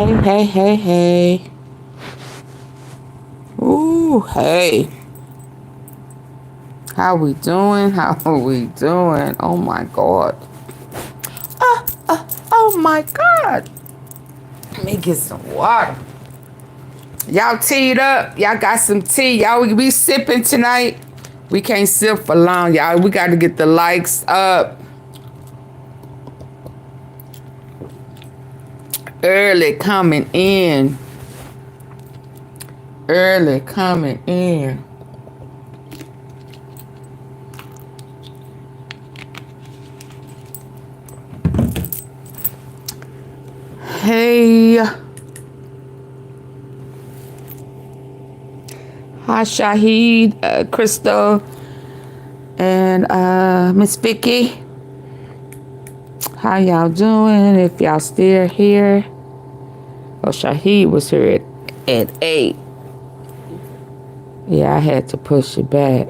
Hey, hey, hey. Ooh, hey. How we doing? How are we doing? Oh my God. Oh my God. Let me get some water. Y'all teed up. Y'all got some tea. Y'all we be sipping tonight. We can't sip for long, y'all. We got to get the likes up. Early coming in. Early coming in. Hey. Hi, Shahid, Crystal, and Miss Vicky. How y'all doing? If y'all still here. Oh, Shahid was here at 8. Yeah, I had to push it back.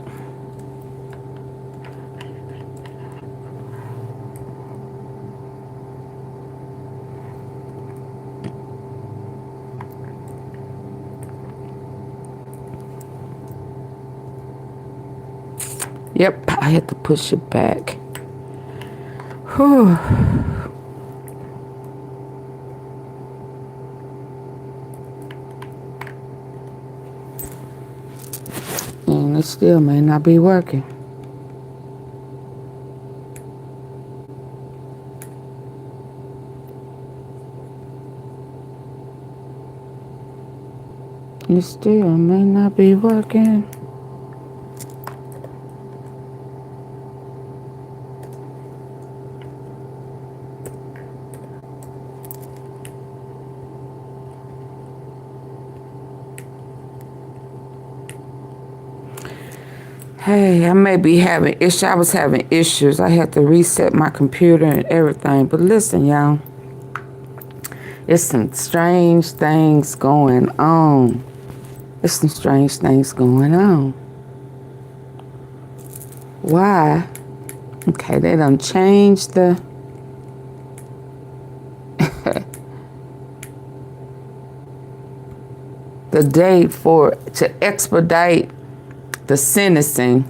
Yep, I had to push it back. Whew. And it still may not be working. It still may not be working. Hey, I may be having issues. I was having issues. I had to reset my computer and everything. But listen, y'all. It's some strange things going on. There's some strange things going on. Why? Okay, they done changed the... the date to expedite the sentencing.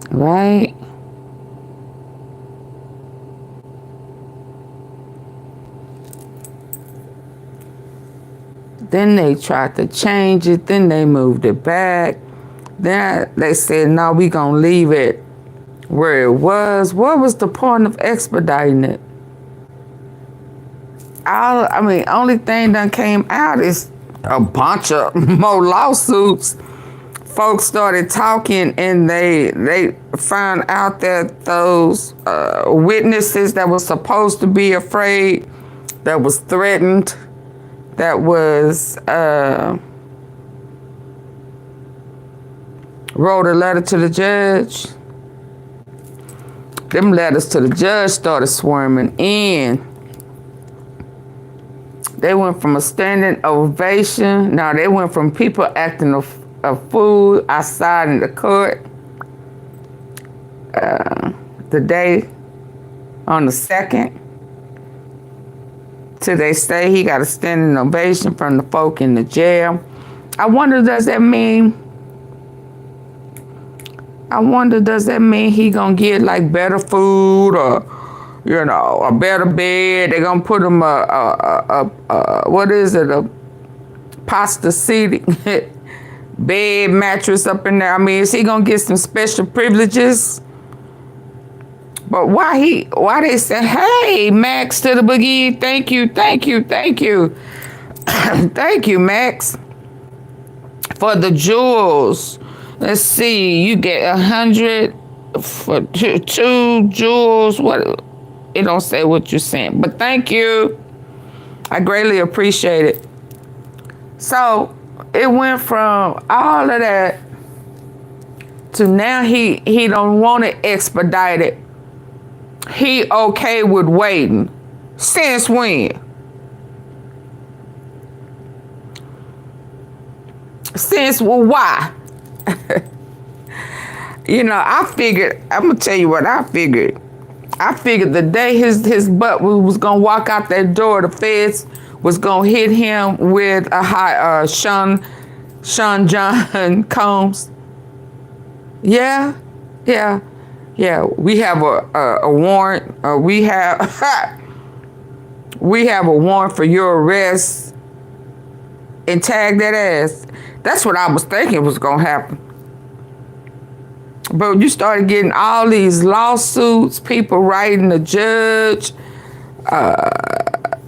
Right? Then they tried to change it. Then they moved it back. Then they said, no, we gonna leave it where it was. What was the point of expediting it? I mean, only thing that came out is a bunch of more lawsuits. Folks started talking and they found out that those witnesses that were supposed to be afraid, that was threatened, that was wrote a letter to the judge. Them letters to the judge started swarming in. They went from a standing ovation. Now they went from people acting a fool outside in the court the day on the 2nd. Till they say he got a standing ovation from the folk in the jail. I wonder, does that mean he gonna get like better food or, you know, a better bed? They gonna put him what is it, a pasta seating bed mattress up in there? I mean, is he gonna get some special privileges? But why they say, hey, Max to the boogie, thank you. Thank you, Max, for the jewels. Let's see, you get 100 for two jewels. What? It don't say what you're saying, but thank you. I greatly appreciate it. So it went from all of that to now he don't want it expedited. He okay with waiting. Since when? Since, well, why? You know, I figured, I'm gonna tell you what I figured. I figured the day his butt was gonna walk out that door, the feds was gonna hit him with a high Sean John Combs. Yeah. We have a warrant. We have we have a warrant for your arrest, and tag that ass. That's what I was thinking was gonna happen. But you started getting all these lawsuits, people writing the judge,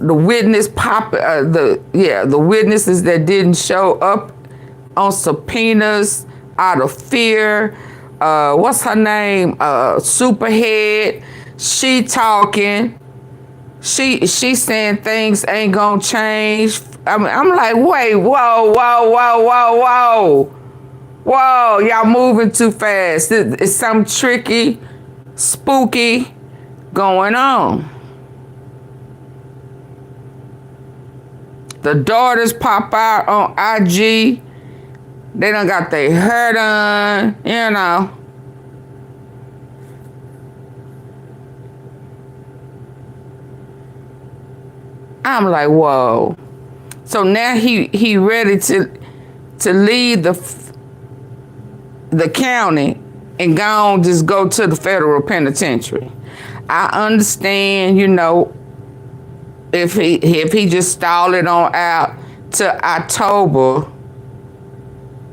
the witness the witnesses that didn't show up on subpoenas out of fear. What's her name? Superhead. She talking. She saying things ain't gonna change. I'm like, wait, whoa, y'all moving too fast. It's something tricky, spooky going on. The daughters pop out on IG. They done got their hair done, you know. I'm like, whoa. So now he ready to leave the county and just go to the federal penitentiary. I understand, you know, if he just stalled it on out to October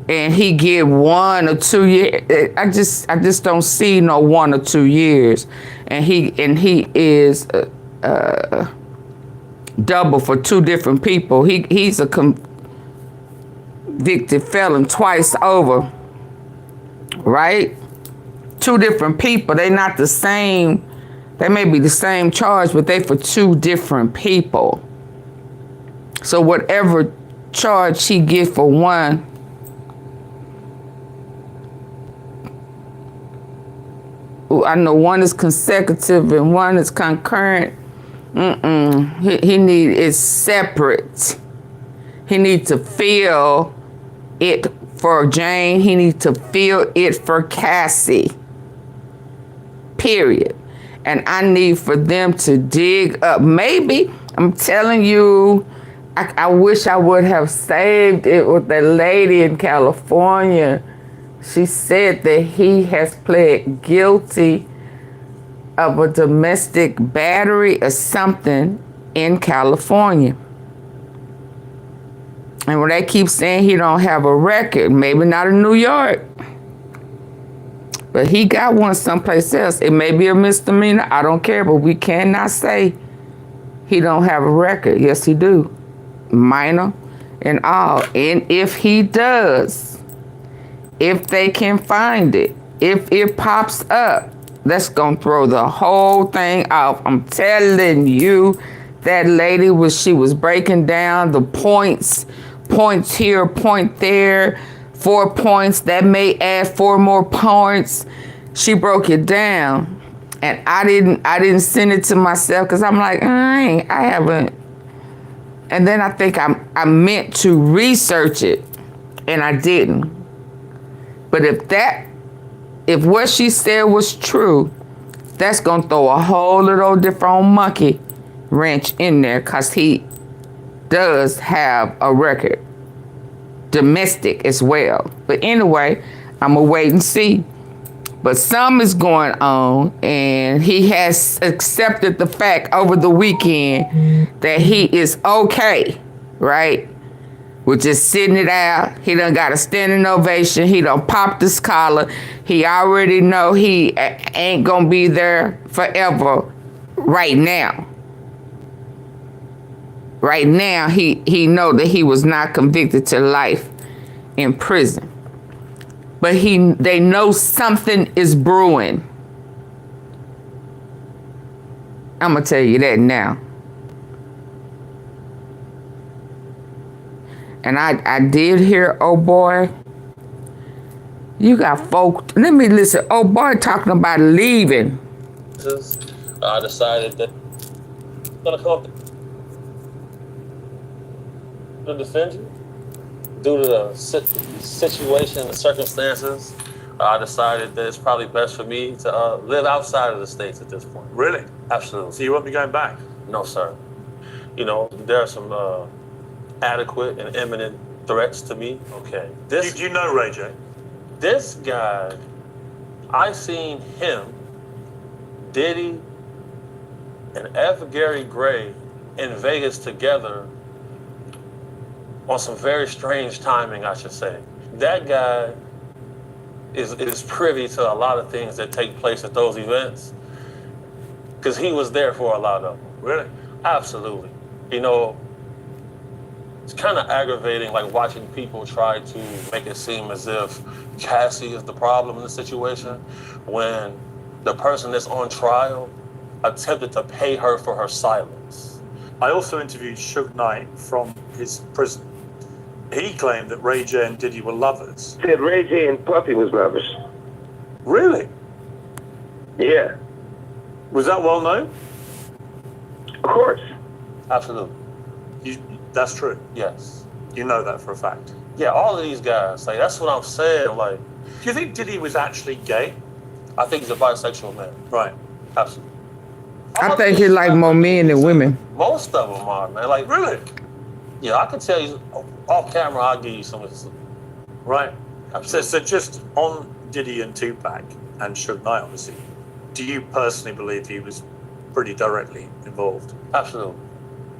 and he get 1 or 2 years, I just don't see no 1 or 2 years, and he is double for 2 different people. He's a convicted felon twice over, right? 2 different people. They not the same. They may be the same charge, but they for 2 different people. So whatever charge he get for one, I know one is consecutive and one is concurrent. He need it separate. He need to feel it for Jane. He need to feel it for Cassie. Period. And I need for them to dig up. Maybe, I'm telling you, I wish I would have saved it with that lady in California. She said that he has pled guilty of a domestic battery or something in California. And when they keep saying he don't have a record, maybe not in New York, but he got one someplace else. It may be a misdemeanor, I don't care, but we cannot say he don't have a record. Yes, he do. Minor and all. And if he does, if they can find it, if it pops up, that's gonna throw the whole thing off. I'm telling you, that lady she was breaking down the points here, point there, 4 points, that may add 4 more points. She broke it down, and I didn't send it to myself because I'm like, I haven't. And then I think I meant to research it, and I didn't. But if what she said was true, that's gonna throw a whole little different monkey wrench in there, because he does have a record. Domestic as well. But anyway, I'm gonna wait and see. But something is going on, and he has accepted the fact over the weekend that he is okay, right? We're just sitting it out. He done got a standing ovation. He done popped his collar. He already know he ain't gonna be there forever right now. Right now, he know that he was not convicted to life in prison. But they know something is brewing. I'm gonna tell you that now. And I did hear, oh boy, you got folk, let me listen, oh boy talking about leaving. I decided that I'm gonna come up to defend you due to the situation, the circumstances I decided that it's probably best for me to live outside of the States at this point. Really? Absolutely. So you won't be going back? No, sir. You know, there are some adequate and imminent threats to me. Okay. Do you know Ray J? This guy, I seen him, Diddy, and F. Gary Gray in Vegas together on some very strange timing, I should say. That guy is privy to a lot of things that take place at those events because he was there for a lot of them. Really? Absolutely. You know, it's kind of aggravating, like watching people try to make it seem as if Cassie is the problem in the situation when the person that's on trial attempted to pay her for her silence. I also interviewed Suge Knight from his prison. He claimed that Ray J and Diddy were lovers. Said Ray J and Puffy was lovers. Really? Yeah, Was that well known? of course. Absolutely. That's true. Yes. You know that for a fact. Yeah, all of these guys, like, that's what I'm saying. Like, Do you think Diddy was actually gay? I think he's a bisexual man. Right. Absolutely. I think he like more men than women. Most of them are, man. Like, Really? yeah, I can tell you off camera, I'll give you some of this. Right. Absolutely. So just on Diddy and Tupac and Suge Knight, obviously, do you personally believe he was pretty directly involved? Absolutely.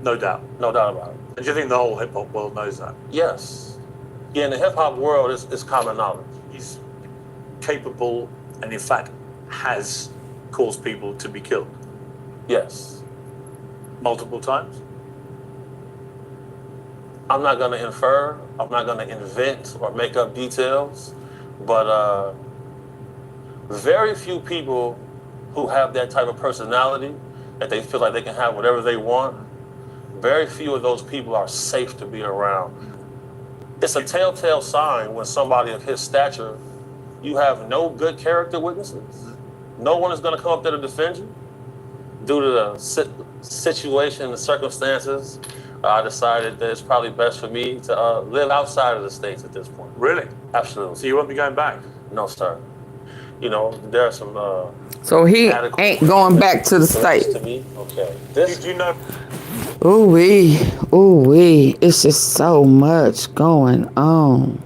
No doubt. No doubt about it. And do you think the whole hip hop world knows that? Yes. Yeah, in the hip hop world, it's common knowledge. He's capable and, in fact, has caused people to be killed Yes. multiple times. I'm not going to infer, I'm not going to invent or make up details, but very few people who have that type of personality, that they feel like they can have whatever they want, very few of those people are safe to be around. It's a telltale sign when somebody of his stature, you have no good character witnesses. No one is going to come up there to defend you due to the situation and circumstances. I decided that it's probably best for me to live outside of the States at this point. Really? Absolutely. So you won't be going back? No, sir. You know, there are some So he adequate ain't going back to the threats state. to me. Okay. Do This you know? Ooh wee. It's just so much going on.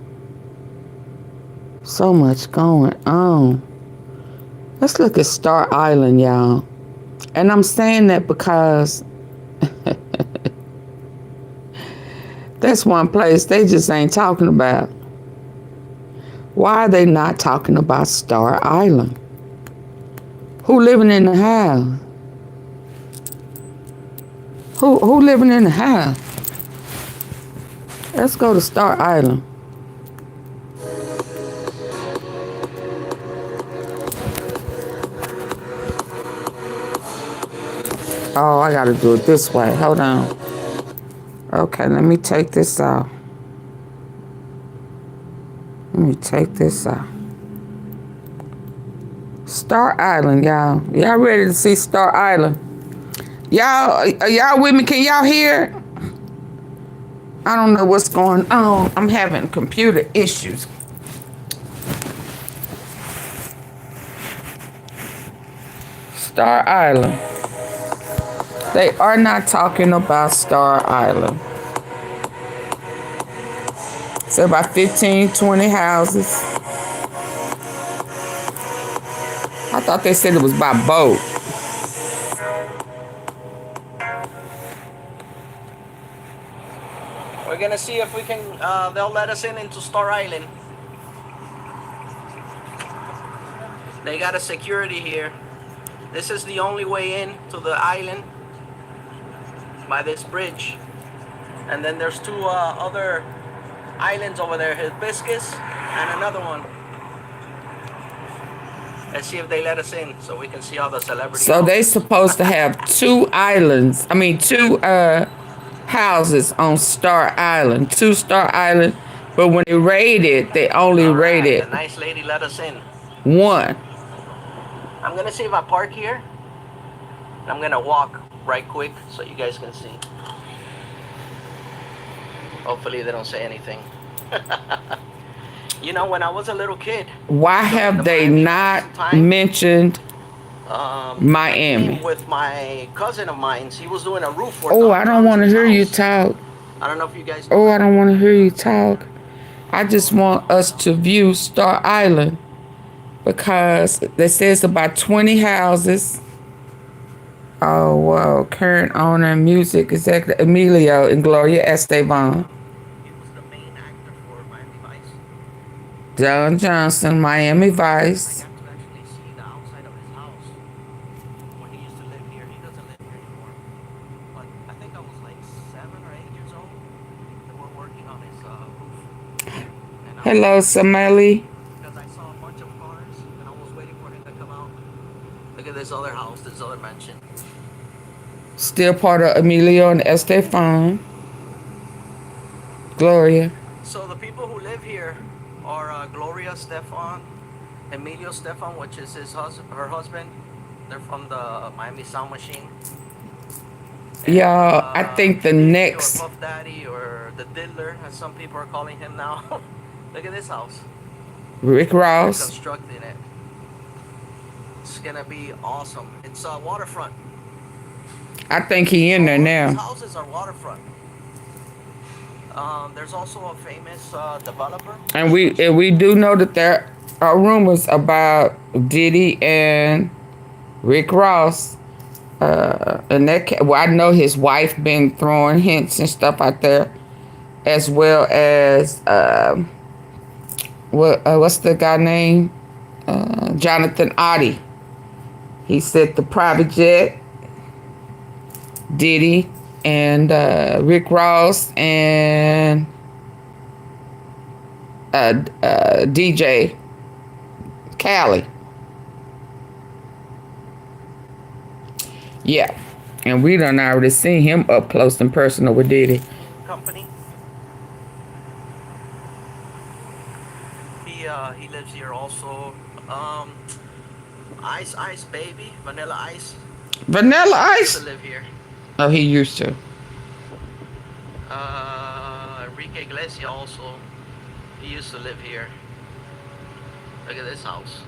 So much going on. Let's look at Star Island, y'all. And I'm saying that because that's one place they just ain't talking about. Why are they not talking about Star Island? Who living in the house? Who living in the house? Let's go to Star Island. Oh, I gotta do it this way. Hold on. Okay, let me take this out. Let me take this out. Star Island, y'all. Y'all ready to see Star Island? Y'all with me? Can y'all hear? I don't know what's going on. I'm having computer issues. Star Island. They are not talking about Star Island. It's about 15, 20 houses. I thought they said it was by boat. We're gonna see if we can, they'll let us into Star Island. They got a security here. This is the only way in to the island by this bridge. And then there's two other islands over there, Hibiscus and another one. Let's see if they let us in so we can see all the celebrities. So they supposed to have two islands. two houses on Star Island. 2 Star Island. But when they raided, they only raided The nice lady let us in. 1. I'm gonna see if I park here. I'm gonna walk right quick so you guys can see. Hopefully they don't say anything. You know, when I was a little kid. Why have they not mentioned Miami? With my cousin of mine, he was doing a roof for. Oh, I don't want to hear you talk. I don't know if you guys. Oh, I don't want to hear you talk. I just want us to view Star Island because it says about 20 houses. Oh, well, current owner and music executive Emilio and Gloria Estevon. He was the main actor for Miami Vice. John Johnson, Miami Vice. I got to actually see the outside of his house when he used to live here. He doesn't live here anymore. But I think I was like 7 or 8 years old. They were working on his roof. And Hello, Sameli. Because I saw a bunch of cars and I was waiting for him to come out. Look at this other house, this other mansion. Still part of Emilio and Estefan. Gloria. So the people who live here are Gloria Stefan, Emilio Stefan, which is her husband. They're from the Miami Sound Machine. Yeah, I think the next. Or Puff Daddy or the Diddler, as some people are calling him now. Look at this house. Rick Ross. They're constructing it. It's gonna be awesome. It's waterfront. I think he in there now. These houses are waterfront. There's also a famous developer. And we do know that there are rumors about Diddy and Rick Ross. And that, well, I know his wife been throwing hints and stuff out there, as well as what's the guy name? Jonathan Oddie. He said the private jet, Diddy and Rick Ross and DJ Khaled. Yeah, and we done already seen him up close and personal with Diddy. Company. He lives here also. Ice Baby, Vanilla Ice. Vanilla He Ice? used to live here. Oh, he used to. Enrique Iglesias also. He used to live here. Look at this house.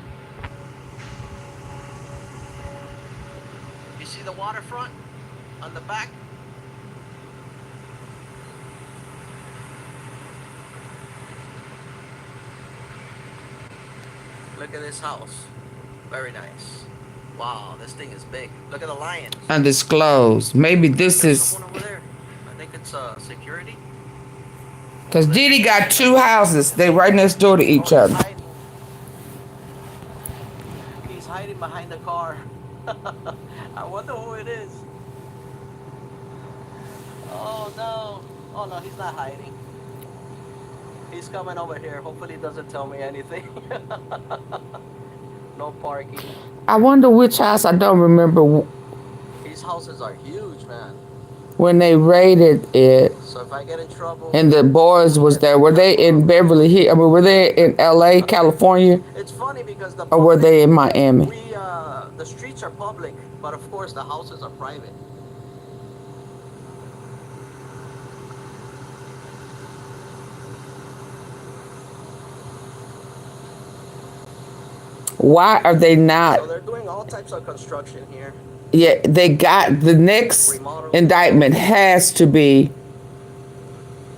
You see the waterfront on the back? Look at this house. Very nice. Wow, this thing is big. Look at the lions. Undisclosed. Maybe this There's is someone over there. I think it's security. because Diddy got 2 houses. They right next door to each other. He's hiding behind the car. I wonder who it is. Oh no. Oh no, he's not hiding. He's coming over here. Hopefully he doesn't tell me anything. No parking. I wonder which house. I don't remember These houses are huge, man. when they raided it. So if I get in trouble. And the boys was there. Were they in Beverly Hills? I mean, were they in LA, California? It's funny because the Or were they in Miami? the streets are public, but of course the houses are private. Why are they not? So they're doing all types of construction here. Yeah, they got the next indictment has to be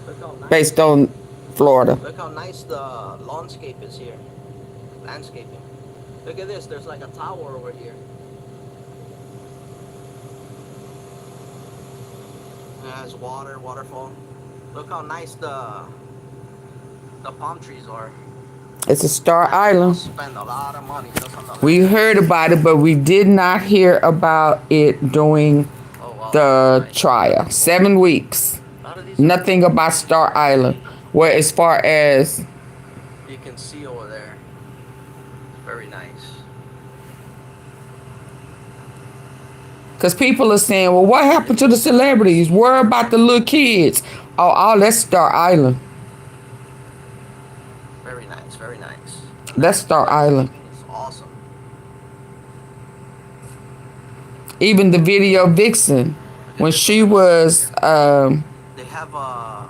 Look how nice, based on Florida. look how nice the landscape is here. Landscaping. Look at this. There's like a tower over here. It has waterfall. Look how nice the palm trees are. It's a Star Island. Spend a lot of money just on the We heard about it, but we did not hear about it during the trial. 7 weeks. Nothing about Star Island. Where as far as you can see over there. Very nice. because people are saying, well, what happened to the celebrities? Where about the little kids? Oh, that's Star Island. Very nice, very nice. That's Star Island. It's awesome. Even the video vixen, when she was They have I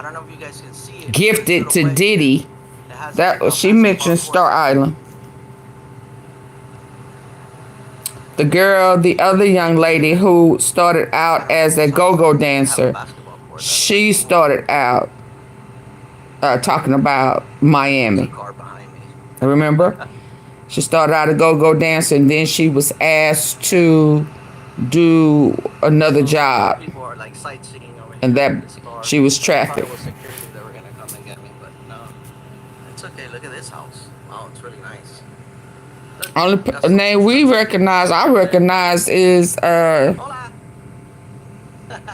don't know if you guys can see it. gifted to Diddy, has That she mentioned Star Island. The girl, the other young lady who started out as a go-go dancer, she started out talking about Miami. Car behind me. Remember? She started out a go-go dancer, and then she was asked to do another job, People are like sightseeing over and here. that This car. she was I thought trafficked. it was security that were gonna come and get me, but no. It's okay. Look at this house. Wow, it's really nice. Look, Only got some name we recognize, I recognize, is Hola.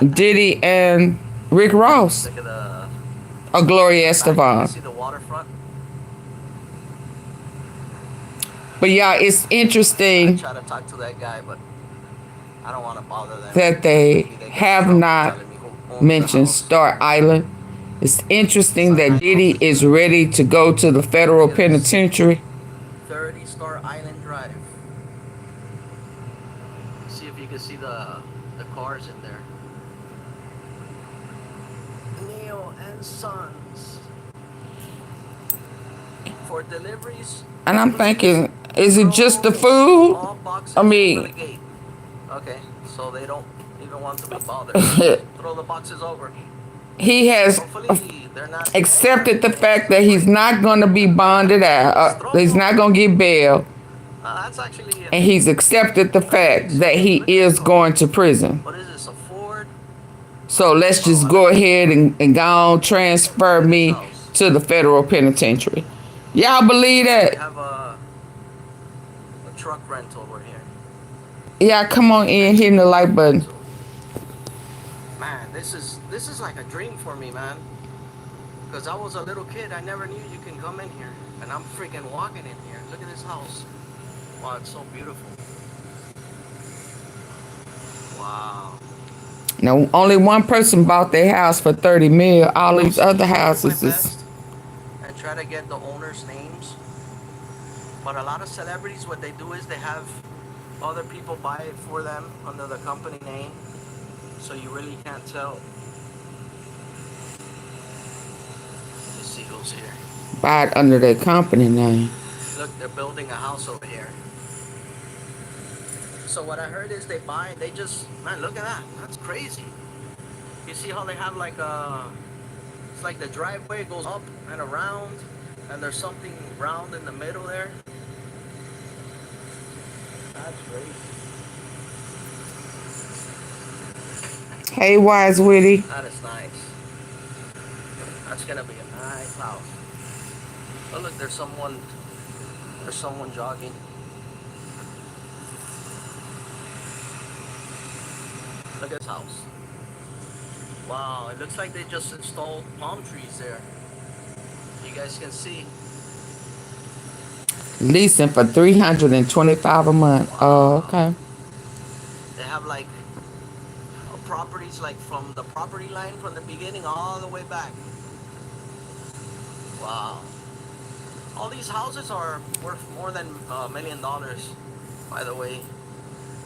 Diddy and Rick Ross, Look at the or Gloria back. You Estefan. see the waterfront? But yeah, it's I interesting try to talk to that guy, but I don't want to bother them. that they Maybe they get have trouble not telling me who owns the mentioned house. Star Island. It's interesting that Diddy is ready to go to the federal penitentiary. 30 Star Island Drive. See if you can see the cars in there. Neil and Sons. For deliveries. And I'm thinking, is it just the food? All boxes I mean- over the gate. Okay, so they don't even want to be bothered. Throw the boxes over. He has Hopefully they're not accepted the fact that he's not going to be bonded out. He's not going to get bail. That's actually And he's accepted the fact that he is going to prison. what is this, a Ford? So let's just go ahead and go on, transfer me to the federal penitentiary. Y'all believe They that? have a truck rental over here. Yeah, come on in, hitting the like button. Man, this is like a dream for me, man. Because I was a little kid, I never knew you can come in here. And I'm freaking walking in here. Look at this house. Wow, it's so beautiful. Wow. Now, only one person bought their house for 30 mil. All these other My houses is... best and try to get the owners' names. But a lot of celebrities, what they do is they have other people buy it for them under the company name. So you really can't tell. Let's see who's here. Buy it under their company name. Look, they're building a house over here. So what I heard is they just, man, look at that. That's crazy. You see how they have like it's like the driveway goes up and around, and there's something round in the middle there. That's crazy. Hey, Wise Witty. That is nice. That's gonna be a nice house. Oh look, there's someone jogging. Look at this house. Wow, it looks like they just installed palm trees there. You guys can see. Leasing for $325 a month. Oh, okay. They have like properties like from the property line from the beginning all the way back. Wow. All these houses are worth more than $1 million, by the way.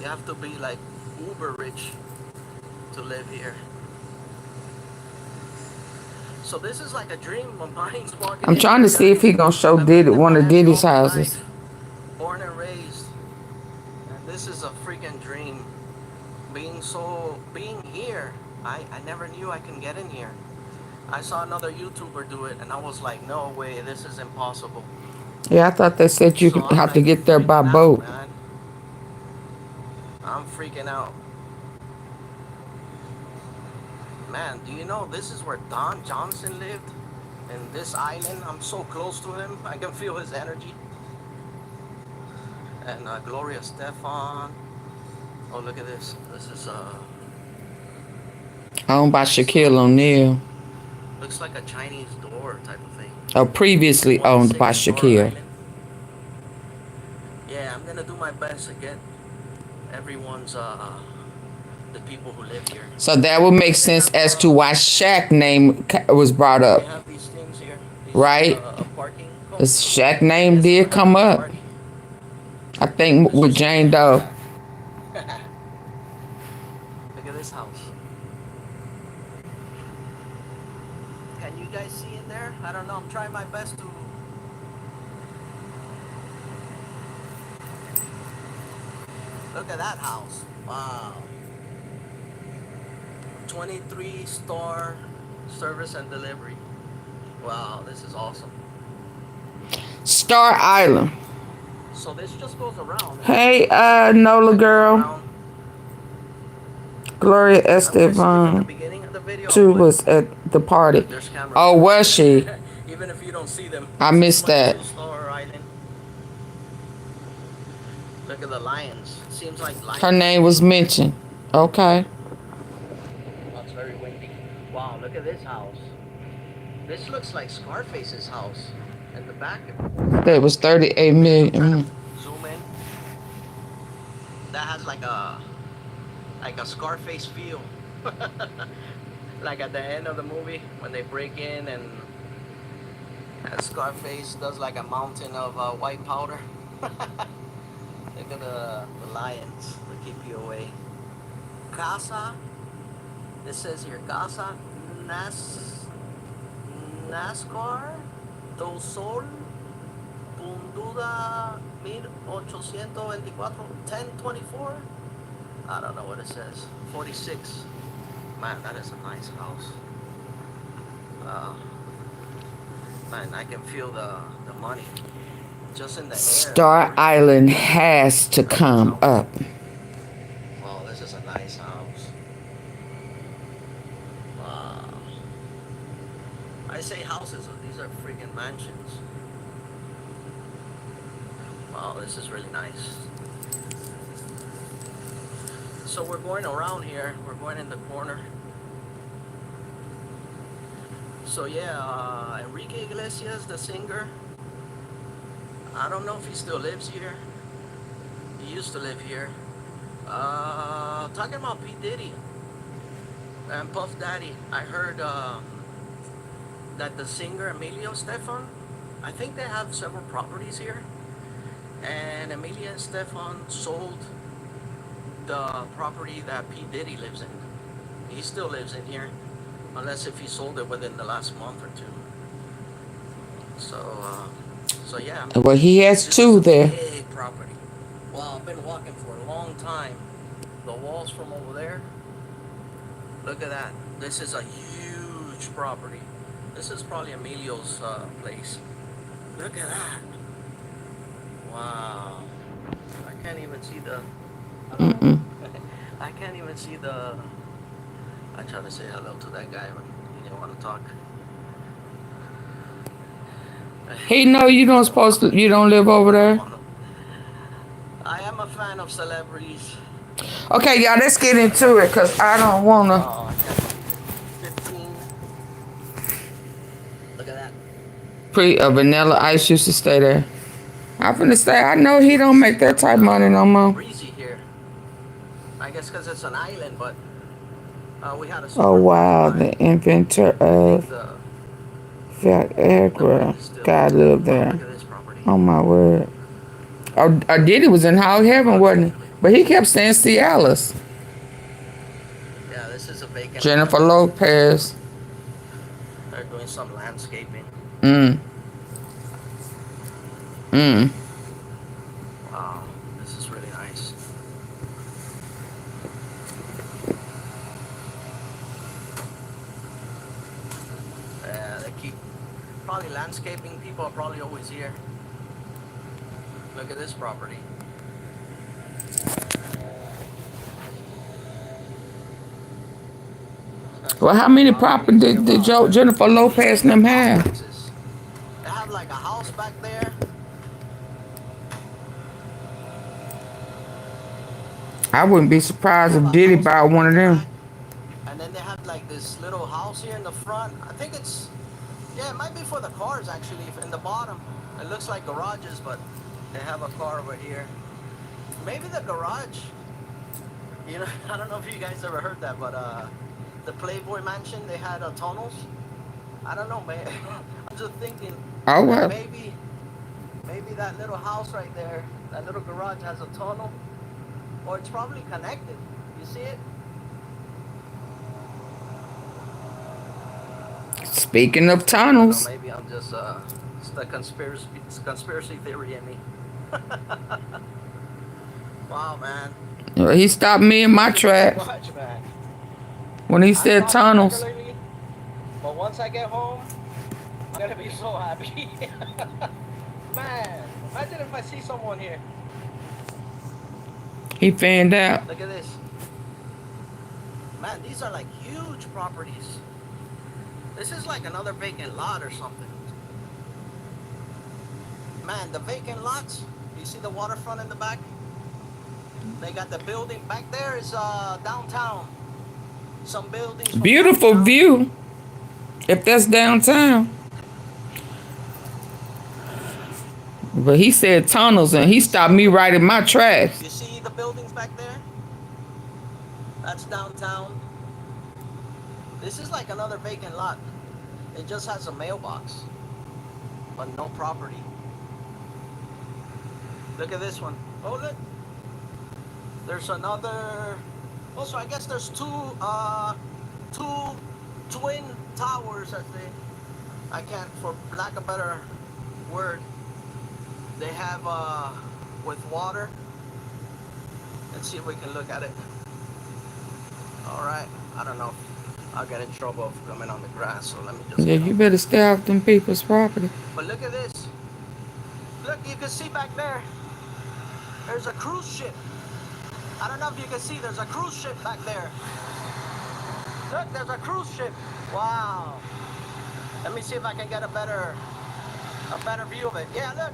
You have to be like uber rich to live here. So this is like a dream of mine. I'm trying to see if he gonna show Diddy one of Diddy's houses. Born and raised. And this is a freaking dream. Being here, I never knew I can get in here. I saw another YouTuber do it and I was like, no way, this is impossible. Yeah, I thought they said you So could I'm have to like get there by freaking out, boat. man. I'm freaking out. Man, do you know this is where Don Johnson lived? In this island, I'm so close to him. I can feel his energy. And Gloria Estefan. Oh, look at this. This is Owned by Shaquille O'Neal. looks like a Chinese door type of thing. Or previously owned by 160 Star Shaquille. Island. Yeah, I'm gonna do my best to get everyone's the people who live here. So that would make sense as to why Shaq name was brought They up, have these things here. These, right? Parking. The Shaq name did come up. I think with Jane Doe. Look at this house. Can you guys see in there? I don't know. I'm trying my best to Look at that house. Wow. 23-star service and delivery. Wow, this is awesome. Star Island. So this just goes around. Hey, Nola girl. Gloria Estefan too was at the party. Oh, was she? Even if you don't see them. I missed that. Look at the lions. Seems like lions. Her name was mentioned. Okay. Oh, it's very windy. Wow, look at this house. This looks like Scarface's house. At the back. That was 38 million. Zoom in. That has like a Scarface feel. Like at the end of the movie when they break in and Scarface does like a mountain of white powder. Look at the lions to keep you away. Casa. This says here Casa NASCAR do Sol Punduda 1824 1024. I don't know what it says. 46. Man, that is a nice house. Man, I can feel the money just in the air. Star Island has to come up. Wow, this is a nice house. Wow. I say houses, these are freaking mansions. Wow, this is really nice. So we're going around here. We're going in the corner. So yeah, Enrique Iglesias, the singer. I don't know if he still lives here. He used to live here. Talking about P. Diddy and Puff Daddy. I heard that the singer Emilio Estefan, I think they have several properties here. And Emilio Estefan sold the property that P. Diddy lives in. He still lives in here, unless if he sold it within the last month or two. So yeah. Well, he has two there. Big property. Well, I've been walking for a long time. The walls from over there. Look at that. This is a huge property. This is probably Emilio's place. Look at that. Wow. I can't even see the... I can't even see the... I tried to say hello to that guy, but he didn't want to talk. He know you don't supposed to. You don't live over there. I am a fan of celebrities. Okay, y'all, let's get into it, cause I don't wanna. Oh, I can't see it. 15. Look at that. Vanilla Ice used to stay there. I'm finna say I know he don't make that type of money no more. Breezy here. I guess because it's an island, but we had a. Oh wow, the inventor of Viagra. God lived there. Oh my word. Oh, Diddy was in Hog Heaven, wasn't he? But he kept saying Cialis. Yeah, this is a vacant. Jennifer Lopez. They're doing some landscaping. Wow, this is really nice. Yeah, they keep probably landscaping. People are probably always here. Look at this property. Well, how many property did Jennifer Lopez and them have? They have like a house back there. I wouldn't be surprised if Diddy bought one of them. And then they have like this little house here in the front. I think it's, yeah, it might be for the cars actually. In the bottom, it looks like garages, but they have a car over here. Maybe the garage. You know, I don't know if you guys ever heard that, but the Playboy Mansion, they had tunnels. I don't know, man. I'm just thinking. Oh well. Maybe that little house right there, that little garage has a tunnel, or it's probably connected. You see it? Speaking of tunnels. Maybe I'm just it's the conspiracy theory in me. Wow, man. He stopped me in my tracks Much, man. when he I said stop tunnels. regularly, but once I get home, I'm gonna be so happy. Man, imagine if I see someone here. He fanned out. Look at this. Man, these are like huge properties. This is like another vacant lot or something. Man, the vacant lots, you see the waterfront in the back? They got the building back there is downtown. Some buildings. from Beautiful downtown. view. If that's downtown. But he said tunnels and he stopped me right in my tracks. You see the buildings back there? That's downtown. This is like another vacant lot. It just has a mailbox, but no property. Look at this one. Oh, look. There's another. Also, I guess there's two twin towers. I can't, for lack of a better word. They have with water. Let's see if we can look at it. All right. I don't know. I'll get in trouble of coming on the grass. So let me just. Yeah, you better stay off them people's property. But look at this. Look, you can see back there. There's a cruise ship. I don't know if you can see. There's a cruise ship back there. Look, there's a cruise ship. Wow. Let me see if I can get a better view of it. Yeah, look.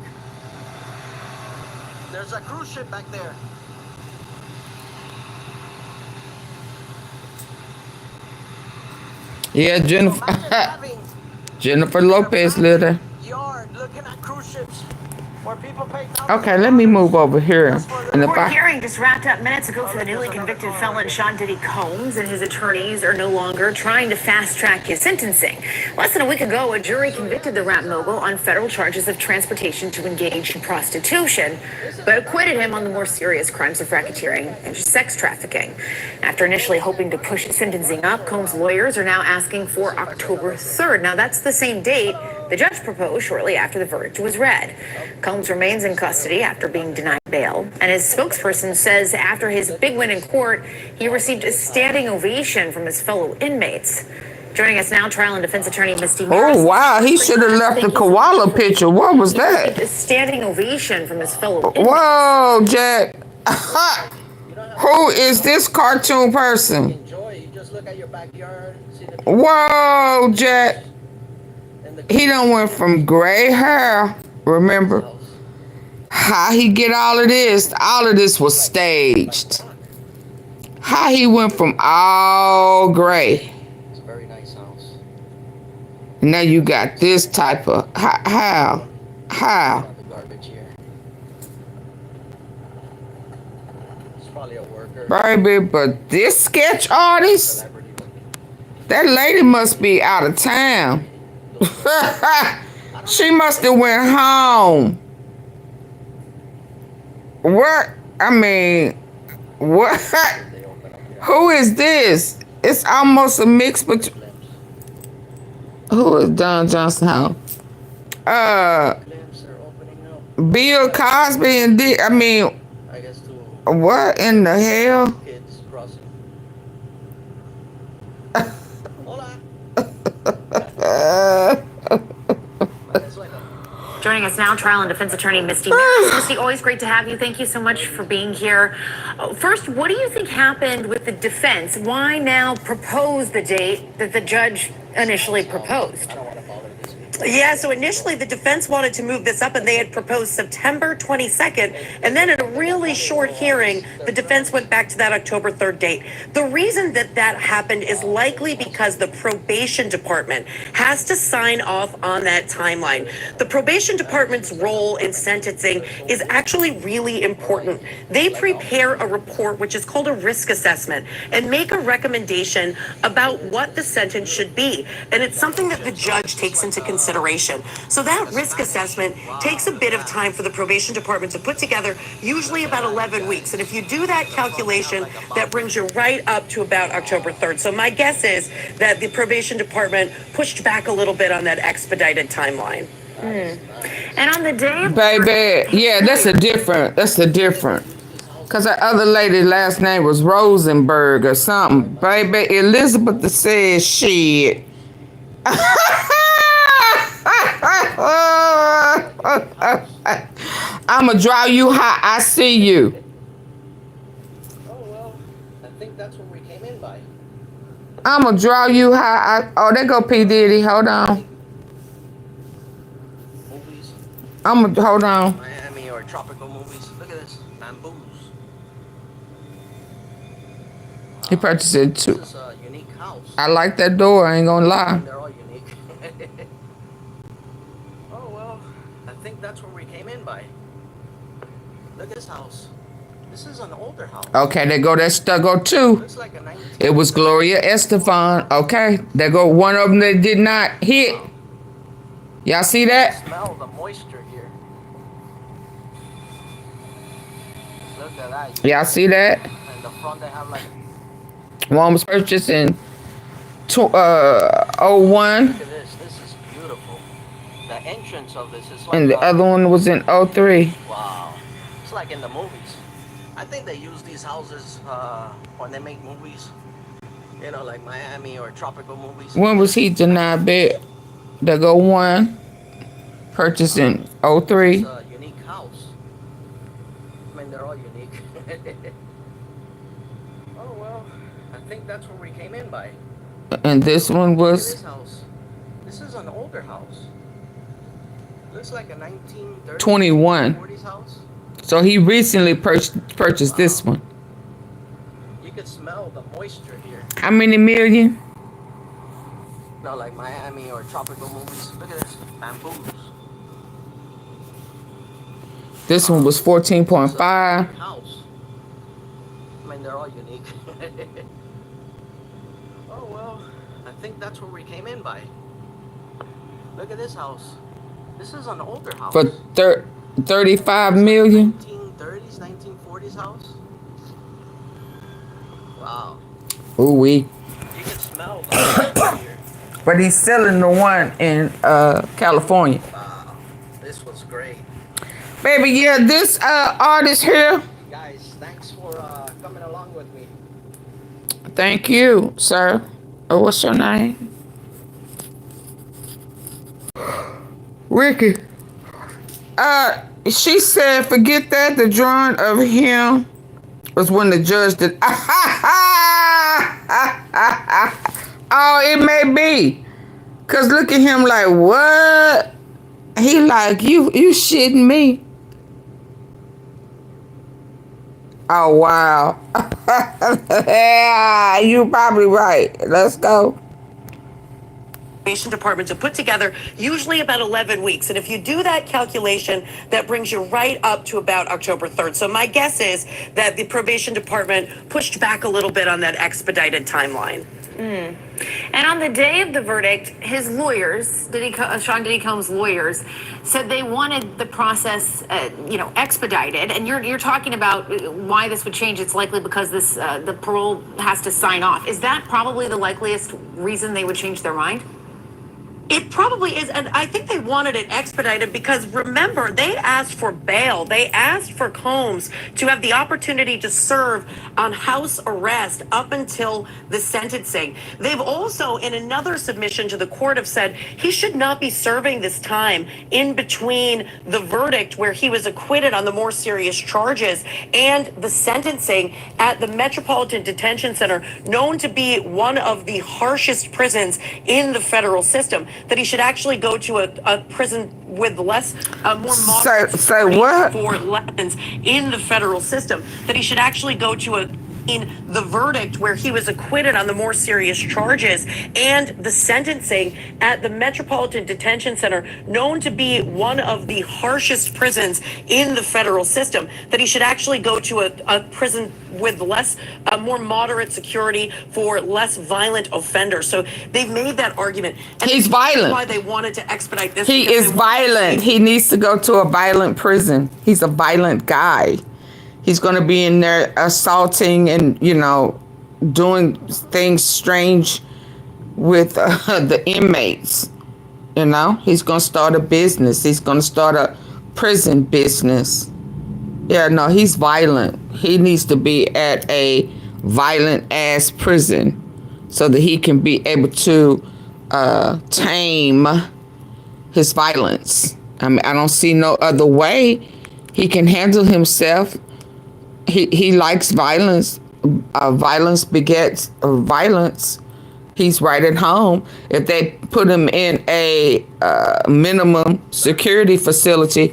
There's a cruise ship back there. Yeah, So Jennifer. imagine having Jennifer Lopez lived there. yard looking at cruise ships where people pay. Okay, let me move over here. And if Court hearing just wrapped up minutes ago for the newly convicted felon Sean Diddy Combs, and his attorneys are no longer trying to fast-track his sentencing. Less than a week ago, a jury convicted the rap mogul on federal charges of transportation to engage in prostitution, but acquitted him on the more serious crimes of racketeering and sex trafficking. After initially hoping to push sentencing up, Combs' lawyers are now asking for October 3rd. Now, that's the same date the judge proposed shortly after the verdict was read. Combs remains in custody after being denied bail, and his spokesperson says after his big win in court, he received a standing ovation from his fellow inmates. Joining us now, trial and defense attorney Misty Morris. oh wow, he should have left the koala picture. What was He received that? a standing ovation from his fellow inmates. Whoa, Jack. Who is this cartoon person? Enjoy. You just look at your backyard. See the Whoa, Jack. and the He done went from gray hair. Remember how he get all of this? All of this was staged. How he went from all gray. It's a very nice house. Now you got this type of how? Got the garbage here. It's probably a worker. Baby, but this sketch artist, Celebrity looking. that lady must be out of town. She must have went home. What? I mean, what? They open up here. Who is this? It's almost a mix between. Who is Don Johnson house? Glimpse are opening up. Bill Cosby and I mean, I guess to what in the hell? kids crossing. Hola. It's like a Joining us now, trial and defense attorney Misty Morris. Misty, always great to have you. Thank you so much for being here. First, what do you think happened with the defense? Why now propose the date that the judge initially proposed? Yeah, so initially the defense wanted to move this up and they had proposed September 22nd. And then in a really short hearing, the defense went back to that October 3rd date. The reason that that happened is likely because the probation department has to sign off on that timeline. The probation department's role in sentencing is actually really important. They prepare a report, which is called a risk assessment, and make a recommendation about what the sentence should be. And it's something that the judge takes into consideration. So that risk assessment takes a bit of time for the probation department to put together, usually about 11 weeks. And if you do that calculation, that brings you right up to about October 3rd. So my guess is that the probation department pushed back a little bit on that expedited timeline. And on the day of Baby, yeah, that's a different. Because that other lady's last name was Rosenberg or something. Baby, Elizabeth said shit. I'ma draw you how I see you. Oh, well, I think that's what we came in by. I'ma draw you how I... Oh, there go P. Diddy. Hold on. Movies, Hold on. Miami or tropical movies. Look at this. Bamboos. He purchased it This too. is a unique house. I like that door. I ain't gonna lie. They're all unique. Oh, well, I think that's what we came in by. Look at this house. This is an older house. Okay, there go that Stuggo too. Looks like a 19... It was Gloria Estefan. Okay, there go one of them that did not hit. Y'all see that? Smell the moisture here. Look at that. Y'all see that? And the front they have like... One was purchased in 01. Look at this. This is beautiful. The entrance of this is like... And the other one was in 03. Wow. It's like in the movies. I think they use these houses when they make movies. You know, like Miami or tropical movies. When was he denied bail? There go one. Purchased in 03. It's a unique house. I mean, they're all unique. Oh, well, I think that's what we came in by. And this one Look at was this house. This is an older house. Looks like a 1930s, 21. 40s house. So he recently purchased this one. You could smell the moisture here. How many million? No, like Miami or tropical movies. Look at this. Bamboos. This one was 14.5. House. I mean, they're all unique. Oh, well, I think that's what we came in by. Look at this house. This is an older house. For 35 million. 1930s, 1940s house. Wow. Ooh wee. You can smell the here. But he's selling the one in California. Wow. This was great. Baby, yeah, this artist here. Guys, thanks for coming along with me. Thank you, sir. Oh, what's your name? Ricky. She said, forget that. The drawing of him was when the judge did. Oh, it may be. Cause look at him like, what? He like, you shitting me. Oh, wow. Yeah, you probably right. Let's go. Department to put together usually about 11 weeks. And if you do that calculation, that brings you right up to about October 3rd. So my guess is that the probation department pushed back a little bit on that expedited timeline. And on the day of the verdict, his lawyers, Sean Diddy Combs' lawyers, said they wanted the process, expedited. And you're talking about why this would change. It's likely because this the parole has to sign off. Is that probably the likeliest reason they would change their mind? It probably is, and I think they wanted it expedited because, remember, they asked for bail. They asked for Combs to have the opportunity to serve on house arrest up until the sentencing. They've also, in another submission to the court, have said he should not be serving this time in between the verdict where he was acquitted on the more serious charges and the sentencing at the Metropolitan Detention Center, known to be one of the harshest prisons in the federal system, that he should actually go to a prison with less, more moderate Say what? for lessons in the federal system, that he should actually go to in the verdict where he was acquitted on the more serious charges and the sentencing at the Metropolitan Detention Center, known to be one of the harshest prisons in the federal system, that he should actually go to a prison with less, more moderate security for less violent offenders. So they've made that argument. And He's violent. That's why they wanted to expedite this. He is violent. He needs to go to a violent prison. He's a violent guy. He's going to be in there assaulting and, doing things strange with the inmates. He's going to start a business. He's going to start a prison business. Yeah, no, he's violent. He needs to be at a violent ass prison so that he can be able to tame his violence. I mean, I don't see no other way. He can handle himself. He likes violence. Violence begets violence. He's right at home. If they put him in a minimum security facility,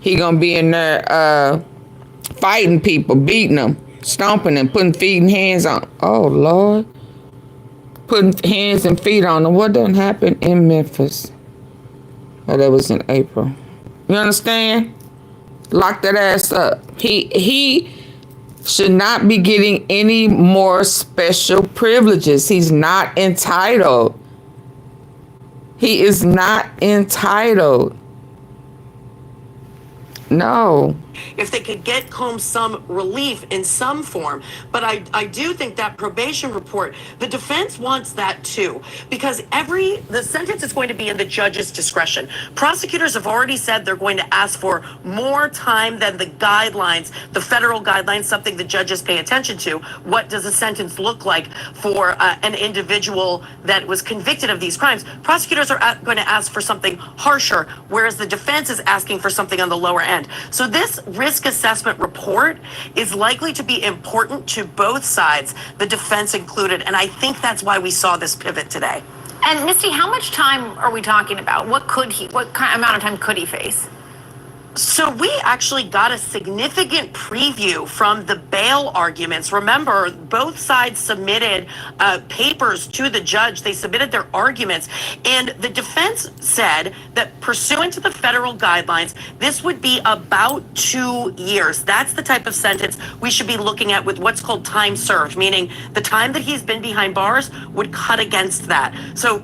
he gonna be in there fighting people, beating them, stomping them, putting feet and hands on. Oh Lord, putting hands and feet on them. What done happened in Memphis? Oh, that was in April. You understand? Lock that ass up. He should not be getting any more special privileges. He's not entitled. He is not entitled. No. If they could get Combs some relief in some form. But I do think that probation report, the defense wants that too, because the sentence is going to be in the judge's discretion. Prosecutors have already said they're going to ask for more time than the guidelines, the federal guidelines, something the judges pay attention to. What does a sentence look like for an individual that was convicted of these crimes? Prosecutors are going to ask for something harsher, whereas the defense is asking for something on the lower end. So this risk assessment report is likely to be important to both sides, the defense included, and I think that's why we saw this pivot today. And Misty, how much time are we talking about? What kind amount of time could he face? So we actually got a significant preview from the bail arguments. Remember, both sides submitted papers to the judge. They submitted their arguments. And the defense said that pursuant to the federal guidelines, this would be about 2 years. That's the type of sentence we should be looking at with what's called time served, meaning the time that he's been behind bars would cut against that. So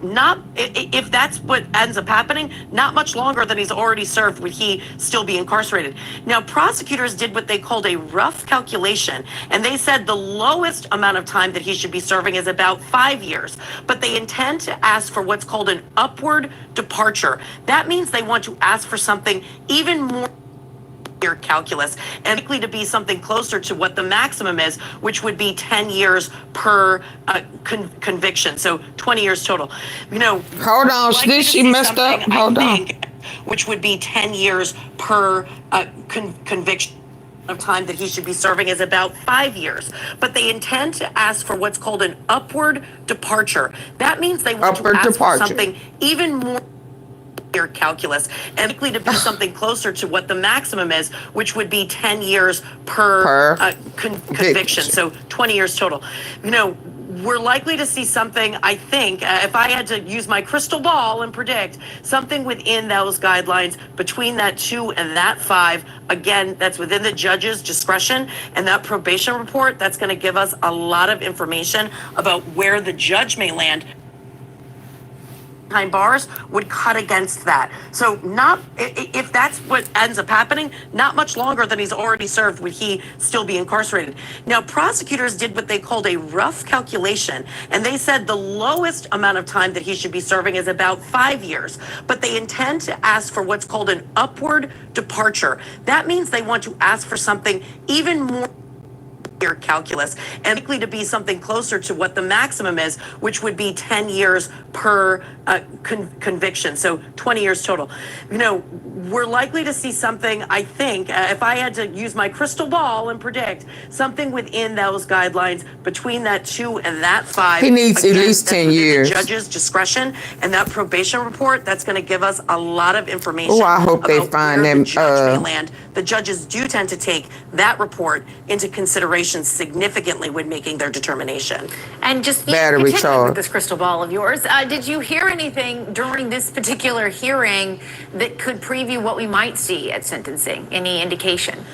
if that's what ends up happening, not much longer than he's already served would he still be incarcerated. Now, prosecutors did what they called a rough calculation, and they said the lowest amount of time that he should be serving is about 5 years, but they intend to ask for what's called an upward departure. That means they want to ask for something even more calculus and likely to be something closer to what the maximum is, which would be 10 years per conviction. So 20 years total. You know, hold on, she messed up. Hold on. Which would be 10 years per conviction of time that he should be serving is about 5 years. But they intend to ask for what's called an upward departure. That means they want to ask for something even more calculus and likely to be something closer to what the maximum is, which would be 10 years per conviction. So 20 years total. You know, we're likely to see something, I think, if I had to use my crystal ball and predict, something within those guidelines between that 2 and that 5. Again, that's within the judge's discretion, and that probation report, that's going to give us a lot of information about where the judge may land. Behind bars would cut against that. So if that's what ends up happening, not much longer than he's already served would he still be incarcerated. Now, prosecutors did what they called a rough calculation, and they said the lowest amount of time that he should be serving is about 5 years, but they intend to ask for what's called an upward departure. That means they want to ask for something even more calculus and likely to be something closer to what the maximum is, which would be 10 years per conviction. So 20 years total. You know, we're likely to see something, I think, if I had to use my crystal ball and predict, something within those guidelines between that 2 and that 5. He needs at least 10 years. The judge's discretion, and that probation report, that's going to give us a lot of information. Oh, I hope they find them. The judges do tend to take that report into consideration significantly when making their determination. And just battery charge with this crystal ball of yours, did you hear anything during this particular hearing that could preview what we might see at sentencing? Any indication?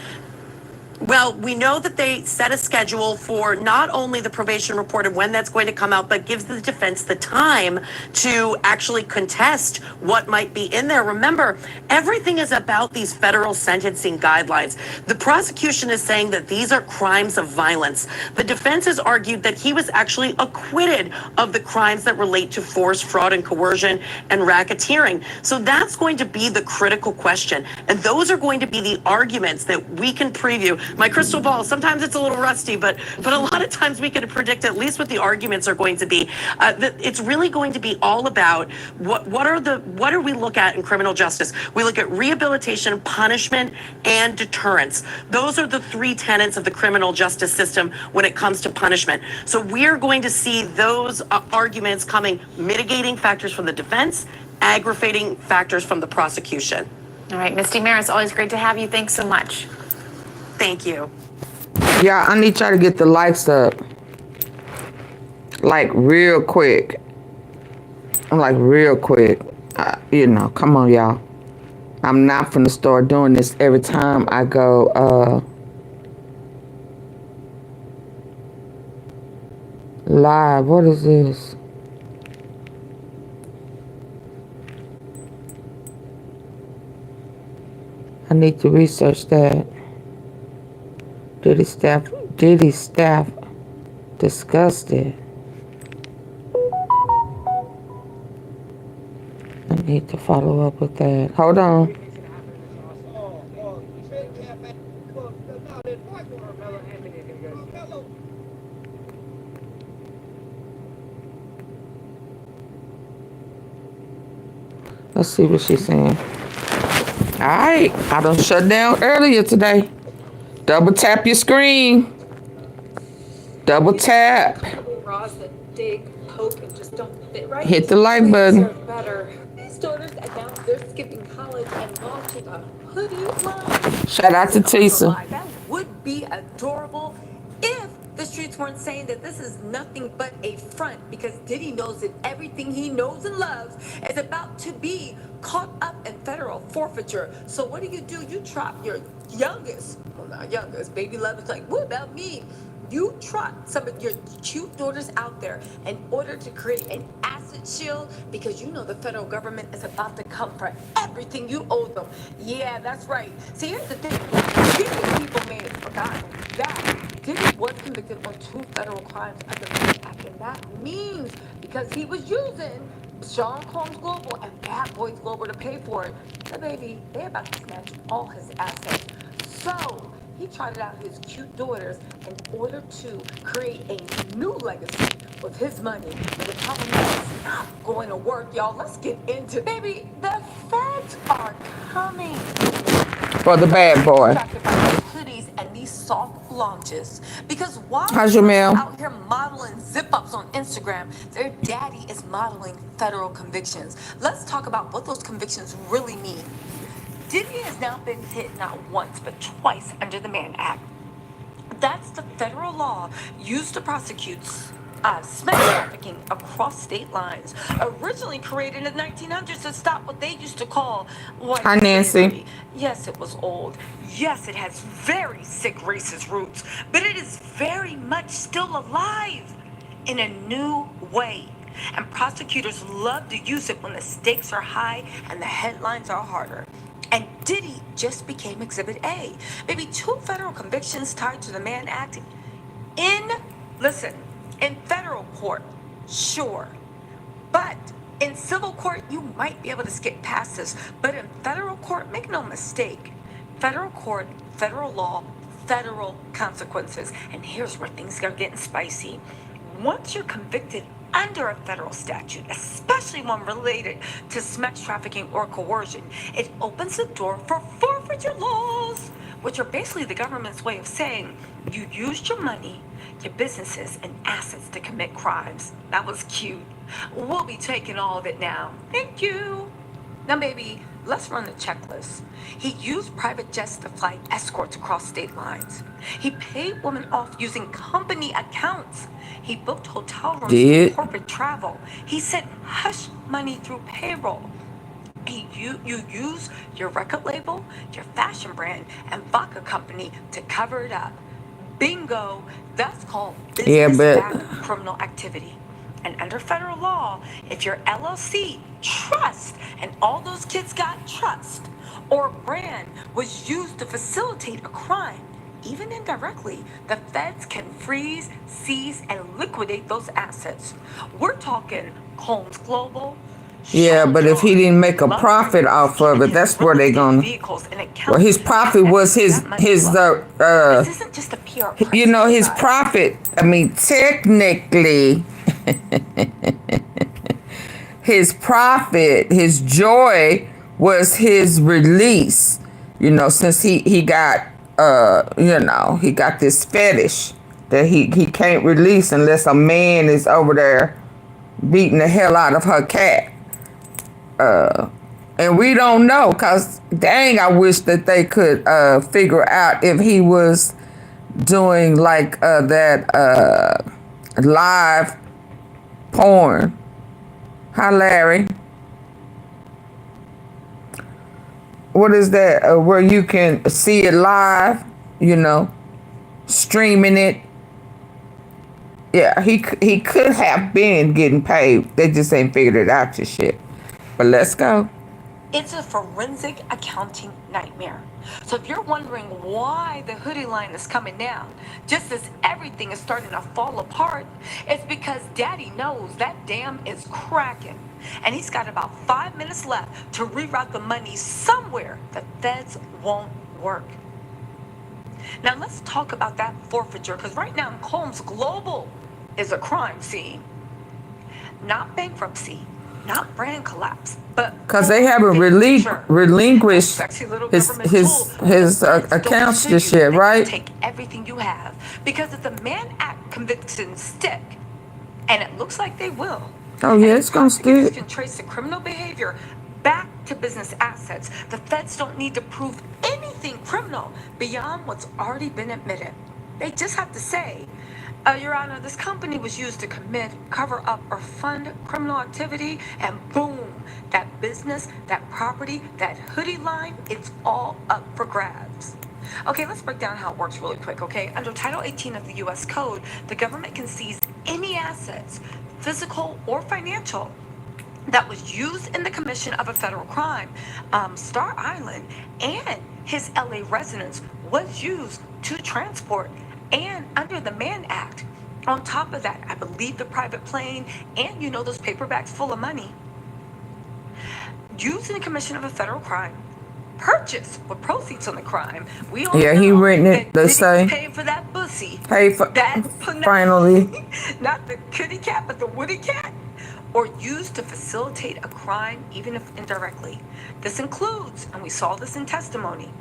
Well, we know that they set a schedule for not only the probation report and when that's going to come out, but gives the defense the time to actually contest what might be in there. Remember, everything is about these federal sentencing guidelines. The prosecution is saying that these are crimes of violence. The defense has argued that he was actually acquitted of the crimes that relate to force, fraud, and coercion and racketeering. So that's going to be the critical question. And those are going to be the arguments that we can preview. My crystal ball, sometimes it's a little rusty, but a lot of times we can predict at least what the arguments are going to be. It's really going to be all about what do we look at in criminal justice? We look at rehabilitation, punishment, and deterrence. Those are the three tenets of the criminal justice system when it comes to punishment. So we're going to see those arguments coming, mitigating factors from the defense, aggravating factors from the prosecution. All right, Misty Maris, always great to have you. Thanks so much. Thank you. Yeah, I need y'all to get the likes up. Like real quick. Like real quick. You know, come on, y'all. I'm not finna start doing this every time I go live. What is this? I need to research that. Diddy staff discussed it. I need to follow up with that. Hold on. Let's see what she's saying. All right, I done shut down earlier today. Double tap your screen. Double tap. Bras that dig, poke, and just don't fit right. Hit the like button. Better. These daughters announced they're skipping college and launching a hoodie line. Shout out to Tisa. That would be adorable if the streets weren't saying that this is nothing but a front, because Diddy knows that everything he knows and loves is about to be caught up in federal forfeiture. So what do? You trot your youngest, well not youngest, baby love is like, what about me? You trot some of your cute daughters out there in order to create an asset shield, because you know the federal government is about to come for everything you owe them. Yeah, that's right. See, here's the thing. These people may have forgotten that Diddy was convicted on 2 federal crimes under the Act, and that means because he was using Sean Combs Global and Bad Boys Global to pay for it, the baby, they're about to snatch all his assets. So he trotted out his cute daughters in order to create a new legacy with his money. And the problem is it's not going to work, y'all. Let's get into it. Baby, the feds are coming. For the bad boy. Hoodies and these soft launches. Because while how's your mail? Out here modeling zip-ups on Instagram, their daddy is modeling federal convictions. Let's talk about what those convictions really mean. Diddy has now been hit not once but twice under the Mann Act. That's the federal law used to prosecute sex trafficking across state lines, originally created in the 1900s to stop what they used to call white Hi, Nancy. slavery. Yes, it was old. Yes, it has very sick racist roots, but it is very much still alive in a new way. And prosecutors love to use it when the stakes are high and the headlines are harder. And Diddy just became Exhibit A. Maybe 2 federal convictions tied to the Mann Act. In federal court, sure. But in civil court, you might be able to skip past this. But in federal court, make no mistake, federal court, federal law, federal consequences. And here's where things are getting spicy. Once you're convicted under a federal statute, especially one related to sex trafficking or coercion, it opens the door for forfeiture laws, which are basically the government's way of saying you used your money, your businesses, and assets to commit crimes. That was cute. We'll be taking all of it now. Thank you. Now, baby, let's run the checklist. He used private jets to fly escorts across state lines. He paid women off using company accounts. He booked hotel rooms for corporate travel. He sent hush money through payroll. You use your record label, your fashion brand, and vodka company to cover it up. Bingo, that's called business-backed criminal activity. And under federal law, if your LLC, trust, and all those kids got trust, or brand was used to facilitate a crime, even indirectly, the feds can freeze, seize, and liquidate those assets. We're talking Combs Global, Yeah, but if he didn't make a profit off of it, that's where they gonna. Well, his profit was his This isn't just a PR you know, his profit. I mean, technically, his profit, his joy was his release. You know, since he got you know, he got this fetish that he can't release unless a man is over there beating the hell out of her cat. And we don't know, cause dang, I wish that they could figure out if he was doing like that live porn. Hi, Larry. What is that? Where you can see it live, you know, streaming it. Yeah, he could have been getting paid. They just ain't figured it out just yet. But let's go. It's a forensic accounting nightmare. So if you're wondering why the hoodie line is coming down, just as everything is starting to fall apart, it's because Daddy knows that dam is cracking. And he's got about 5 minutes left to reroute the money somewhere the feds won't work. Now let's talk about that forfeiture, because right now Combs Global is a crime scene. Not bankruptcy, not brand collapse, but because they haven't relinquished his accounts just yet, right? Take everything you have, because if the Mann Act convictions stick, and it looks like they will. Oh yeah, it's gonna stick. Can trace the criminal behavior back to business assets. The feds don't need to prove anything criminal beyond what's already been admitted. They just have to say, Your Honor, this company was used to commit, cover up, or fund criminal activity, and boom, that business, that property, that hoodie line, it's all up for grabs. Okay, let's break down how it works really quick, okay? Under Title 18 of the U.S. Code, the government can seize any assets, physical or financial, that was used in the commission of a federal crime. Star Island and his LA residence was used to transport, and under the Mann Act, on top of that, I believe the private plane and, you know, those paperbacks full of money, used in the commission of a federal crime, purchased with proceeds on the crime. We all yeah, know he written it. They Diddy say paid for that pussy. Paid for that finally. Not the kitty cat, but the woody cat, or used to facilitate a crime, even if indirectly. This includes, and we saw this in testimony,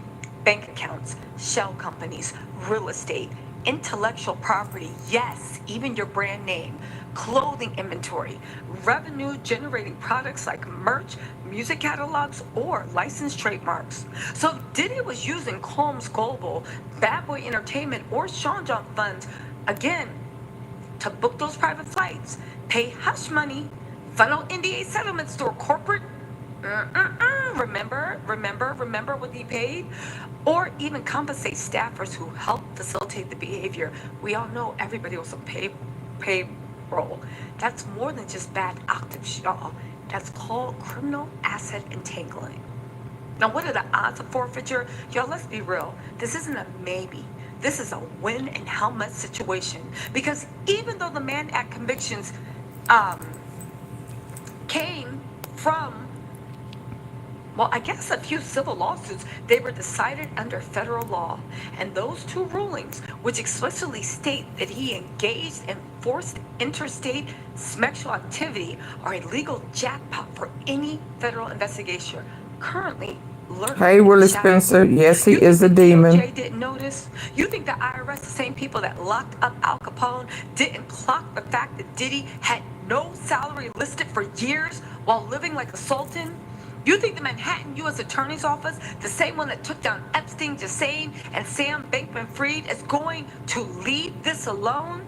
bank accounts, shell companies, real estate, intellectual property, yes, even your brand name, clothing inventory, revenue generating products like merch, music catalogs, or licensed trademarks. So if Diddy was using Combs Global, Bad Boy Entertainment, or Sean John funds, again, to book those private flights, pay hush money, funnel NDA settlements to a corporate, remember what he paid? Or even compensate staffers who helped facilitate the behavior. We all know everybody was on payroll. That's more than just bad active, y'all. That's called criminal asset entangling. Now, what are the odds of forfeiture? Y'all, let's be real. This isn't a maybe. This is a when and how much situation. Because even though the Mann Act convictions came from, well, I guess a few civil lawsuits, they were decided under federal law. And those two rulings, which explicitly state that he engaged in forced interstate sexual activity, are a legal jackpot for any federal investigation. Currently, hey, Willie Spencer. Yes, he is a demon. COJ didn't notice? You think the IRS, the same people that locked up Al Capone, didn't clock the fact that Diddy had no salary listed for years while living like a sultan? You think the Manhattan U.S. Attorney's Office, the same one that took down Epstein, Hussein, and Sam Bankman-Fried, is going to leave this alone?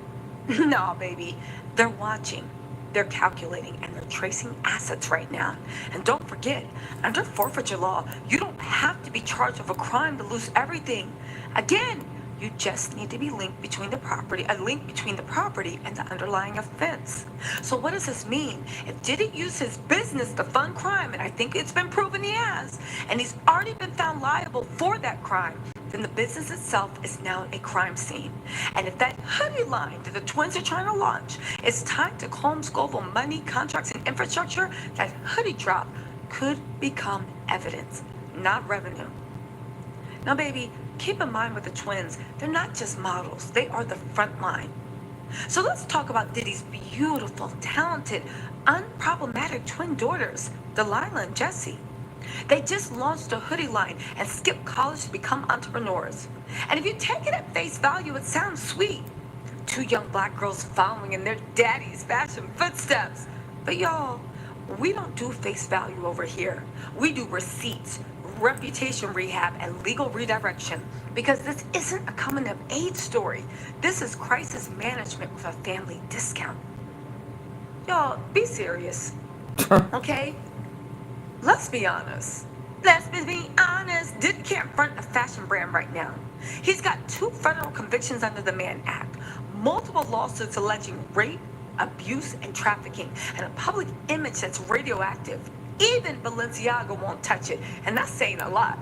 No, baby. They're watching. They're calculating, and they're tracing assets right now. And don't forget, under forfeiture law, you don't have to be charged of a crime to lose everything. Again, you just need to be linked between the property, a link between the property and the underlying offense. So what does this mean? If Diddy used his business to fund crime, and I think it's been proven he has, and he's already been found liable for that crime, then the business itself is now a crime scene. And if that hoodie line that the twins are trying to launch is tied to Combs Global money, contracts, and infrastructure, that hoodie drop could become evidence, not revenue. Now, baby, keep in mind with the twins, they're not just models, they are the front line. So let's talk about Diddy's beautiful, talented, unproblematic twin daughters, Delilah and Jessie. They just launched a hoodie line and skipped college to become entrepreneurs. And if you take it at face value, it sounds sweet. Two young black girls following in their daddy's fashion footsteps. But y'all, we don't do face value over here. We do receipts, reputation rehab, and legal redirection. Because this isn't a coming of age story. This is crisis management with a family discount. Y'all, be serious. Okay? Let's be honest. Let's be honest. Diddy can't front a fashion brand right now. He's got 2 federal convictions under the Mann Act, multiple lawsuits alleging rape, abuse, and trafficking, and a public image that's radioactive. Even Balenciaga won't touch it, and that's saying a lot.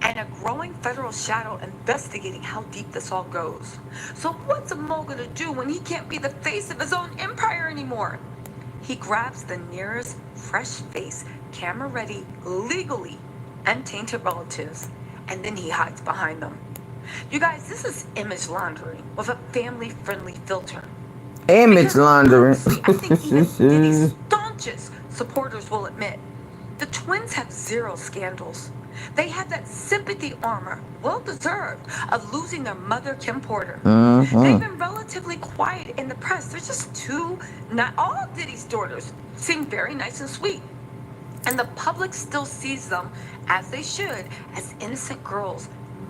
And a growing federal shadow investigating how deep this all goes. So what's a mogul to do when he can't be the face of his own empire anymore? He grabs the nearest fresh face, camera ready, legally untainted relatives, and then he hides behind them. You guys, this is image laundering with a family-friendly filter. Image laundering. Honestly, I think even Diddy's staunchest supporters will admit the twins have 0 scandals. They have that sympathy armor, well deserved, of losing their mother, Kim Porter. They've been relatively quiet in the press. They're just 2, not all Diddy's daughters seem very nice and sweet. And the public still sees them, as they should, as innocent girls.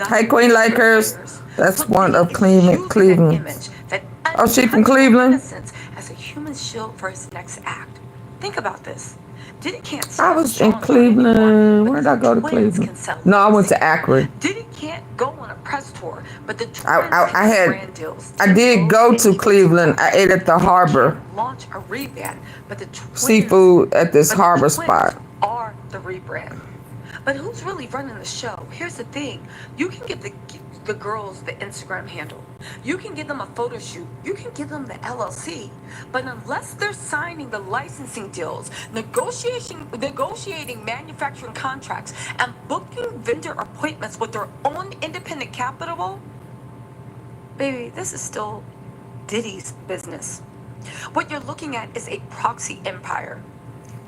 Hey, Queen Lakers. That's one of Cleveland. Oh, she from Cleveland? As a human shield for his next act. Think about this. Diddy can't I was in Cleveland. Where did I go to Cleveland? No, I went to Akron. Diddy can't go on a press tour, but the twins I did go to Cleveland. I ate at the harbor. Launch a rebrand, but the twins, seafood at this harbor spot. Are the rebrand. But who's really running the show? Here's the thing. You can give the girls the Instagram handle. You can give them a photo shoot. You can give them the LLC. But unless they're signing the licensing deals, negotiating manufacturing contracts, and booking vendor appointments with their own independent capital, baby, this is still Diddy's business. What you're looking at is a proxy empire.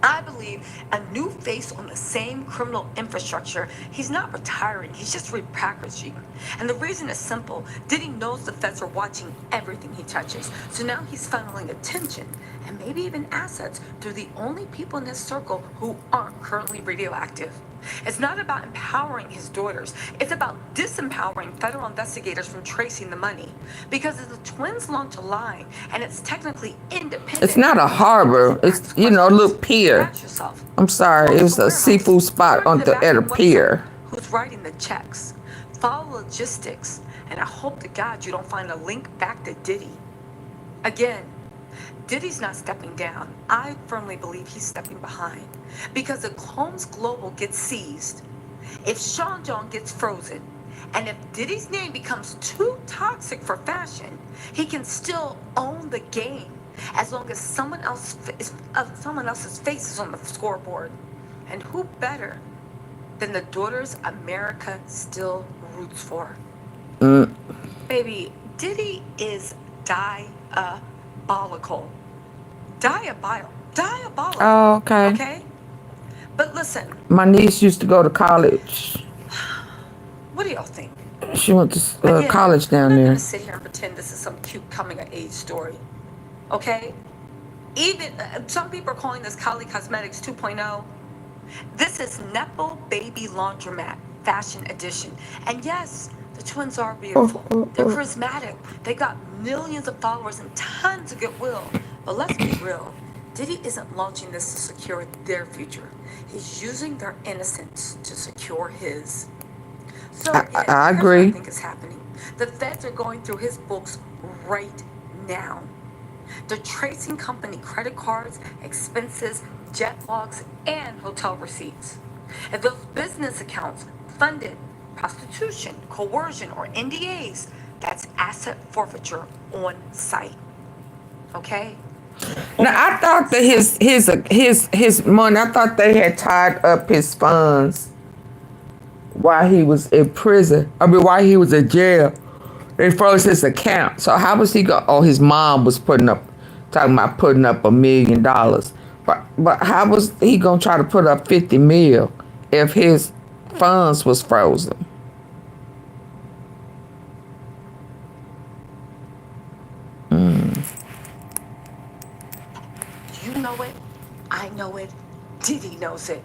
I believe a new face on the same criminal infrastructure. He's not retiring, he's just repackaging. And the reason is simple. Diddy knows the feds are watching everything he touches. So now he's funneling attention and maybe even assets through the only people in his circle who aren't currently radioactive. It's not about empowering his daughters. It's about disempowering federal investigators from tracing the money. Because if the twins launch a line and it's technically independent... It's not a harbor. It's, a little pier. I'm sorry. It was a seafood spot at a pier. Who's writing the checks? Follow logistics. And I hope to God you don't find a link back to Diddy. Again, Diddy's not stepping down. I firmly believe he's stepping behind. Because if Combs Global gets seized, if Sean John gets frozen, and if Diddy's name becomes too toxic for fashion, he can still own the game as long as someone else's face is on the scoreboard. And who better than the daughters America still roots for? Baby, Diddy is diabolical. Diabolical. Oh, okay. Okay? But listen. My niece used to go to college. What do y'all think? She went to college down there. I'm not going to sit here and pretend this is some cute coming-of-age story. Okay? Even, some people are calling this Kylie Cosmetics 2.0. This is Nepo Baby Laundromat Fashion Edition. And yes, the twins are beautiful. They're charismatic. They got millions of followers and tons of goodwill. But let's be real. Diddy isn't launching this to secure their future. He's using their innocence to secure his. So again, I agree. What I think is happening. The feds are going through his books right now. They're tracing company credit cards, expenses, jet logs, and hotel receipts. If those business accounts funded prostitution, coercion, or NDAs, that's asset forfeiture on site. Okay? Now I thought that his money. I thought they had tied up his funds while he was in prison. I mean, while he was in jail, they froze his account. So how was he going? Oh, his mom was talking about putting up $1 million. But how was he gonna try to put up 50 mil if his funds was frozen? You know it. I know it. Diddy knows it.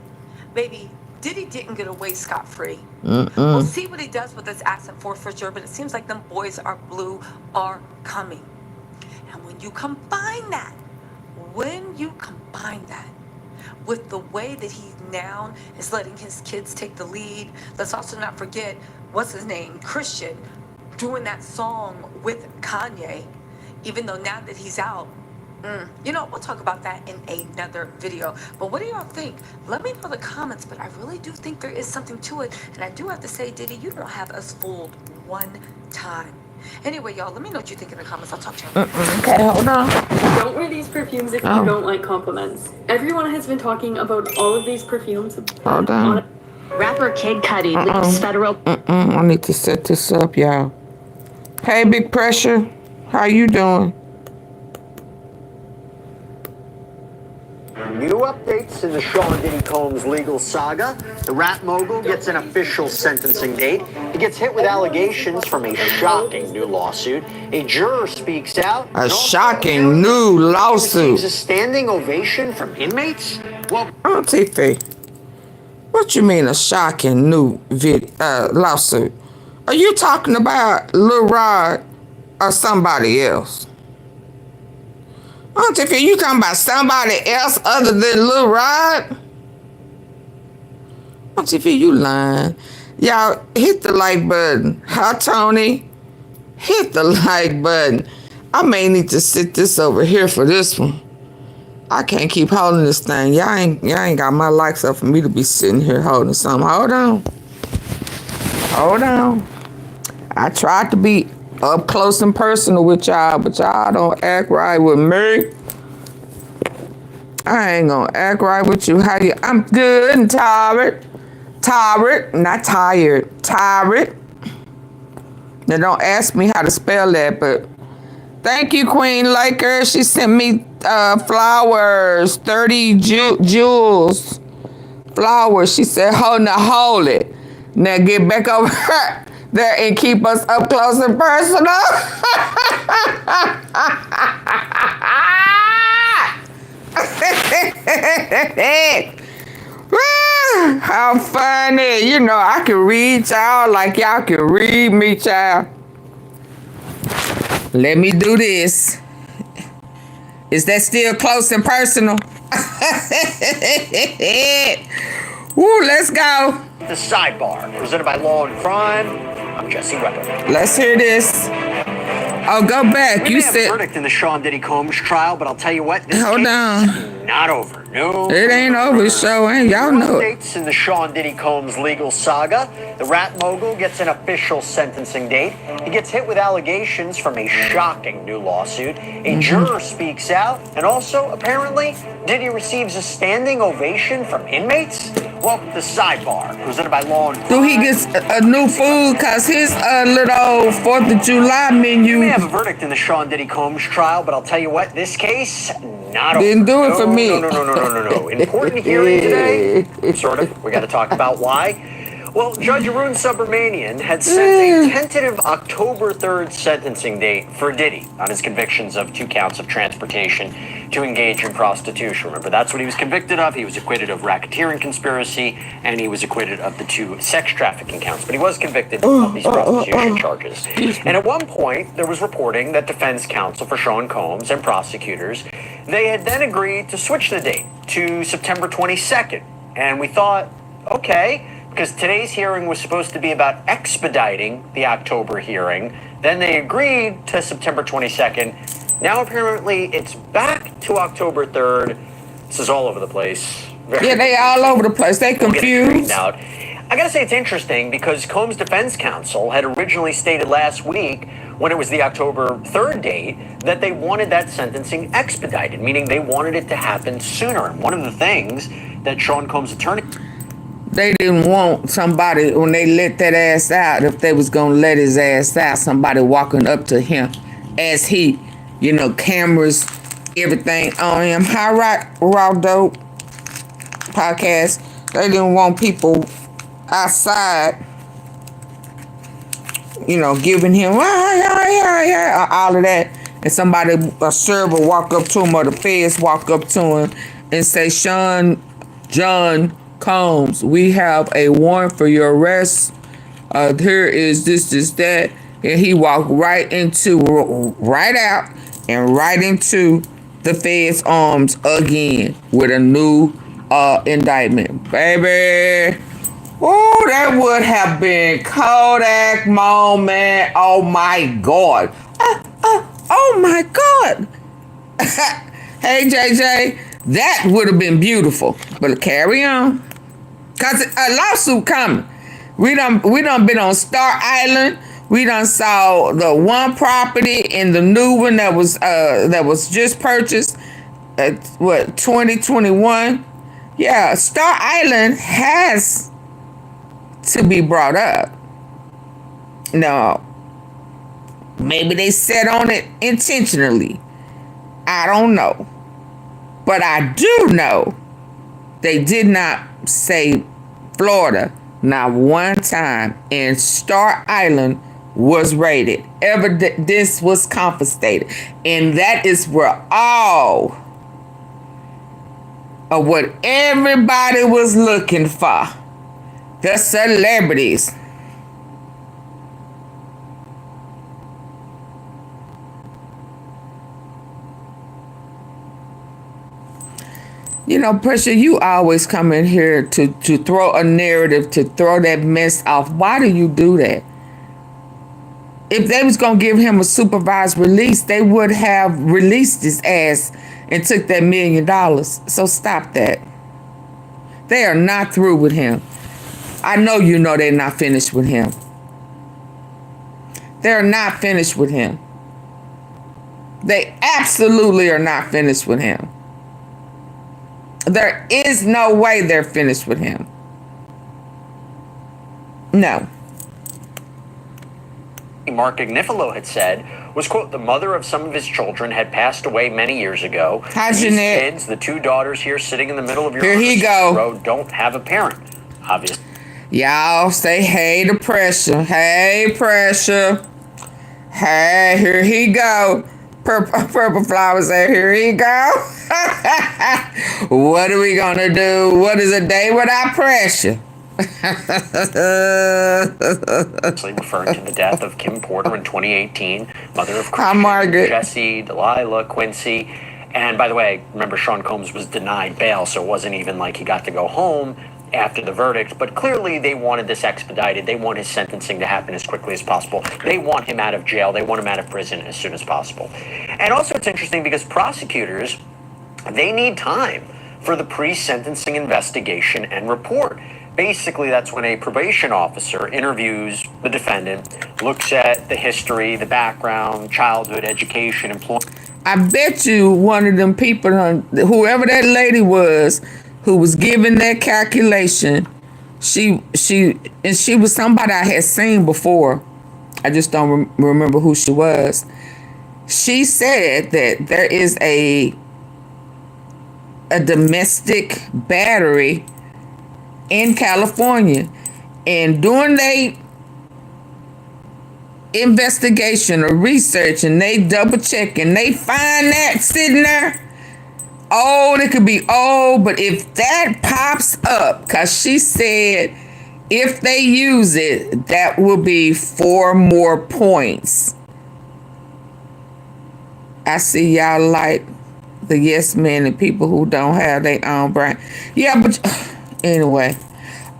Baby, Diddy didn't get away scot-free. We'll see what he does with this asset forfeiture, but it seems like them boys are blue are coming. And when you combine that with the way that he now is letting his kids take the lead, let's also not forget, what's his name, Christian, doing that song with Kanye, even though now that he's out, you know, we'll talk about that in another video. But what do y'all think? Let me know in the comments, but I really do think there is something to it. And I do have to say, Diddy, you don't have us fooled one time. Anyway, y'all, let me know what you think in the comments. I'll talk to you. Okay, hold on. Don't wear these perfumes if you don't like compliments. Everyone has been talking about all of these perfumes. Hold on. Rapper Kid Cudi leaves federal. I need to set this up, y'all. Hey, Big Pressure. How you doing? New updates in the Sean Diddy Combs legal saga. The rap mogul gets an official sentencing date. He gets hit with allegations from a shocking new lawsuit. A juror speaks out. A shocking new lawsuit. Receives a standing ovation from inmates. Well, AunTeaFee, what you mean a shocking new lawsuit? Are you talking about Lil Rod or somebody else? AunTeaFee, you talking about somebody else other than Lil Rod? AunTeaFee, you lying. Y'all, hit the like button. Hi, Tony. Hit the like button. I may need to sit this over here for this one. I can't keep holding this thing. Y'all ain't got my likes up for me to be sitting here holding something. Hold on. Hold on. I tried to be up close and personal with y'all, but y'all don't act right with me. I ain't gonna act right with you. How you? I'm good and tired. Tired, not tired. Tired. Now don't ask me how to spell that, but thank you, Queen Laker. She sent me flowers, 30 jewels. Flowers. She said, hold it. Now get back over here. There and keep us up close and personal. How funny. You know, I can read y'all like y'all can read me, child. Let me do this. Is that still close and personal? Woo, let's go. the sidebar, presented by Law and Crime. I'm Jesse Weber. Let's hear this. Oh, go back. We You may have a said. verdict in the Sean Diddy Combs trial, but I'll tell you what, this Hold case on. is not over. No. It ain't over, so ain't y'all know it. Updates in the Sean Diddy Combs legal saga. The rap mogul gets an official sentencing date. He gets hit with allegations from a shocking new lawsuit. A juror speaks out, and also, apparently, Diddy receives a standing ovation from inmates. Welcome to Sidebar, presented by Law and Crime. Do he get a new food? Because his little 4th of July menu. We have a verdict in the Sean Diddy Combs trial, but I'll tell you what, this case, not over. Didn't do it for me. No. Important hearing today. Sort of. We got to talk about why. Well, Judge Arun Subramanian had set a tentative October 3rd sentencing date for Diddy on his convictions of 2 counts of transportation to engage in prostitution. Remember, that's what he was convicted of. He was acquitted of racketeering conspiracy, and he was acquitted of the 2 sex trafficking counts. But he was convicted of these prostitution charges. And at one point, there was reporting that defense counsel for Sean Combs and prosecutors, they had then agreed to switch the date to September 22nd. And we thought, okay, because today's hearing was supposed to be about expediting the October hearing. Then they agreed to September 22nd. Now apparently it's back to October 3rd. This is all over the place. Yeah, they all over the place. They confused. Out. I gotta say it's interesting because Combs' defense counsel had originally stated last week, when it was the October 3rd date, that they wanted that sentencing expedited, meaning they wanted it to happen sooner. And one of the things that Sean Combs' attorney... They didn't want somebody, when they let that ass out, if they was going to let his ass out, somebody walking up to him as he, you know, cameras, everything on him. High Rock Raw Dope podcast. They didn't want people outside, you know, giving him all of that, and somebody, a server, walk up to him, or the feds walk up to him and say, John Combs, we have a warrant for your arrest. Here is this, that, and he walked right out and right into the feds' arms again with a new indictment, baby. Oh, that would have been Kodak moment. Oh my God. Oh my God. Hey JJ, that would have been beautiful. But carry on, cause a lawsuit coming. We done been on Star Island. We done saw the one property and the new one that was just purchased. 2021. Yeah, Star Island has to be brought up. No, maybe they sat on it intentionally. I don't know. But I do know they did not say Florida not one time, and Star Island was raided. Evidence was confiscated. And that is where all of what everybody was looking for. The celebrities. You know, Pressure, you always come in here to throw a narrative, to throw that mess off. Why do you do that? If they was going to give him a supervised release, they would have released his ass and took that $1 million. So stop that. They are not through with him. I know you know they're not finished with him. They're not finished with him. They absolutely are not finished with him. There is no way they're finished with him. No. Mark Agnifilo had said was, quote, the mother of some of his children had passed away many years ago. Hi, These Jeanette. kids, the two daughters here sitting in the middle of your Here he go. road, don't have a parent, obviously. Y'all say hey to Pressure. Hey, Pressure. Hey, here he go. Purple Flower said, here he go. What are we gonna do? What is a day without Pressure? Referring to the death of Kim Porter in 2018, mother of Hi, Margaret. Jesse, Delilah, Quincy. And by the way, remember Sean Combs was denied bail, so it wasn't even like he got to go home after the verdict. But clearly they wanted this expedited. They want his sentencing to happen as quickly as possible. They want him out of jail. They want him out of prison as soon as possible. And also it's interesting because prosecutors, they need time for the pre-sentencing investigation and report. Basically, that's when a probation officer interviews the defendant, looks at the history, the background, childhood, education, employment. I bet you one of them people, whoever that lady was, who was giving that calculation, she was somebody I had seen before. I just don't remember who she was. She said that there is a domestic battery in California, and during they investigation or research and they double check and they find that sitting there, old, it could be old, but if that pops up, because she said if they use it, that will be 4 more points. I see y'all like the yes men and people who don't have their own brain. Yeah, but anyway,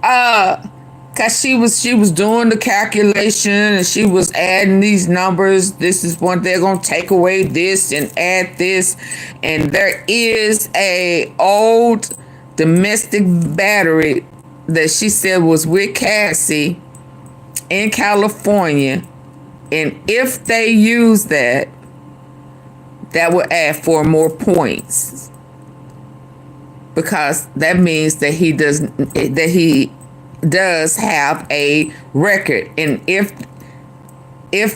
cause she was doing the calculation and she was adding these numbers. This is what they're gonna take away this and add this, and there is a old domestic battery that she said was with Cassie in California, and if they use that, that would add 4 more points, because that means that he does have a record, and if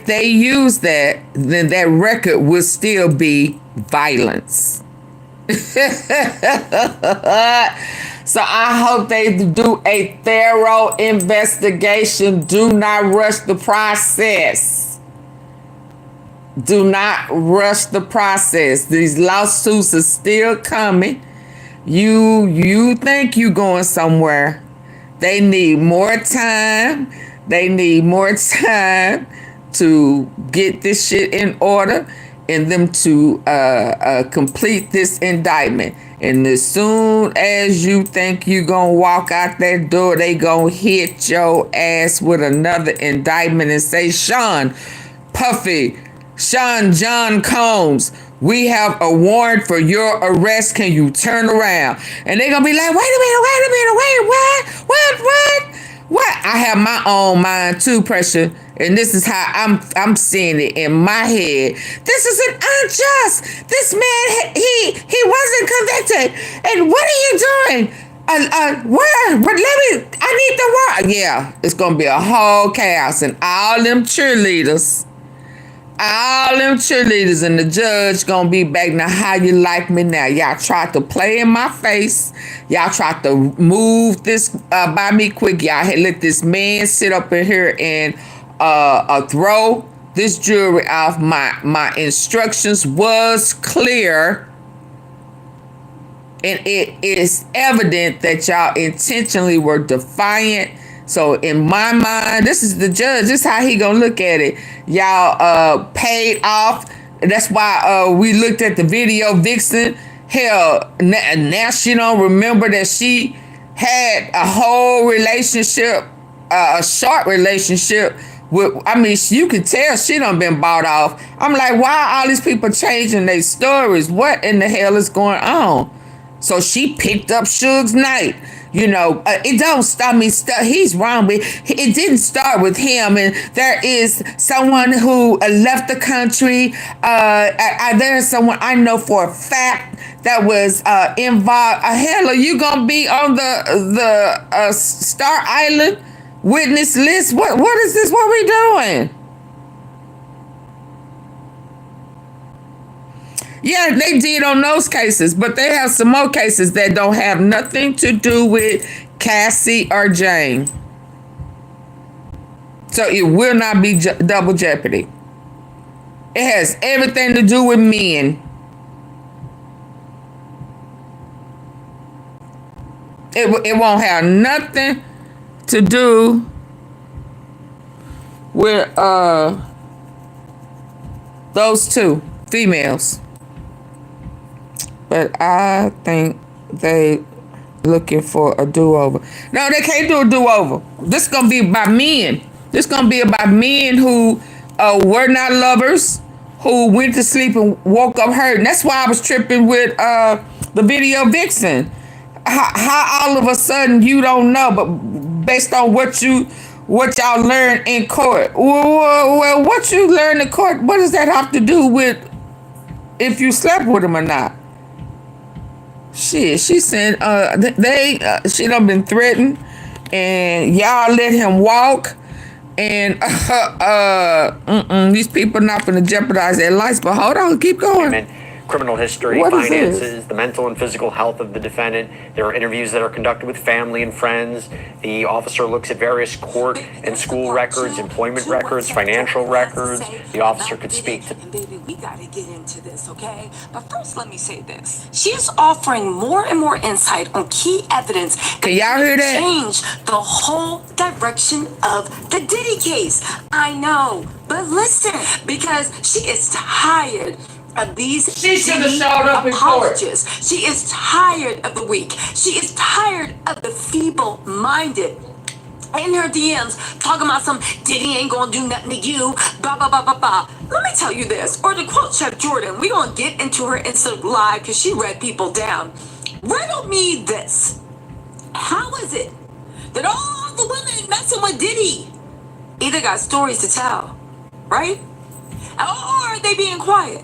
they use that, then that record will still be violence. So I hope they do a thorough investigation. Do not rush the process. Do not rush the process. These lawsuits are still coming. You think you going somewhere. They need more time. They need more time to get this shit in order and them to complete this indictment. And as soon as you think you gonna walk out that door, they gonna hit your ass with another indictment and say, Sean Puffy, Sean John Combs, we have a warrant for your arrest. Can you turn around? And they gonna be like, wait a minute, what? I have my own mind too, Pressure. And this is how I'm seeing it in my head. This isn't unjust. This man, he wasn't convicted. And what are you doing? I need the warrant. Yeah, it's gonna be a whole chaos, and all them cheerleaders and the judge gonna be back. Now, how you like me now? Y'all tried to play in my face. Y'all tried to move this by me quick. Y'all had let this man sit up in here and throw this jury off. My instructions was clear, and it is evident that y'all intentionally were defiant. So in my mind, this is the judge. This is how he gonna look at it. Y'all paid off. That's why we looked at the video vixen. Hell, now she don't remember that she had a whole relationship, a short relationship with. I mean, you could tell she done been bought off. I'm like, why are all these people changing their stories? What in the hell is going on? So she picked up Suge's night. You know, it don't stop me. He's wrong, but it didn't start with him. And there is someone who left the country. There's someone I know for a fact that was involved. Hell, are you gonna be on the Star Island witness list? What is this? What we doing? Yeah, they did on those cases, but they have some more cases that don't have nothing to do with Cassie or Jane. So it will not be double jeopardy. It has everything to do with men. It won't have nothing to do with those two females. But I think they looking for a do-over. No, they can't do a do-over. This is going to be about men. This is going to be about men who were not lovers, who went to sleep and woke up hurt. And that's why I was tripping with the video vixen. How all of a sudden you don't know, but based on what y'all learned in court. Well, what you learned in court, what does that have to do with if you slept with him or not? Shit, she said she done been threatened, and y'all let him walk, and these people not gonna jeopardize their lives. But hold on, keep going. Criminal history, finances, the mental and physical health of the defendant. There are interviews that are conducted with family and friends. The officer looks at various court and school records, employment records, financial records. The officer could speak to... Baby, we gotta get into this, okay? But first, let me say this. She is offering more and more insight on key evidence. Can y'all hear that? Change the whole direction of the Diddy case. I know, but listen, because she is tired of these apologists. She is tired of the weak. She is tired of the feeble-minded. In her DMs, talking about some Diddy ain't gonna do nothing to you, blah, blah, blah, blah, blah. Let me tell you this, or to quote Chef Jordan, we gonna get into her Insta Live because she read people down. Riddle me this. How is it that all the women messing with Diddy either got stories to tell, right? Or they being quiet.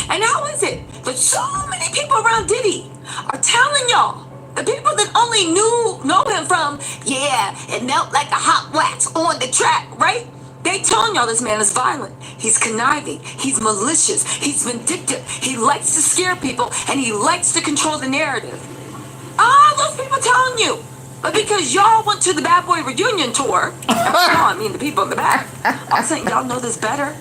And how is it that so many people around Diddy are telling y'all, the people that only know him from, yeah, it melt like a hot wax on the track, right? They telling y'all this man is violent. He's conniving. He's malicious. He's vindictive. He likes to scare people, and he likes to control the narrative. All those people telling you. But because y'all went to the Bad Boy reunion tour, and I mean the people in the back, I'm saying y'all know this better.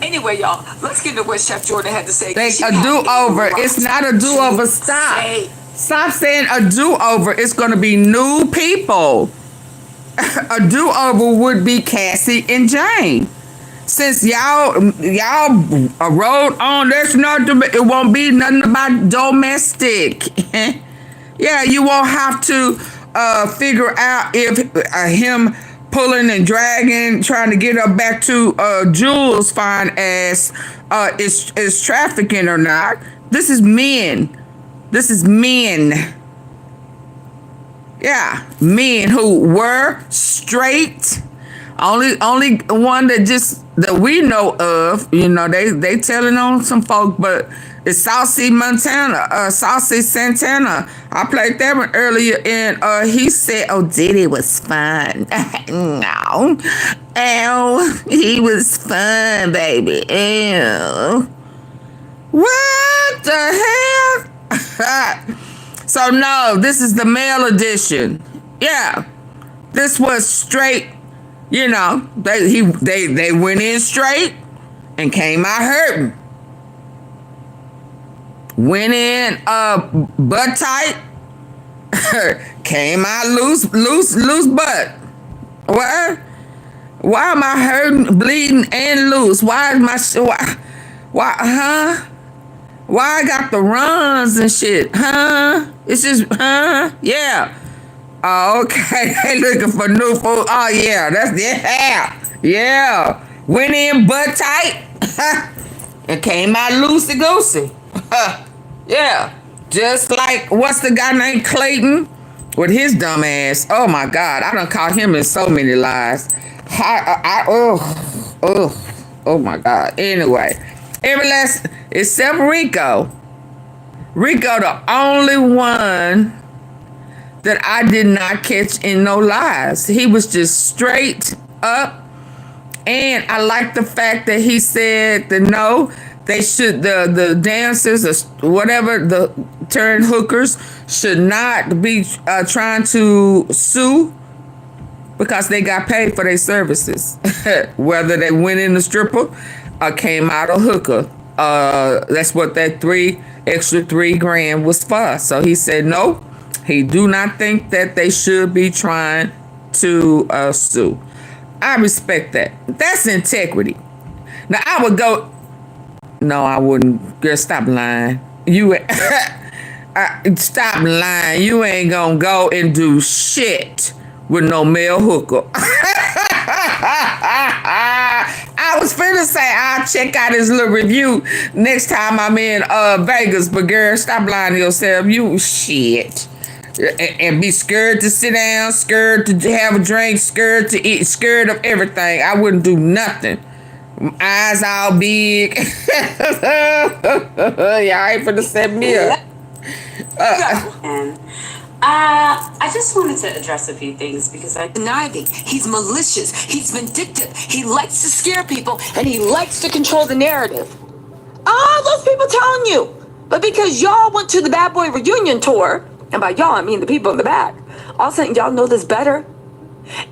Anyway, y'all, let's get into what Chef Jordan had to say. A do-over. It's not a do-over. Stop saying a do-over. It's going to be new people. A do-over would be Cassie and Jane. Since y'all wrote on, it won't be nothing about domestic. Yeah, you won't have to figure out if him pulling and dragging, trying to get her back to Jules' fine ass is trafficking or not. This is men. This is men. Yeah, men who were straight. Only one that we know of. You know, they telling on some folk, but it's Saucy Santana. I played that one earlier, and he said, "Oh, Diddy was fun." No, oh, he was fun, baby. Ew. What the hell? So no, this is the male edition. Yeah, this was straight. You know, they went in straight and came out hurting. Went in butt tight, came out loose butt. What? Why am I hurting, bleeding, and loose? Why is my why? Why I got the runs and shit? Huh? It's just, huh? Yeah. Oh, okay. They looking for new food. Oh, yeah. Yeah. Went in butt tight and came out loosey-goosey. Yeah. Just like, what's the guy named Clayton with his dumb ass? Oh, my God. I done caught him in so many lies. Oh, my God. Anyway. Except Rico. Rico, the only one that I did not catch in no lies. He was just straight up. And I like the fact that he said that no, they should, the dancers or whatever, the turn hookers should not be trying to sue because they got paid for their services. Whether they went in the stripper or came out a hooker. That's what that extra $3,000 was for. So he said no, he do not think that they should be trying to sue. I respect that. That's integrity. Now I would go. No, I wouldn't. Girl, stop lying. Stop lying. You ain't gonna go and do shit with no male hooker. I was finna say I'll check out his little review next time I'm in Vegas, but girl, stop lying to yourself. You shit. And be scared to sit down, scared to have a drink, scared to eat, scared of everything. I wouldn't do nothing. Eyes all big. Y'all ain't finna set me up. I just wanted to address a few things because conniving. He's malicious. He's vindictive. He likes to scare people, and he likes to control the narrative. All those people telling you. But because y'all went to the Bad Boy reunion tour, and by y'all I mean the people in the back, all of a sudden y'all know this better.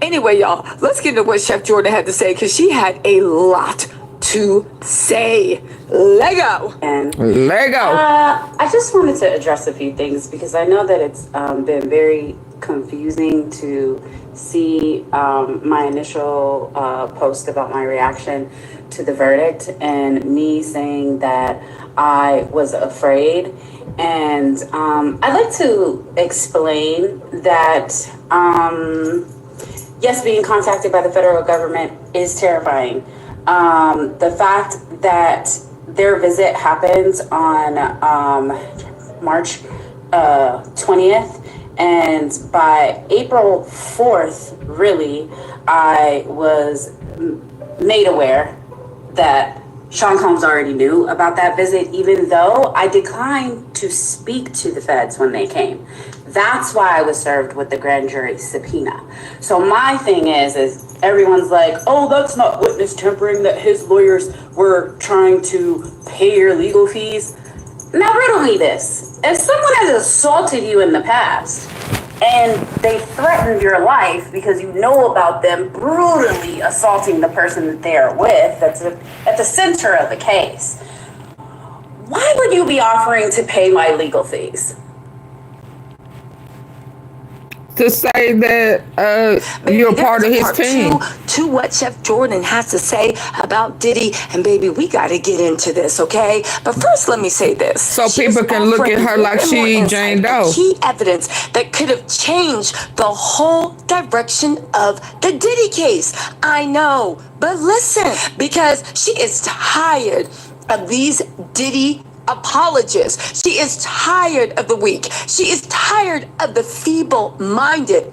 Anyway, y'all, let's get into what Chef Jordan had to say because she had a lot to say. Lego. I just wanted to address a few things because I know that it's been very confusing to see my initial post about my reaction to the verdict and me saying that I was afraid. And I'd like to explain that, yes, being contacted by the federal government is terrifying. The fact that their visit happens on March 20th, And by April 4th, really, I was made aware that Sean Combs already knew about that visit, even though I declined to speak to the feds when they came. That's why I was served with the grand jury subpoena. So my thing is everyone's like, oh, that's not witness tampering, that his lawyers were trying to pay your legal fees. Now riddle me this. If someone has assaulted you in the past and they threatened your life because you know about them brutally assaulting the person that they are with, that's at the center of the case, why would you be offering to pay my legal fees? To say that you're part of his team. To what Chef Jordan has to say about Diddy, and baby, we got to get into this, okay? But first, let me say this. So people can look at her like she Jane Doe. Key evidence that could have changed the whole direction of the Diddy case. I know, but listen, because she is tired of these Diddy apologists. She is tired of the weak. She is tired of the feeble-minded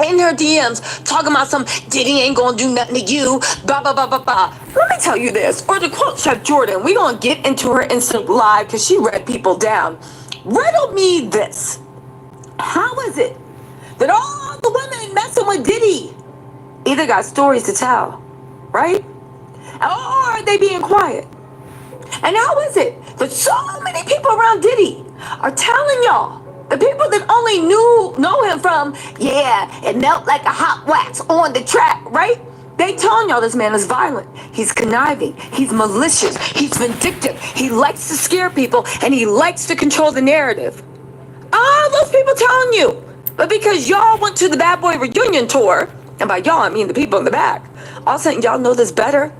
in her DMs talking about some Diddy ain't gonna do nothing to you, blah, blah, blah, blah, blah. Let me tell you this, or to quote Chef Jordan, we gonna get into her instant live because she read people down. Riddle me this. How is it that all the women messing with Diddy either got stories to tell, right? Or are they being quiet? And how is it that so many people around Diddy are telling y'all, the people that only know him from, yeah, it melt like a hot wax on the track, right? They telling y'all this man is violent. He's conniving. He's malicious. He's vindictive. He likes to scare people, and he likes to control the narrative. All those people telling you. But because y'all went to the Bad Boy reunion tour, and by y'all, I mean the people in the back, all of a sudden y'all know this better.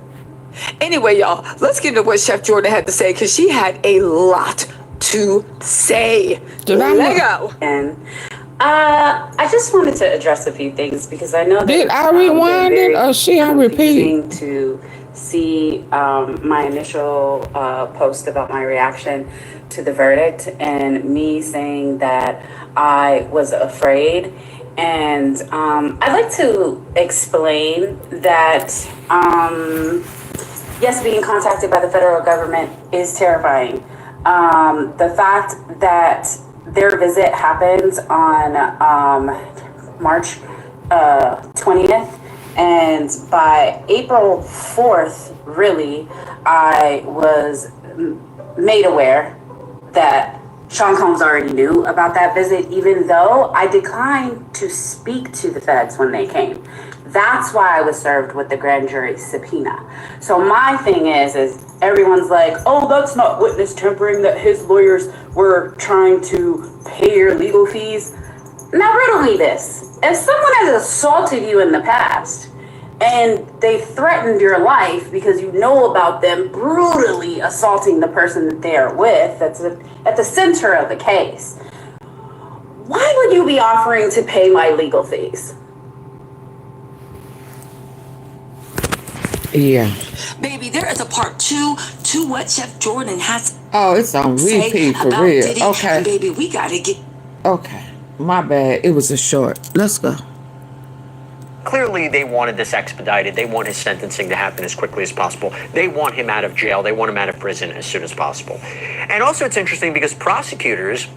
Anyway, y'all, let's get into what Chef Jordan had to say, because she had a lot to say. Let go. And I just wanted to address a few things, because I know that did I rewind it or she on repeat? To see my initial post about my reaction to the verdict and me saying that I was afraid. And I'd like to explain that yes, being contacted by the federal government is terrifying. The fact that their visit happens on March 20th, and by April 4th, really, I was made aware that Sean Combs already knew about that visit, even though I declined to speak to the feds when they came. That's why I was served with the grand jury subpoena. So my thing is everyone's like, oh, that's not witness tampering, that his lawyers were trying to pay your legal fees. Now riddle me this. If someone has assaulted you in the past and they threatened your life because you know about them brutally assaulting the person that they are with, that's at the center of the case, why would you be offering to pay my legal fees? Yeah. Baby, there is a part 2 to what Chef Jordan has. Oh, it's on repeat for real. Diddy, okay. And baby, we gotta get. Okay. My bad. It was a short. Let's go. Clearly, they wanted this expedited. They want his sentencing to happen as quickly as possible. They want him out of jail. They want him out of prison as soon as possible. And also, it's interesting because prosecutors,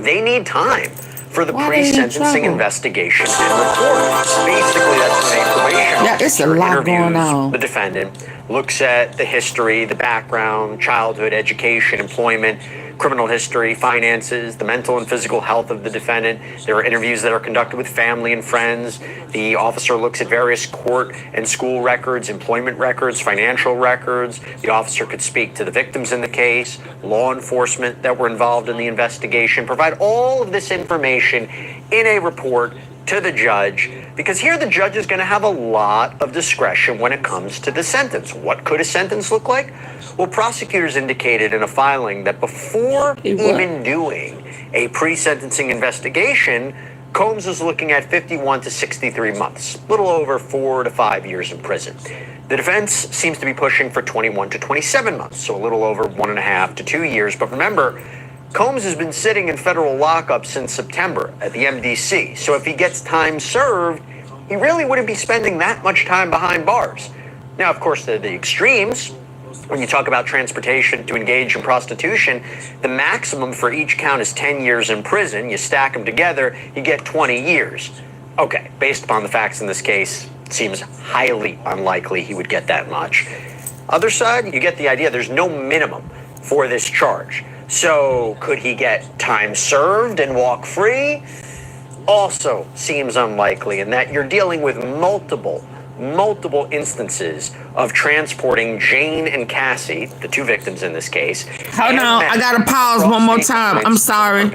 they need time for the pre-sentencing investigation and report. Basically, that's when information. Yeah, it's a lot going on. The defendant looks at the history, the background, childhood, education, employment, criminal history, finances, the mental and physical health of the defendant. There are interviews that are conducted with family and friends. The officer looks at various court and school records, employment records, financial records. The officer could speak to the victims in the case, law enforcement that were involved in the investigation, provide all of this information in a report to the judge, because here the judge is going to have a lot of discretion when it comes to the sentence. What could a sentence look like? Well, prosecutors indicated in a filing that before even doing a pre-sentencing investigation, Combs was looking at 51 to 63 months, a little over 4 to 5 years in prison. The defense seems to be pushing for 21 to 27 months, so a little over 1.5 to 2 years. But remember, Combs has been sitting in federal lockup since September at the MDC. So if he gets time served, he really wouldn't be spending that much time behind bars. Now, of course, the extremes, when you talk about transportation to engage in prostitution, the maximum for each count is 10 years in prison. You stack them together, you get 20 years. Okay, based upon the facts in this case, it seems highly unlikely he would get that much. Other side, you get the idea. There's no minimum for this charge. So could he get time served and walk free? Also seems unlikely, in that you're dealing with multiple instances of transporting Jane and Cassie, the two victims in this case. Hold on, I gotta pause one more time. I'm sorry.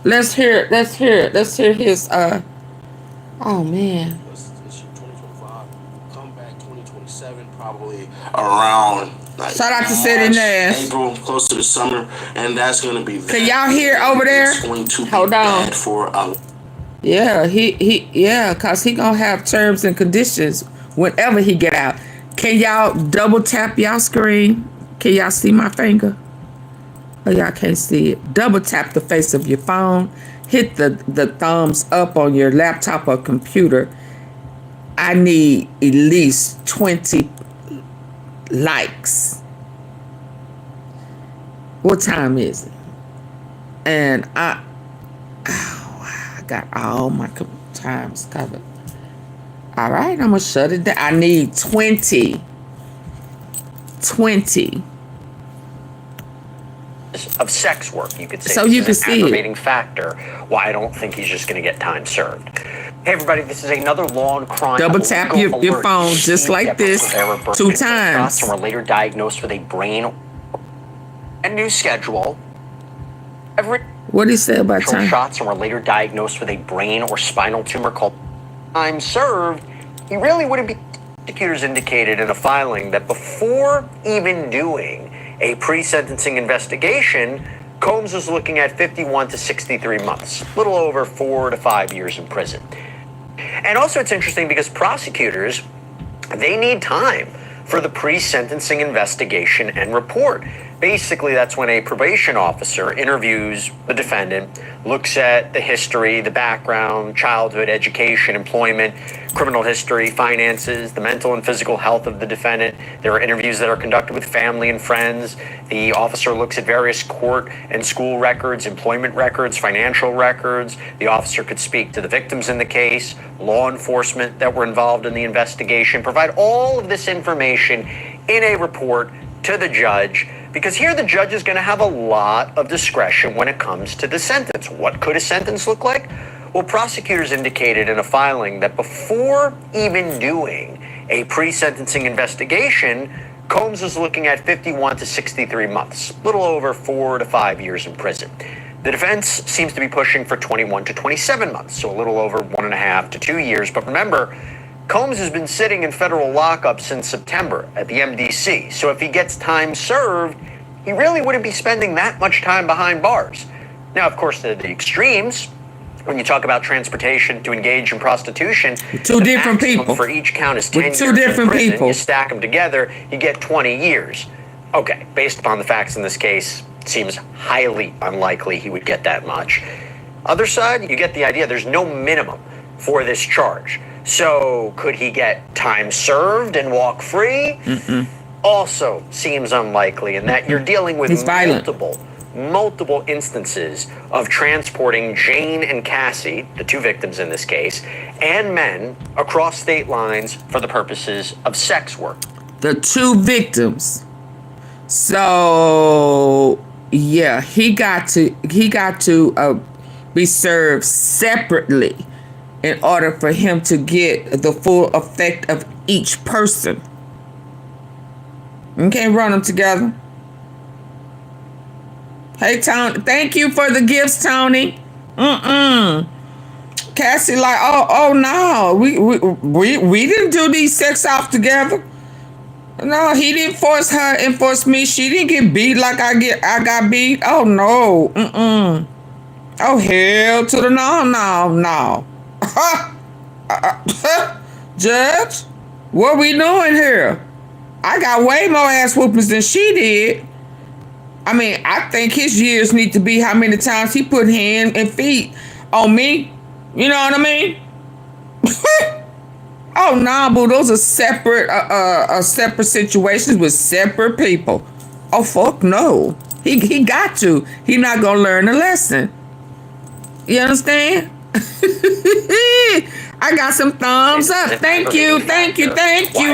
Let's hear his oh man. Come back 2027, probably around like shout out to City Nash. April, close to the summer, and that's gonna be. Can y'all hear over there? Hold on. Yeah, yeah, cause he gonna have terms and conditions whenever he get out. Can y'all double tap y'all screen? Can y'all see my finger? Oh, y'all can't see it. Double tap the face of your phone. Hit the thumbs up on your laptop or computer. I need at least 20 likes. What time is it? And I got all my times covered. All right, I'm gonna shut it down. I need 20 of sex work, you could say. So you can see aggravating factor why I don't think he's just gonna get time served. Hey everybody, this is another law and crime. Double tap your phone just like this 2 times. And were later diagnosed with a brain and new schedule. What did he say about time? Shots and were later diagnosed with a brain or spinal tumor called time served. He really wouldn't be. Prosecutors indicated in a filing that before even doing a pre-sentencing investigation, Combs was looking at 51 to 63 months, a little over 4 to 5 years in prison. And also it's interesting because prosecutors, they need time for the pre-sentencing investigation and report. Basically, that's when a probation officer interviews the defendant, looks at the history, the background, childhood, education, employment, criminal history, finances, the mental and physical health of the defendant. There are interviews that are conducted with family and friends. The officer looks at various court and school records, employment records, financial records. The officer could speak to the victims in the case, law enforcement that were involved in the investigation, provide all of this information in a report to the judge, because here the judge is going to have a lot of discretion when it comes to the sentence. What could a sentence look like? Well, prosecutors indicated in a filing that before even doing a pre-sentencing investigation, Combs was looking at 51 to 63 months, a little over 4 to 5 years in prison. The defense seems to be pushing for 21 to 27 months, so a little over 1.5 to 2 years. But remember, Combs has been sitting in federal lockup since September at the MDC. So if he gets time served, he really wouldn't be spending that much time behind bars. Now, of course, the extremes, when you talk about transportation to engage in prostitution, two different people for each count is 10 years two different in prison. people. You stack them together, you get 20 years. Okay, based upon the facts in this case, it seems highly unlikely he would get that much. Other side, you get the idea. There's no minimum for this charge. So could he get time served and walk free? Also seems unlikely, in that you're dealing with multiple instances of transporting Jane and Cassie, the two victims in this case, and men across state lines for the purposes of sex work. The two victims. So yeah, he got to be served separately in order for him to get the full effect of each person. You can't run them together. Hey, Tony, thank you for the gifts, Tony. Cassie, like, oh no, we didn't do these sex off together. No, he didn't force her and force me. She didn't get beat like I got beat. Oh no, Oh hell to the no. Judge, what we doing here? I got way more ass whoopings than she did. I mean, I think his years need to be how many times he put hand and feet on me. You know what I mean? Oh, nah, boo. Those are separate situations with separate people. Oh, fuck no. He got to. He not gonna learn a lesson. You understand? I got some thumbs up. Thank you.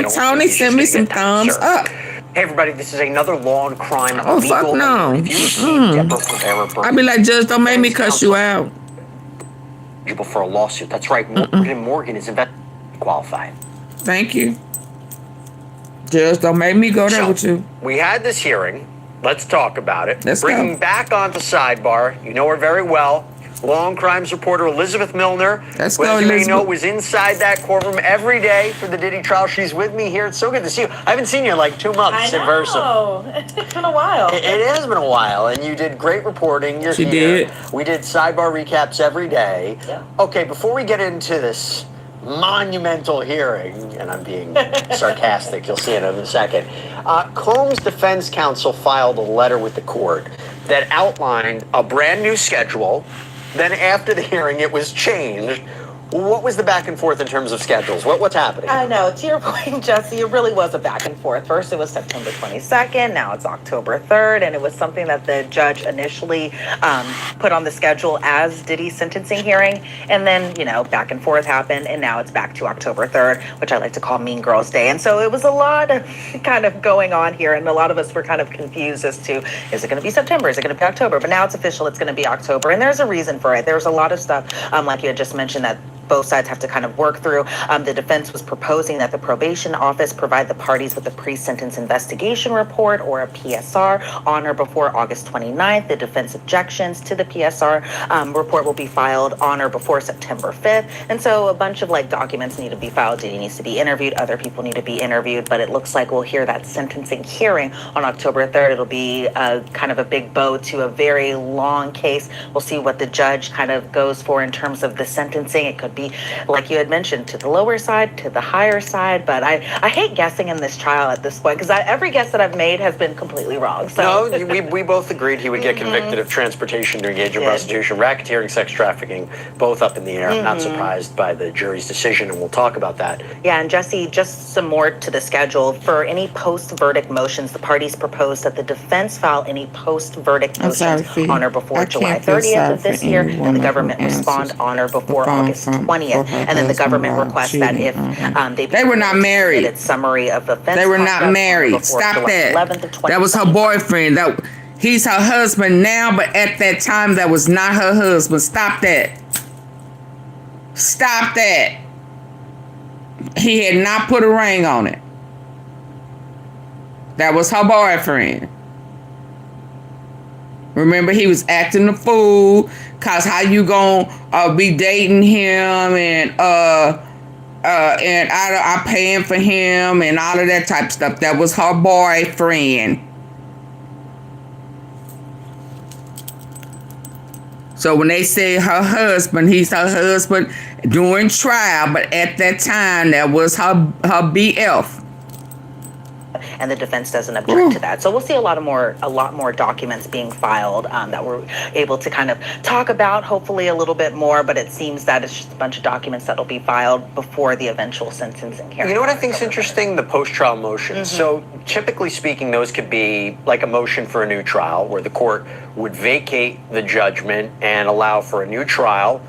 Tony sent me some thumbs up. Hey everybody, this is another law and crime. Oh, fuck no. I'd be like, Judge, don't make me cuss you out. For a lawsuit. That's right. Morgan is qualified. Thank you. Judge, don't make me go there with you. We had this hearing. Let's talk about it. Let's Bringing go. back onto sidebar. You know her very well. Law and crimes reporter Elizabeth Milner. Let's who, go, as you may Elizabeth. know, was inside that courtroom every day for the Diddy trial. She's with me here. It's so good to see you. I haven't seen you in like 2 months in person. It's been a while. It has been a while, and you did great reporting. You're She here. did. We did sidebar recaps every day. Yeah. Okay, before we get into this monumental hearing, and I'm being sarcastic, you'll see it in a second, Combs' defense counsel filed a letter with the court that outlined a brand new schedule. Then after the hearing, it was changed. What was the back and forth in terms of schedules? What's happening? I know. To your point, Jesse, it really was a back and forth. First, it was September 22nd. Now it's October 3rd. And it was something that the judge initially put on the schedule as Diddy's sentencing hearing. And then, you know, back and forth happened. And now it's back to October 3rd, which I like to call Mean Girls Day. And so it was a lot of kind of going on here. And a lot of us were kind of confused as to, is it going to be September? Is it going to be October? But now it's official. It's going to be October. And there's a reason for it. There's a lot of stuff, like you had just mentioned, that both sides have to kind of work through. The defense was proposing that the probation office provide the parties with a pre-sentence investigation report or a PSR on or before August 29th. The defense objections to the PSR report will be filed on or before September 5th. And so a bunch of like documents need to be filed. Diddy needs to be interviewed. Other people need to be interviewed. But it looks like we'll hear that sentencing hearing on October 3rd. It'll be kind of a big bow to a very long case. We'll see what the judge kind of goes for in terms of the sentencing. It could be, like you had mentioned, to the lower side, to the higher side. But I hate guessing in this trial at this point because every guess that I've made has been completely wrong. So. No, we both agreed he would get convicted of transportation to engage in prostitution, racketeering, sex trafficking, both up in the air. I'm not surprised by the jury's decision, and we'll talk about that. Yeah, and Jesse, just some more to the schedule. For any post-verdict motions, the parties proposed that the defense file any post-verdict motions on or before July 30th of this year, and the government respond on or before August 20th. And then the government requests that if they were not married, summary of offense. They were not married. Stop that. That was her boyfriend. He's her husband now, but at that time that was not her husband. Stop that. Stop that. He had not put a ring on it. That was her boyfriend. Remember, he was acting a fool, cause how you gonna be dating him and I paying for him and all of that type of stuff. That was her boyfriend. So when they say her husband, he's her husband during trial, but at that time that was her BF. And the defense doesn't object to that. So we'll see a lot more documents being filed that we're able to kind of talk about, hopefully a little bit more, but it seems that it's just a bunch of documents that'll be filed before the eventual sentencing hearing. You know what I think is interesting? The post-trial motions. So typically speaking, those could be like a motion for a new trial where the court would vacate the judgment and allow for a new trial,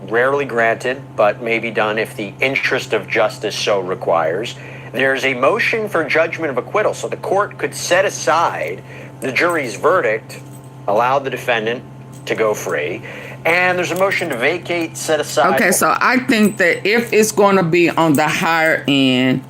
rarely granted, but may be done if the interest of justice so requires. There's a motion for judgment of acquittal, so the court could set aside the jury's verdict, allow the defendant to go free, and there's a motion to vacate, set aside. Okay, so I think that if it's going to be on the higher end,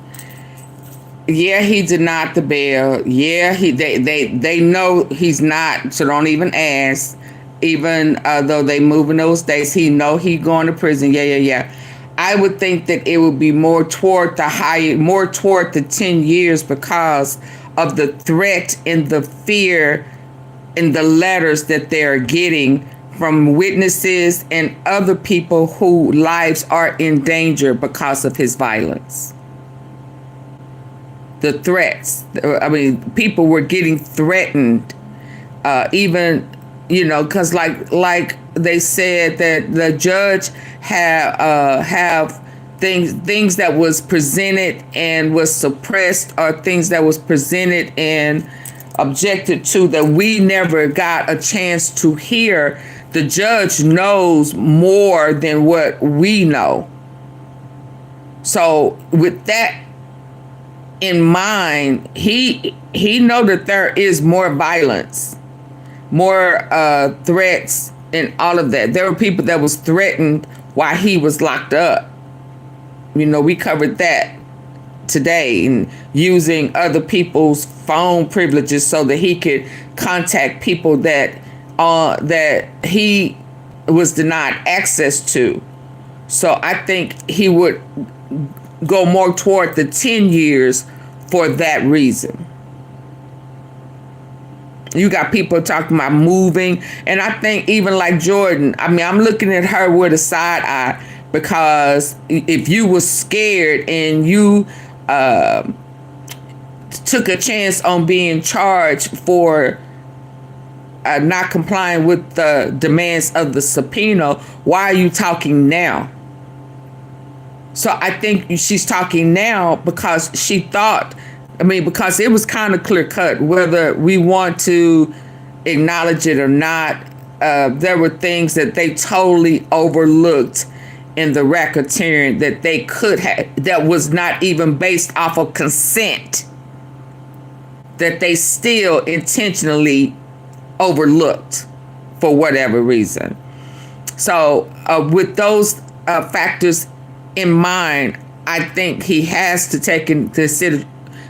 yeah, he denied the bail. Yeah, they know he's not, so don't even ask. Even though they move in those days, he know he going to prison. Yeah. I would think that it would be more toward the 10 years because of the threat and the fear and the letters that they're getting from witnesses and other people whose lives are in danger because of his violence. The threats. I mean, people were getting threatened even, you know, because like they said that the judge have things that was presented and was suppressed, or things that was presented and objected to that we never got a chance to hear. The judge knows more than what we know. So with that in mind, he know that there is more violence, more threats, and all of that. There were people that was threatened while he was locked up. You know, we covered that today, and using other people's phone privileges so that he could contact people that he was denied access to. So I think he would go more toward the 10 years for that reason. You got people talking about moving, and I think even like Jordan, I mean, I'm looking at her with a side eye, because if you were scared and you took a chance on being charged for not complying with the demands of the subpoena, why are you talking now? So I think she's talking now because she thought, I mean, because it was kind of clear cut, whether we want to acknowledge it or not. There were things that they totally overlooked in the racketeering that they could have, that was not even based off of consent, that they still intentionally overlooked for whatever reason. So with those factors in mind, I think he has to take into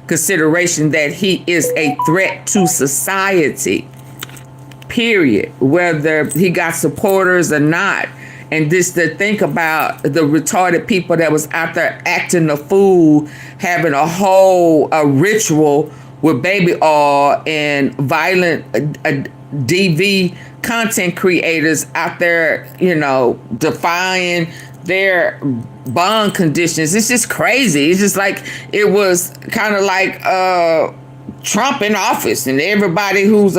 consideration that he is a threat to society, period, whether he got supporters or not. And just to think about the retarded people that was out there acting a fool, having a whole ritual with baby oil, and violent DV content creators out there, you know, defying their bond conditions. It's just crazy. It's just like, it was kind of like Trump in office and everybody who's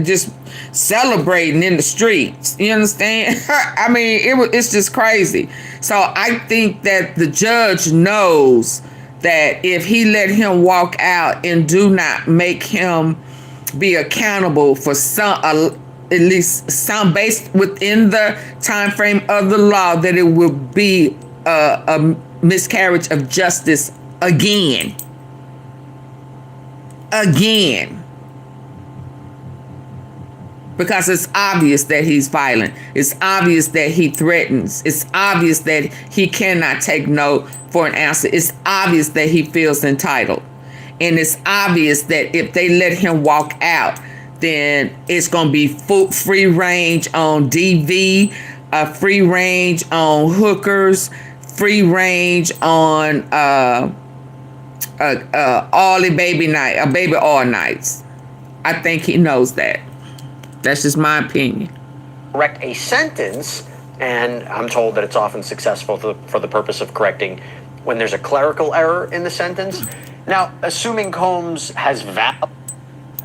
just celebrating in the streets. You understand? I mean, it's just crazy. So I think that the judge knows that if he let him walk out and do not make him be accountable for some, at least some, based within the time frame of the law, that it will be a miscarriage of justice again. Because it's obvious that he's violent. It's obvious that he threatens. It's obvious that he cannot take no for an answer. It's obvious that he feels entitled. And it's obvious that if they let him walk out, then it's going to be free range on DV, free range on hookers, free range on all the baby all nights. I think he knows that. That's just my opinion. Correct a sentence, and I'm told that it's often successful for the purpose of correcting when there's a clerical error in the sentence. Now, assuming Combs has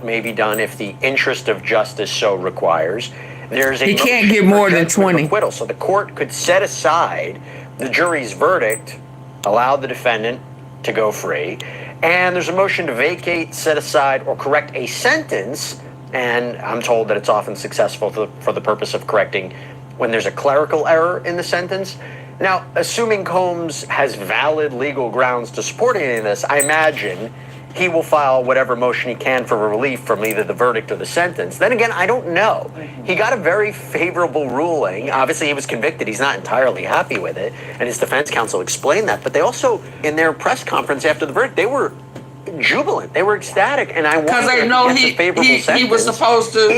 may be done if the interest of justice so requires, there's a he can't get more than 20 acquittal. So the court could set aside the jury's verdict, allow the defendant to go free, and there's a motion to vacate, set aside, or correct a sentence. And I'm told that it's often successful for the purpose of correcting when there's a clerical error in the sentence. Now, assuming Combs has valid legal grounds to support any of this, I imagine he will file whatever motion he can for relief from either the verdict or the sentence. Then again, I don't know. He got a very favorable ruling. Obviously, he was convicted. He's not entirely happy with it. And his defense counsel explained that. But they also, in their press conference after the verdict, they were jubilant. They were ecstatic. And I wonder, because they know he was supposed to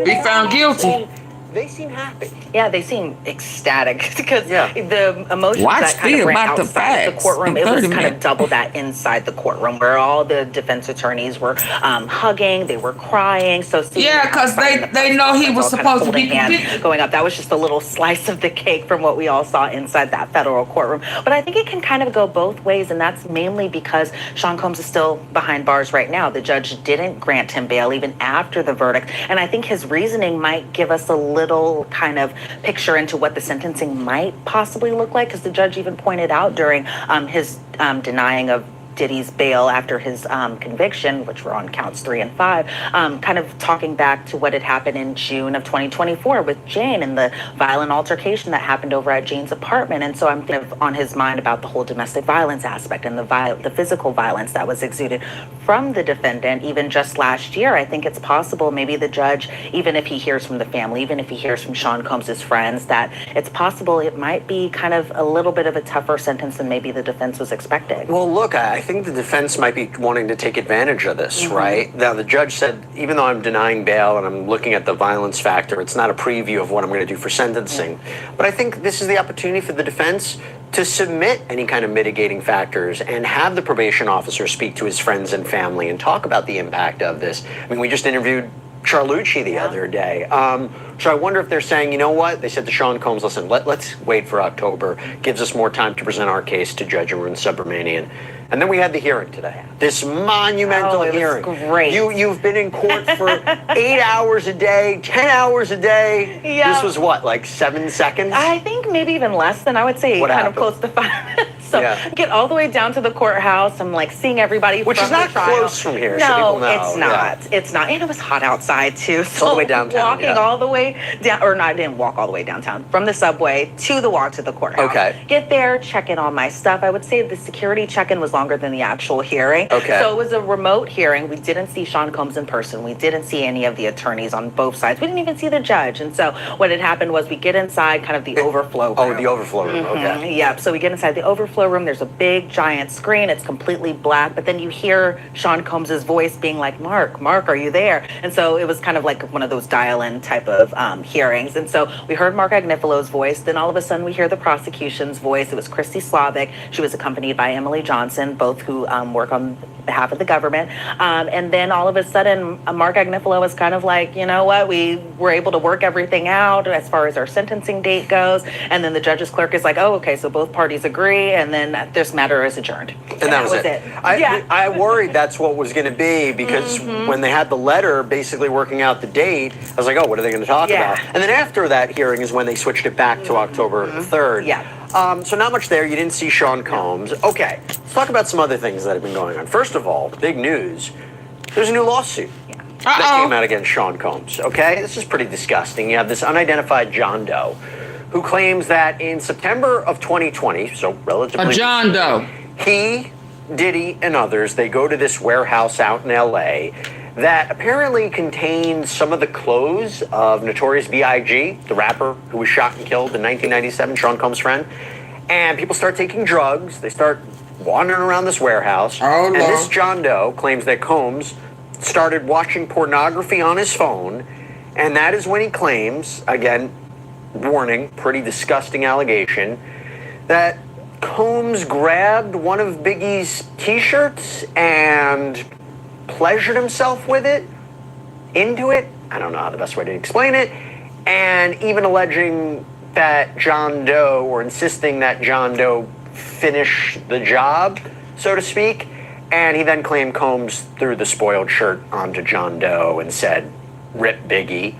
be found guilty. they seem happy. Yeah, they seem ecstatic because the emotions Watch that kind of ran about the outside the facts courtroom, in it was 30 kind of minutes. double that inside the courtroom where all the defense attorneys were hugging, they were crying. So Yeah, because they know he was supposed to be convicted. going up. That was just a little slice of the cake from what we all saw inside that federal courtroom. But I think it can kind of go both ways, and that's mainly because Sean Combs is still behind bars right now. The judge didn't grant him bail even after the verdict, and I think his reasoning might give us a little kind of picture into what the sentencing might possibly look like, because the judge even pointed out during his denying of Diddy's bail after his conviction, which were on counts 3 and 5, kind of talking back to what had happened in June of 2024 with Jane and the violent altercation that happened over at Jane's apartment. And so I'm kind of on his mind about the whole domestic violence aspect and the physical violence that was exuded from the defendant even just last year. I think it's possible maybe the judge, even if he hears from the family, even if he hears from Sean Combs' friends, that it's possible it might be kind of a little bit of a tougher sentence than maybe the defense was expecting. Well, look, I think the defense might be wanting to take advantage of this, right? Now, the judge said, even though I'm denying bail and I'm looking at the violence factor, it's not a preview of what I'm going to do for sentencing. But I think this is the opportunity for the defense to submit any kind of mitigating factors and have the probation officer speak to his friends and family and talk about the impact of this. I mean, we just interviewed Charlucci the other day. So I wonder if they're saying, you know what? They said to Sean Combs, listen, let's wait for October. Gives us more time to present our case to Judge Arun Subramanian. And then we had the hearing today. This monumental hearing. Great. You've been in court for 8 hours a day, 10 hours a day. Yeah. This was what, like 7 seconds? I think maybe even less than, I would say, What kind happened? of close to 5 minutes. So get all the way down to the courthouse. I'm like seeing everybody Which from is not the trial. close from here, No, so people know. it's not. It's not. And it was hot outside too. So All the way downtown, walking yeah. all the way down, or not, I didn't walk all the way downtown. From the subway to the walk to the courthouse. Okay. Get there, check in on my stuff. I would say the security check-in was longer than the actual hearing. Okay. So it was a remote hearing. We didn't see Sean Combs in person. We didn't see any of the attorneys on both sides. We didn't even see the judge. And so what had happened was we get inside kind of the overflow room. Oh, the overflow room, okay. Yep. So we get inside the overflow room. There's a big, giant screen. It's completely black. But then you hear Sean Combs' voice being like, Mark, are you there? And so it was kind of like one of those dial-in type of hearings. And so we heard Mark Agnifalo's voice. Then all of a sudden we hear the prosecution's voice. It was Christy Slavic. She was accompanied by Emily Johnson, both who work on behalf of the government. And then all of a sudden, Mark Agnifalo was kind of like, you know what, we were able to work everything out as far as our sentencing date goes. And then the judge's clerk is like, oh, okay, so both parties agree. And then this matter is adjourned. And that was it. I worried that's what was going to be because when they had the letter basically working out the date, I was like, oh, what are they going to talk about? And then after that hearing is when they switched it back to October 3rd. So not much there. You didn't see Sean Combs. Okay, let's talk about some other things that have been going on. First of all, big news. There's a new lawsuit that came out against Sean Combs. Okay, this is pretty disgusting. You have this unidentified John Doe who claims that in September of 2020, so relatively... A John Doe. He, Diddy, and others, they go to this warehouse out in L.A. that apparently contains some of the clothes of Notorious B.I.G., the rapper who was shot and killed in 1997, Sean Combs' friend. And people start taking drugs. They start wandering around this warehouse. And this John Doe claims that Combs started watching pornography on his phone. And that is when he claims, again, warning, pretty disgusting allegation, that Combs grabbed one of Biggie's t-shirts and pleasured himself with it, into it. I don't know how the best way to explain it. And even alleging that John Doe, or insisting that John Doe finish the job, so to speak. And he then claimed Combs threw the spoiled shirt onto John Doe and said, "Rip Biggie,"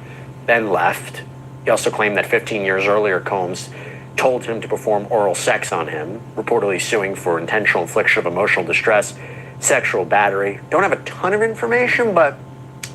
then left. He also claimed that 15 years earlier, Combs told him to perform oral sex on him, reportedly suing for intentional infliction of emotional distress, sexual battery. Don't have a ton of information, but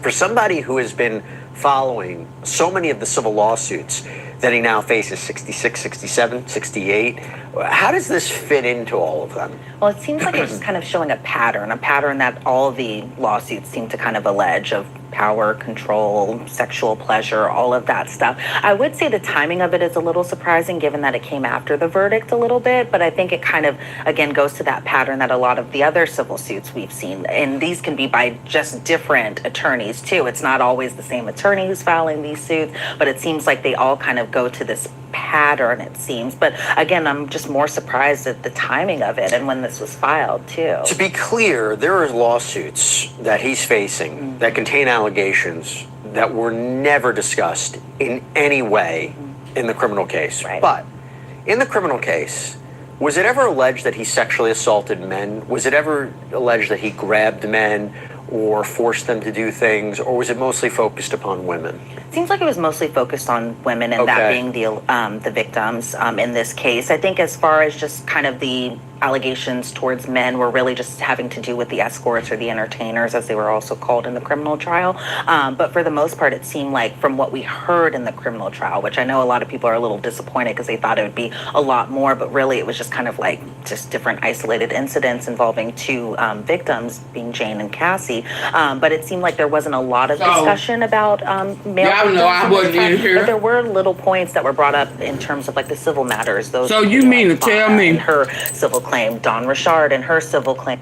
for somebody who has been following so many of the civil lawsuits that he now faces, 66, 67, 68, how does this fit into all of them? Well, it seems like it's just kind of showing a pattern that all the lawsuits seem to kind of allege of power, control, sexual pleasure, all of that stuff. I would say the timing of it is a little surprising given that it came after the verdict a little bit, but I think it kind of, again, goes to that pattern that a lot of the other civil suits we've seen, and these can be by just different attorneys too. It's not always the same attorney who's filing these suits, but it seems like they all kind of go to this pattern, it seems. But again, I'm just more surprised at the timing of it and when this was filed too. To be clear, there are lawsuits that he's facing that contain allegations that were never discussed in any way in the criminal case. Right. But in the criminal case, was it ever alleged that he sexually assaulted men? Was it ever alleged that he grabbed men or forced them to do things, or was it mostly focused upon women? It seems like it was mostly focused on women, and that being the victims in this case. I think as far as just kind of the allegations towards men were really just having to do with the escorts or the entertainers, as they were also called in the criminal trial. But for the most part, it seemed like from what we heard in the criminal trial, which I know a lot of people are a little disappointed because they thought it would be a lot more, but really it was just kind of like just different isolated incidents involving two victims, being Jane and Cassie. But it seemed like there wasn't a lot of discussion about male y'all know I wasn't in here. But there were little points that were brought up in terms of like the civil matters. Those so you mean to tell me her civil claim, Dawn Richard and her civil claim.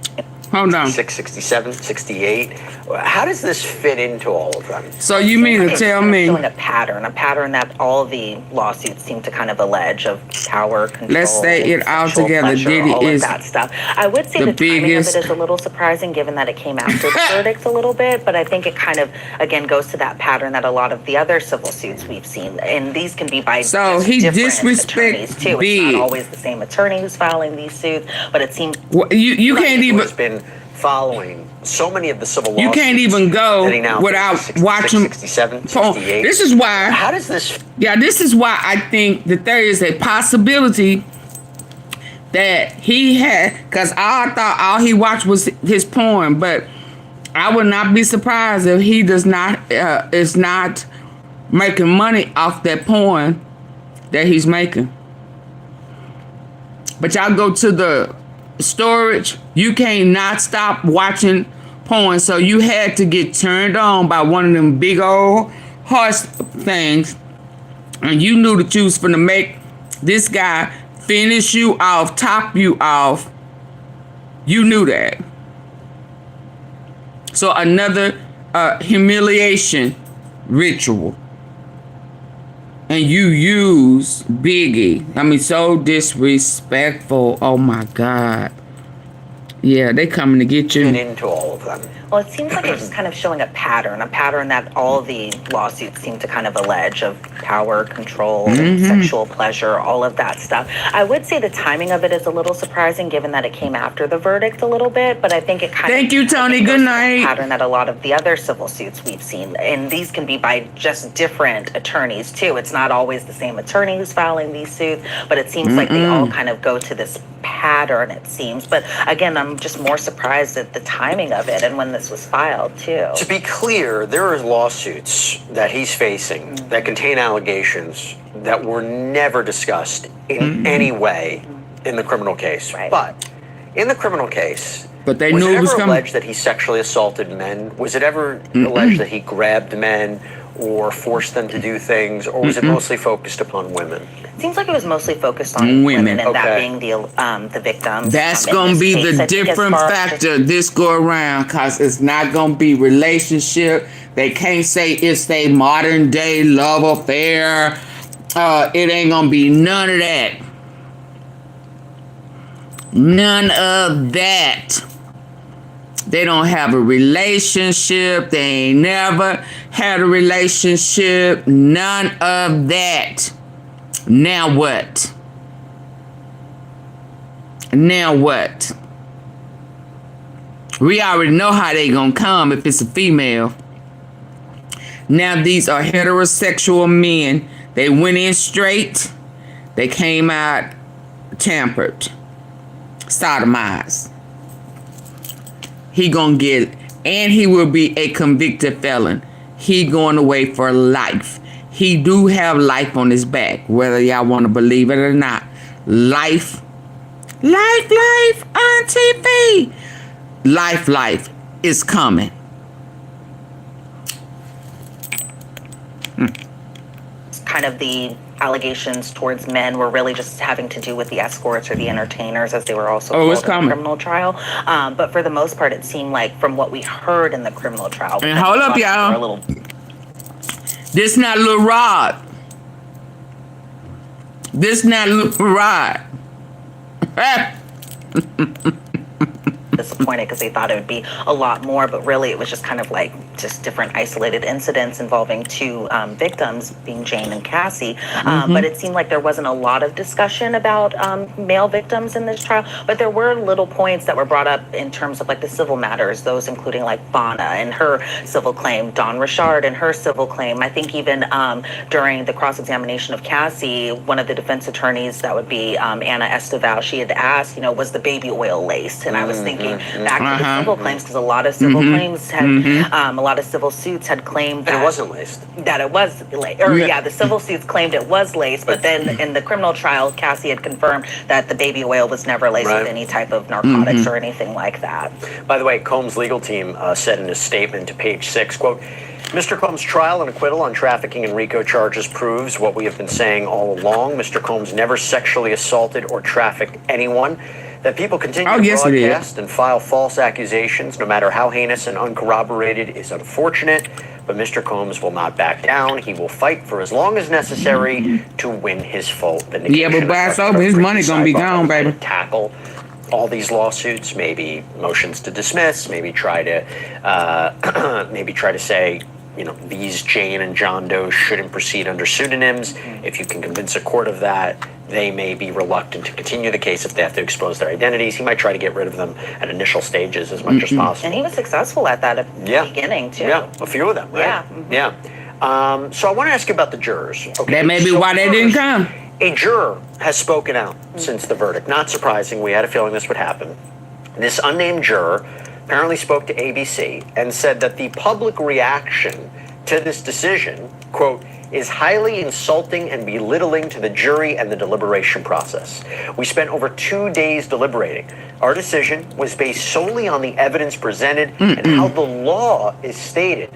Hold on. 667, 68. How does this fit into all of them? So you mean to tell me showing a pattern that all the lawsuits seem to kind of allege of power, control. Let's say it all sexual together. pleasure, Diddy all is of that stuff. I would say the the timing biggest- of it is a little surprising given that it came after the verdict a little bit, but I think it kind of, again, goes to that pattern that a lot of the other civil suits we've seen, and these can be by So just he different disrespect attorneys too. Big. It's not always the same attorney who's filing these suits, but it seems you can't even has been following so many of the civil you can't even go that he now without faces. watching 67, porn. 68. This is why How does this this is why I think that there is a possibility that he had, because I thought all he watched was his porn, but I would not be surprised if he does not is not making money off that porn that he's making. But y'all go to the storage, you can't not stop watching porn, so you had to get turned on by one of them big old horse things, and you knew that you was finna make this guy finish you off, top you off. You knew that. So another humiliation ritual. And you use Biggie. I mean, so disrespectful. Oh my God. Yeah, they coming to get you. into all of them? Well, it seems like it's just kind of showing a pattern that all the lawsuits seem to kind of allege of power, control, sexual pleasure, all of that stuff. I would say the timing of it is a little surprising given that it came after the verdict a little bit, but I think it kind Thank you, Tony. Good night. Pattern that a lot of the other civil suits we've seen, and these can be by just different attorneys too. It's not always the same attorney who's filing these suits, but it seems like they all kind of go to this pattern, it seems. But again, I'm just more surprised at the timing of it and when this was filed too. To be clear, there are lawsuits that he's facing that contain allegations that were never discussed in any way in the criminal case. Right. But in the criminal case, But they was knew it it was ever coming. alleged that he sexually assaulted men? Was it ever alleged that he grabbed men or forced them to do things, or was it mostly focused upon women? It seems like it was mostly focused on women, and that being the victims. That's in gonna this be case. I the think as different far as factor this go around, because it's not gonna be relationship. They can't say it's a modern day love affair. It ain't gonna be none of that. None of that. They don't have a relationship. They ain't never had a relationship. None of that. Now what? Now what? We already know how they gonna come if it's a female. Now these are heterosexual men. They went in straight. They came out tampered, sodomized. He gonna get, and he will be a convicted felon. He going away for life. He do have life on his back, whether y'all want to believe it or not. Life, AunTeaFee. Life is coming. kind of the allegations towards men were really just having to do with the escorts or the entertainers, as they were also called in the criminal trial. But for the most part, it seemed like from what we heard in the criminal trial. And hold up, y'all. This not Lil Rod. This not Lil Rod. Disappointed because they thought it would be a lot more, but really it was just kind of like just different isolated incidents involving two victims, being Jane and Cassie. But it seemed like there wasn't a lot of discussion about male victims in this trial, but there were little points that were brought up in terms of like the civil matters, those including like Bonna and her civil claim, Dawn Richard and her civil claim. I think even during the cross-examination of Cassie, one of the defense attorneys, that would be Anna Esteval, she had asked, you know, was the baby oil laced? And I was thinking back to the civil claims, because a lot of civil claims had, a lot of civil suits had claimed that it wasn't laced. That it was laced. Or the civil suits claimed it was laced, but then in the criminal trial, Cassie had confirmed that the baby oil was never laced with any type of narcotics or anything like that. By the way, Combs' legal team said in a statement to Page 6, quote, Mr. Combs' trial and acquittal on trafficking and RICO charges proves what we have been saying all along. Mr. Combs never sexually assaulted or trafficked anyone. That people continue to broadcast and file false accusations, no matter how heinous and uncorroborated, is unfortunate. But Mr. Combs will not back down. He will fight for as long as necessary to win his full vindication. Yeah, but by it's over, his money gonna be gone, baby. Tackle all these lawsuits, maybe motions to dismiss, maybe try to say, you know, these Jane and John Doe shouldn't proceed under pseudonyms. If you can convince a court of that, they may be reluctant to continue the case if they have to expose their identities. He might try to get rid of them at initial stages as much as possible. And he was successful at that at the beginning, too. Yeah, a few of them, right? Yeah. So I want to ask you about the jurors. Okay. That may be why they didn't come. A juror has spoken out since the verdict. Not surprising. We had a feeling this would happen. This unnamed juror apparently spoke to ABC and said that the public reaction to this decision, quote, is highly insulting and belittling to the jury and the deliberation process. We spent over 2 days deliberating. Our decision was based solely on the evidence presented and how the law is stated.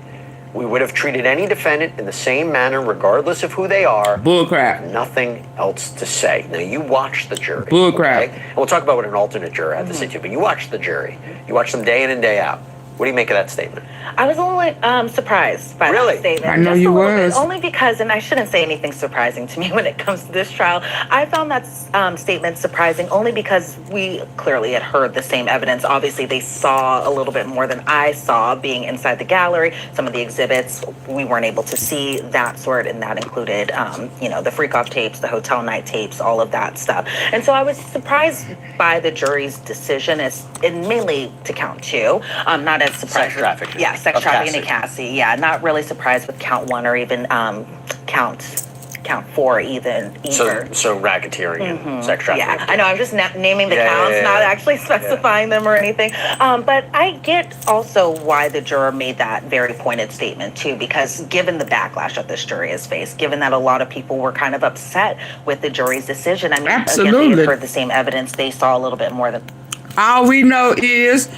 We would have treated any defendant in the same manner, regardless of who they are. Bullcrap. Nothing else to say. Now, you watch the jury. Bullcrap. Okay? And we'll talk about what an alternate juror had to say too, but you watch the jury. You watch them day in and day out. What do you make of that statement? I was only surprised by that statement. I know you was. Only because, and I shouldn't say anything surprising to me when it comes to this trial, I found that statement surprising only because we clearly had heard the same evidence. Obviously, they saw a little bit more than I saw being inside the gallery. Some of the exhibits, we weren't able to see that sort, and that included, you know, the freak-off tapes, the hotel night tapes, all of that stuff. And so I was surprised by the jury's decision, and mainly to count 2, not as surprised. Sex trafficking. Yeah, sex trafficking to Cassie. Yeah, not really surprised with count 1 or even count 4 either. So racketeering and sex trafficking. Yeah, I know. I'm just naming the counts, not actually specifying them or anything. But I get also why the juror made that very pointed statement too, because given the backlash that this jury has faced, given that a lot of people were kind of upset with the jury's decision. I mean, again, they had heard the same evidence. They saw a little bit more than. All we know is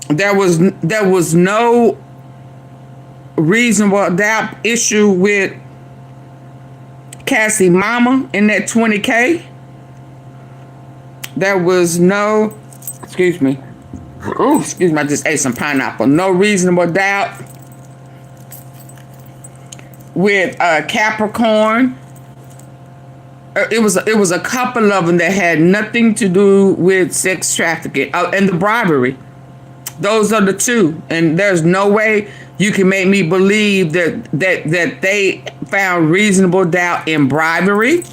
there was no reasonable doubt issue with Cassie mama in that 20K. There was no, excuse me, I just ate some pineapple. No reasonable doubt with Capricorn. It was a couple of them that had nothing to do with sex trafficking and the bribery. Those are the 2, and there's no way you can make me believe that they found reasonable doubt in bribery,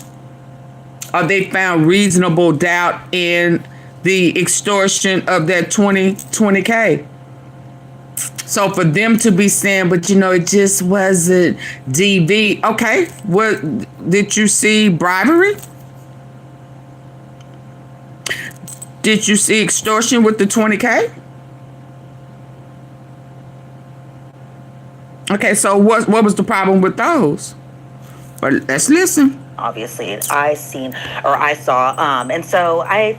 or they found reasonable doubt in the extortion of that 20K. So for them to be saying, but you know, it just wasn't DV. Okay, what did you see? Bribery? Did you see extortion with the 20K? Okay, so what was the problem with those? But let's listen. Obviously, I saw, and so I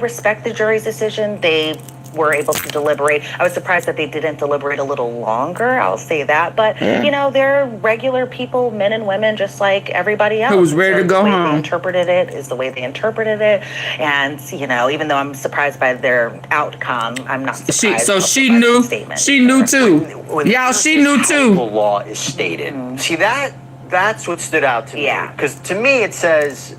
respect the jury's decision. They were able to deliberate. I was surprised that they didn't deliberate a little longer. I'll say that. But, you know, they're regular people, men and women, just like everybody else. Who's ready to go home. The way home. they interpreted it is the way they interpreted it. And, you know, even though I'm surprised by their outcome, I'm not surprised. She knew too. Y'all, she knew too. The law is stated. See, that's what stood out to me. Yeah. Because to me it says,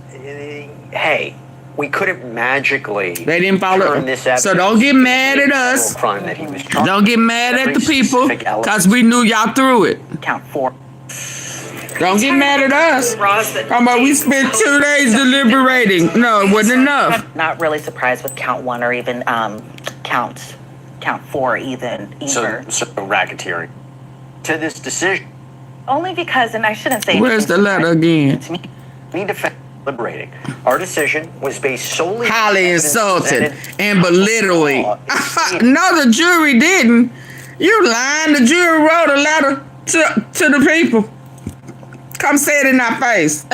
hey, we couldn't magically they didn't follow turn this evidence. So don't get mad at us. Crime that he was don't get mad at the people because we knew y'all through it. Count 4. Don't get mad at us. Come about we spent 2 days deliberating. No, it wasn't enough. Not really surprised with count 1 or even count 4 either. So racketeering to this decision. Only because, and I shouldn't say. Where's the letter again? We defend deliberating. Our decision was based solely highly insulted and belittling. No, the jury didn't. You lying. The jury wrote a letter to the people. Come say it in our face.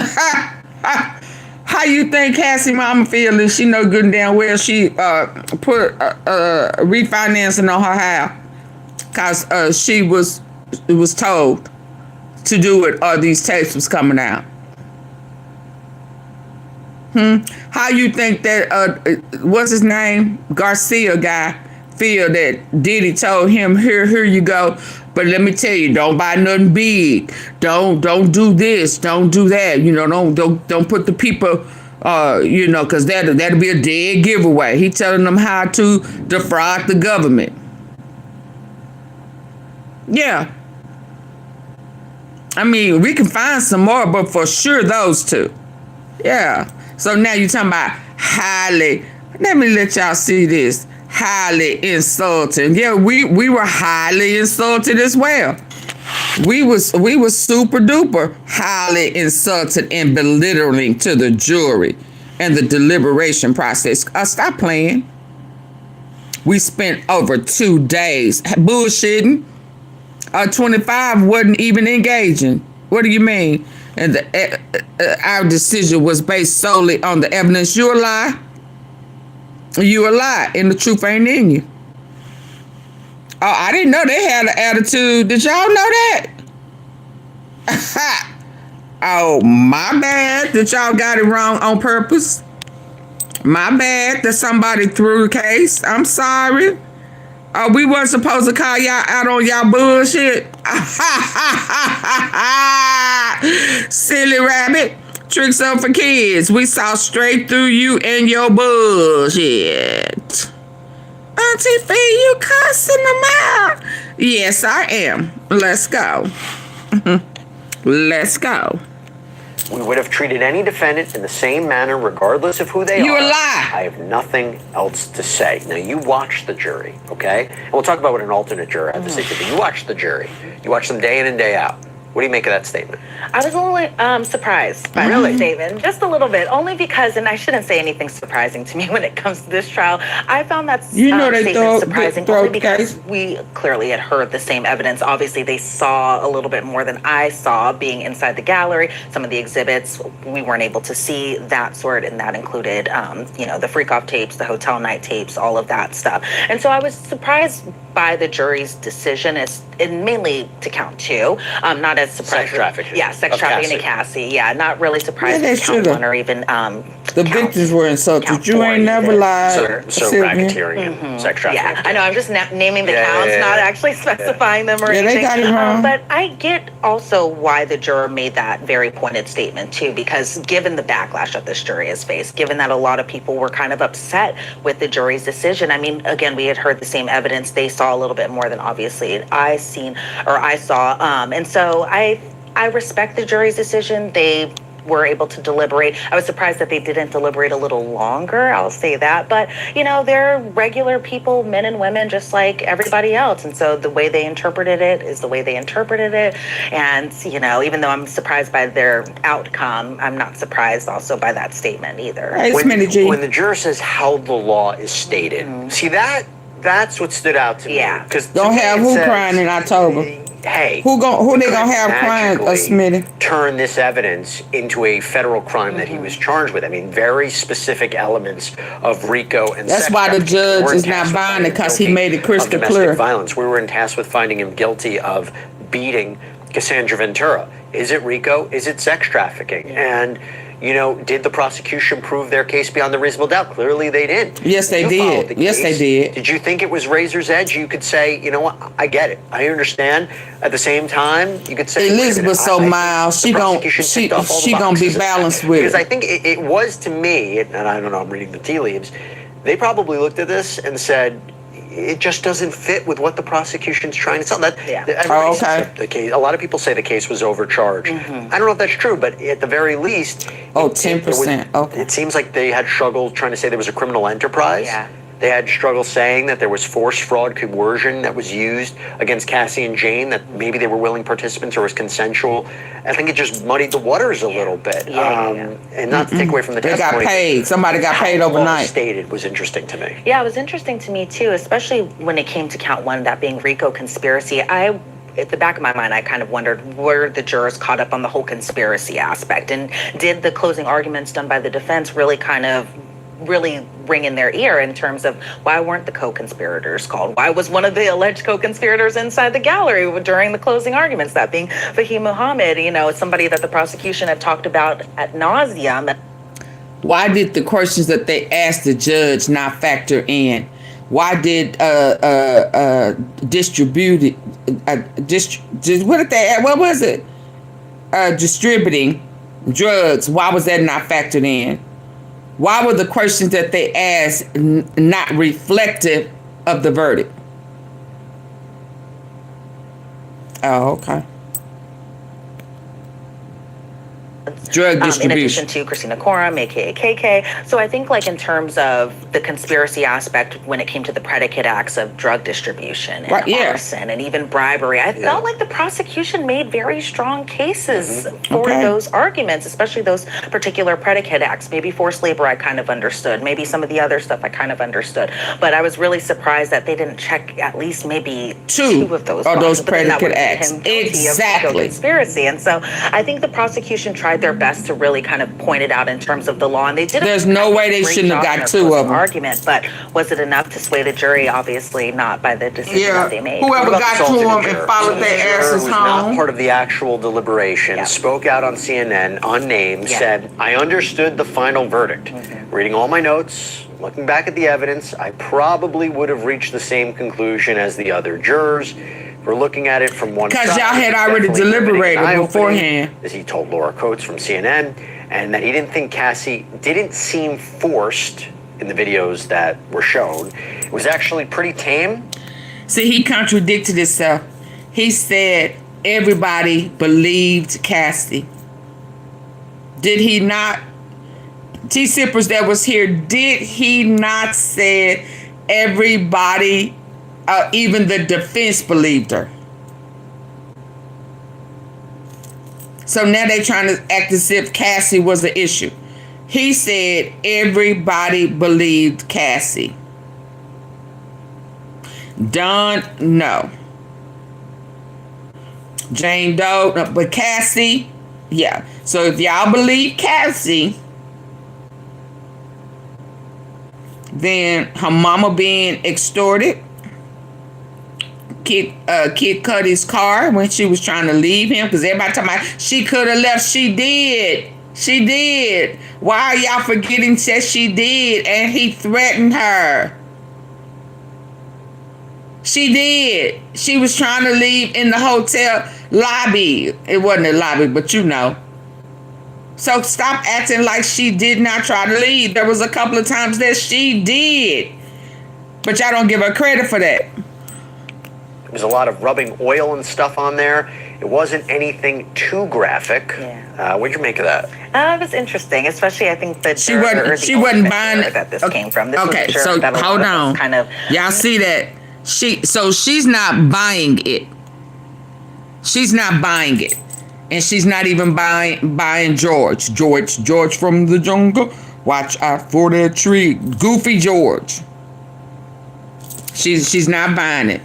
How you think Cassie mama feeling? She know good and damn well she put refinancing on her house because she was told to do it or these tapes was coming out. How you think that what's his name, Garcia guy, feel that Diddy told him here you go, but let me tell you, don't buy nothing big, don't do this, don't do that, you know, don't put the people you know, because that'll be a dead giveaway. He telling them how to defraud the government. Yeah, I mean, we can find some more, but for sure those two. Yeah. So now you're talking about highly, let me let y'all see this, highly insulting. Yeah, we were highly insulted as well. We was super duper highly insulted and belittling to the jury and the deliberation process. Stop playing. We spent over 2 days bullshitting. 25 wasn't even engaging. What do you mean? And our decision was based solely on the evidence. You a lie. You a lie, and the truth ain't in you. Oh, I didn't know they had an attitude. Did y'all know that? Oh, my bad that y'all got it wrong on purpose. My bad that somebody threw the case. I'm sorry. We wasn't supposed to call y'all out on y'all bullshit. Silly rabbit. Tricks up for kids. We saw straight through you and your bullshit. AunTeaFee, you cussing them out? Yes, I am. Let's go. Let's go. We would have treated any defendant in the same manner, regardless of who they are. You a lie. I have nothing else to say. Now, you watch the jury, okay? And we'll talk about what an alternate juror had to say. But you watch the jury. You watch them day in and day out. What do you make of that statement? I was a little surprised by that statement, just a little bit, only because, and I shouldn't say anything surprising to me when it comes to this trial. I found that statement surprising only because we clearly had heard the same evidence. Obviously, they saw a little bit more than I saw being inside the gallery. Some of the exhibits we weren't able to see that sort, and that included, you know, the freak-off tapes, the hotel night tapes, all of that stuff. And so I was surprised by the jury's decision, and mainly to count 2, not as surprised. Sex trafficking. Yeah, sex trafficking to Cassie. Yeah, not really surprised with count 1 or even the victims were insulted. You ain't never lied. So racketeering and sex trafficking. Yeah, I know. I'm just naming the counts, not actually specifying them or anything. They got it wrong. But I get also why the juror made that very pointed statement too, because given the backlash that this jury has faced, given that a lot of people were kind of upset with the jury's decision. I mean, again, we had heard the same evidence. They saw a little bit more than obviously I saw. And so I respect the jury's decision. They were able to deliberate. I was surprised that they didn't deliberate a little longer. I'll say that. But, you know, they're regular people, men and women, just like everybody else. And so the way they interpreted it is the way they interpreted it. And, you know, even though I'm surprised by their outcome, I'm not surprised also by that statement either. When the juror says how the law is stated, see, that's what stood out to me. Yeah. Don't have who crying in October. hey, who they gonna have crying, Smitty? Turn this evidence into a federal crime that he was charged with. I mean, very specific elements of RICO and that's sex why the trafficking. judge We're is in not task with buying it, finding because he him made it guilty crystal of domestic clear. violence. We were in task with finding him guilty of beating Cassandra Ventura. Is it RICO? Is it sex trafficking? And you know, did the prosecution prove their case beyond the reasonable doubt? Clearly they didn't. Yes, they did. Yes, they did. Did you think it was razor's edge? You could say, you know what, I get it. I understand. At the same time, you could say Elizabeth's so mild. She gonna be balanced with it. Because I think it was to me, and I don't know, I'm reading the tea leaves, they probably looked at this and said, it just doesn't fit with what the prosecution's trying to sell. The case. A lot of people say the case was overcharged. I don't know if that's true, but at the very least, 10%. Okay. It seems like they had struggle trying to say there was a criminal enterprise. Yeah. They had struggle saying that there was force, fraud, coercion that was used against Cassie and Jane, that maybe they were willing participants or was consensual. I think it just muddied the waters a little bit. And not to take away from the testimony. They got paid. Somebody got paid overnight. Stated was interesting to me. Yeah, it was interesting to me too, especially when it came to count one, that being RICO conspiracy. At the back of my mind, I kind of wondered, were the jurors caught up on the whole conspiracy aspect? And did the closing arguments done by the defense really ring in their ear in terms of why weren't the co-conspirators called? Why was one of the alleged co-conspirators inside the gallery during the closing arguments? That being Fahim Muhammad, somebody that the prosecution had talked about ad nauseum. Why did the questions that they asked the judge not factor in? Why did distributing drugs? Why was that not factored in? Why were the questions that they asked not reflective of the verdict? Oh, okay. Drug distribution. In addition to Christina Coram, aka KK. So I think in terms of the conspiracy aspect when it came to the predicate acts of drug distribution and arson and even bribery, I felt like the prosecution made very strong cases for those arguments, especially those particular predicate acts. Maybe forced labor I kind of understood. Maybe some of the other stuff I kind of understood. But I was really surprised that they didn't check at least maybe two of those predicate acts. Exactly. Conspiracy. And so I think the prosecution tried their best to really kind of point it out in terms of the law, and they did. There's no way they shouldn't have got two of them. Argument, but was it enough to sway the jury? Obviously not, by the decision that they made. Whoever got to them and followed their asses home. Not part of the actual deliberation. Spoke out on CNN, unnamed, said, "I understood the final verdict. Reading all my notes, looking back at the evidence, I probably would have reached the same conclusion as the other jurors. We're looking at it from one side." Because y'all had already deliberated beforehand. As he told Laura Coates from CNN, and that he didn't think Cassie didn't seem forced in the videos that were shown. It was actually pretty tame. See, he contradicted himself. He said everybody believed Cassie. Did he not? T-Sippers that was here, did he not say everybody, even the defense, believed her? So now they're trying to act as if Cassie was the issue. He said everybody believed Cassie. Don, no. Jane Doe, no, but Cassie, yeah. So if y'all believe Cassie, then her mama being extorted, Kid Cudi's car when she was trying to leave him, because everybody talking about she could have left. She did. She did. Why are y'all forgetting that she did? And he threatened her. She did. She was trying to leave in the hotel lobby. It wasn't a lobby, but you know. So stop acting like she did not try to leave. There was a couple of times that she did. But y'all don't give her credit for that. There was a lot of rubbing oil and stuff on there. It wasn't anything too graphic. Yeah. What'd you make of that? It was interesting, especially I think that she wasn't buying it. That this came from. This okay, was so that hold on. Kind of, y'all see that she's not buying it. She's not buying it, and she's not even buying George from the jungle. Watch out for that tree, Goofy George. She's not buying it.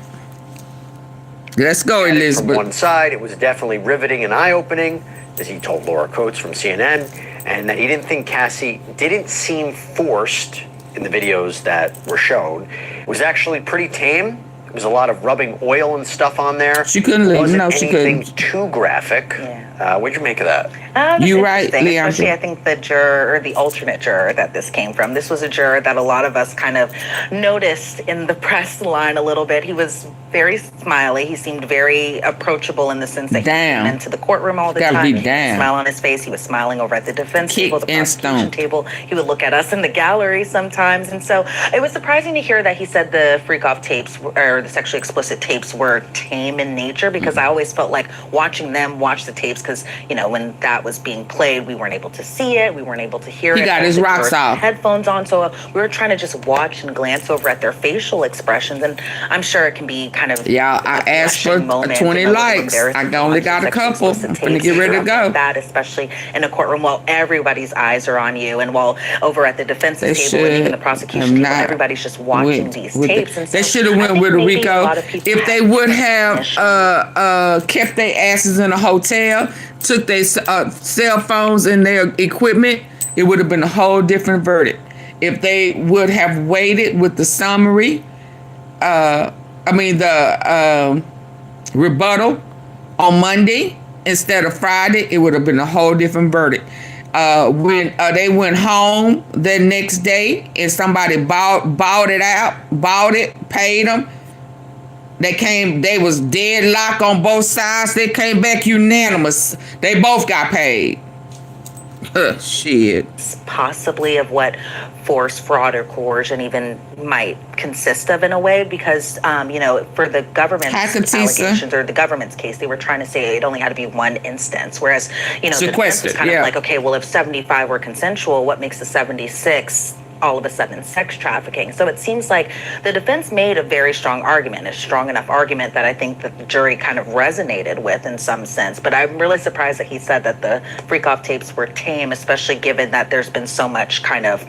Let's go, From Elizabeth. one side, it was definitely riveting and eye-opening, as he told Laura Coates from CNN, and that he didn't think Cassie didn't seem forced in the videos that were shown. It was actually pretty tame. There was a lot of rubbing oil and stuff on there. She couldn't leave. Wasn't No, she anything couldn't. too graphic. What'd you make of that? You right, Leandra. Especially, I think the juror, or the alternate juror that this came from. This was a juror that a lot of us kind of noticed in the press line a little bit. He was very smiley. He seemed very approachable in the sense that he came into the courtroom all the Gotta time. be He had a damn. smile on his face. He was smiling over at the defense table, the and prosecution stoned. table. He would look at us in the gallery sometimes. And so it was surprising to hear that he said the freak-off tapes, or the sexually explicit tapes, were tame in nature, because I always felt like watching them watch the tapes, because, you know, when that was being played, we weren't able to see it, we weren't able to hear it. He got his rocks off. Headphones on, so we were trying to just watch and glance over at their facial expressions, and I'm sure it can be kind of I asked for 20 likes. I only got a couple. I'm gonna get ready to go. That, especially in a courtroom while everybody's eyes are on you, and while over at the defense's table and even the prosecution table, everybody's just watching these tapes. And they so should have went with maybe Rico. a lot of people If they would have kept their asses in a hotel, took their cell phones and their equipment, it would have been a whole different verdict. If they would have waited with the summary, the rebuttal on Monday instead of Friday, it would have been a whole different verdict. When they went home the next day and somebody bought it, paid them, they was deadlocked on both sides. They came back unanimous. They both got paid. Shit. Possibly of what force, fraud, or coercion even might consist of in a way, because, for the government's allegations or the government's case, they were trying to say it only had to be one instance, whereas, the defense was kind of like, okay, well, if 75 were consensual, what makes the 76 all of a sudden sex trafficking? So it seems like the defense made a very strong argument, a strong enough argument that I think that the jury kind of resonated with in some sense. But I'm really surprised that he said that the freak-off tapes were tame, especially given that there's been so much kind of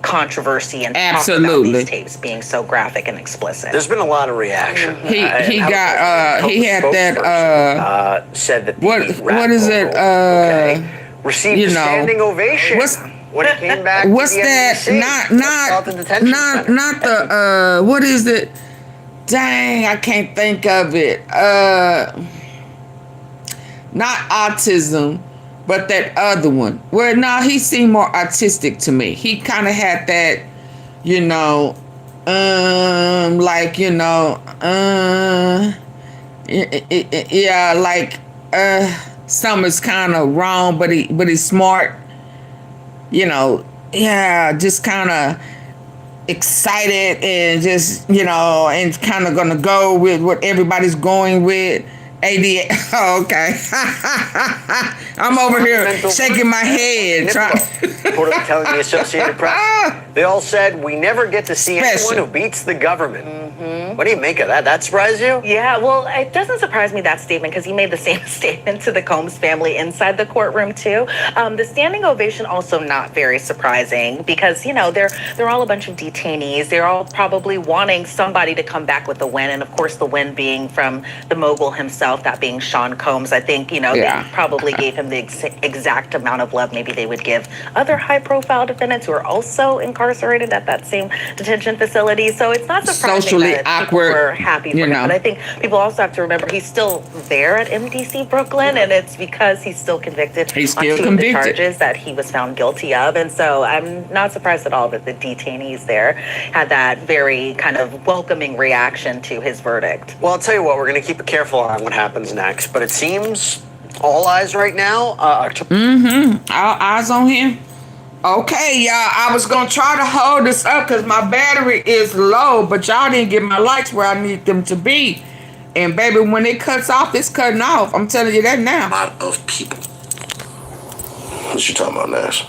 controversy and talk about these tapes being so graphic and explicit. There's been a lot of reaction. He had that said that what is it? Received a standing ovation. When it came back what's to the that? NBC. Not the what is it? Dang, I can't think of it. Not autism, but that other one. Well, no, he seemed more autistic to me. He kind of had that, something's kind of wrong, but he's smart. Just kind of excited and just, and kind of gonna go with what everybody's going with. Oh, okay. I'm over here shaking my head. Telling the Associated Press, they all said, we never get to see anyone who beats the government. What do you make of that? That surprise you? Yeah, well, it doesn't surprise me, that statement, because he made the same statement to the Combs family inside the courtroom, too. The standing ovation also not very surprising, because, they're all a bunch of detainees. They're all probably wanting somebody to come back with a win, and, of course, the win being from the mogul himself, that being Sean Combs. I think, they probably gave him the exact amount of love maybe they would give other high-profile defendants who are also incarcerated at that same detention facility. So it's not surprising socially that awkward, people were happy for him. But I think people also have to remember he's still there at MDC Brooklyn, and it's because he's still convicted on the charges that he was found guilty of. And so I'm not surprised at all that the detainees there had that very kind of welcoming reaction to his verdict. Well, I'll tell you what, we're going to keep it careful on what happens next, but it seems all eyes right now. All eyes on him. Okay, y'all, I was going to try to hold this up because my battery is low, but y'all didn't get my lights where I need them to be. And baby, when it cuts off, it's cutting off. I'm telling you that now. A lot of people. What you talking about, Nash?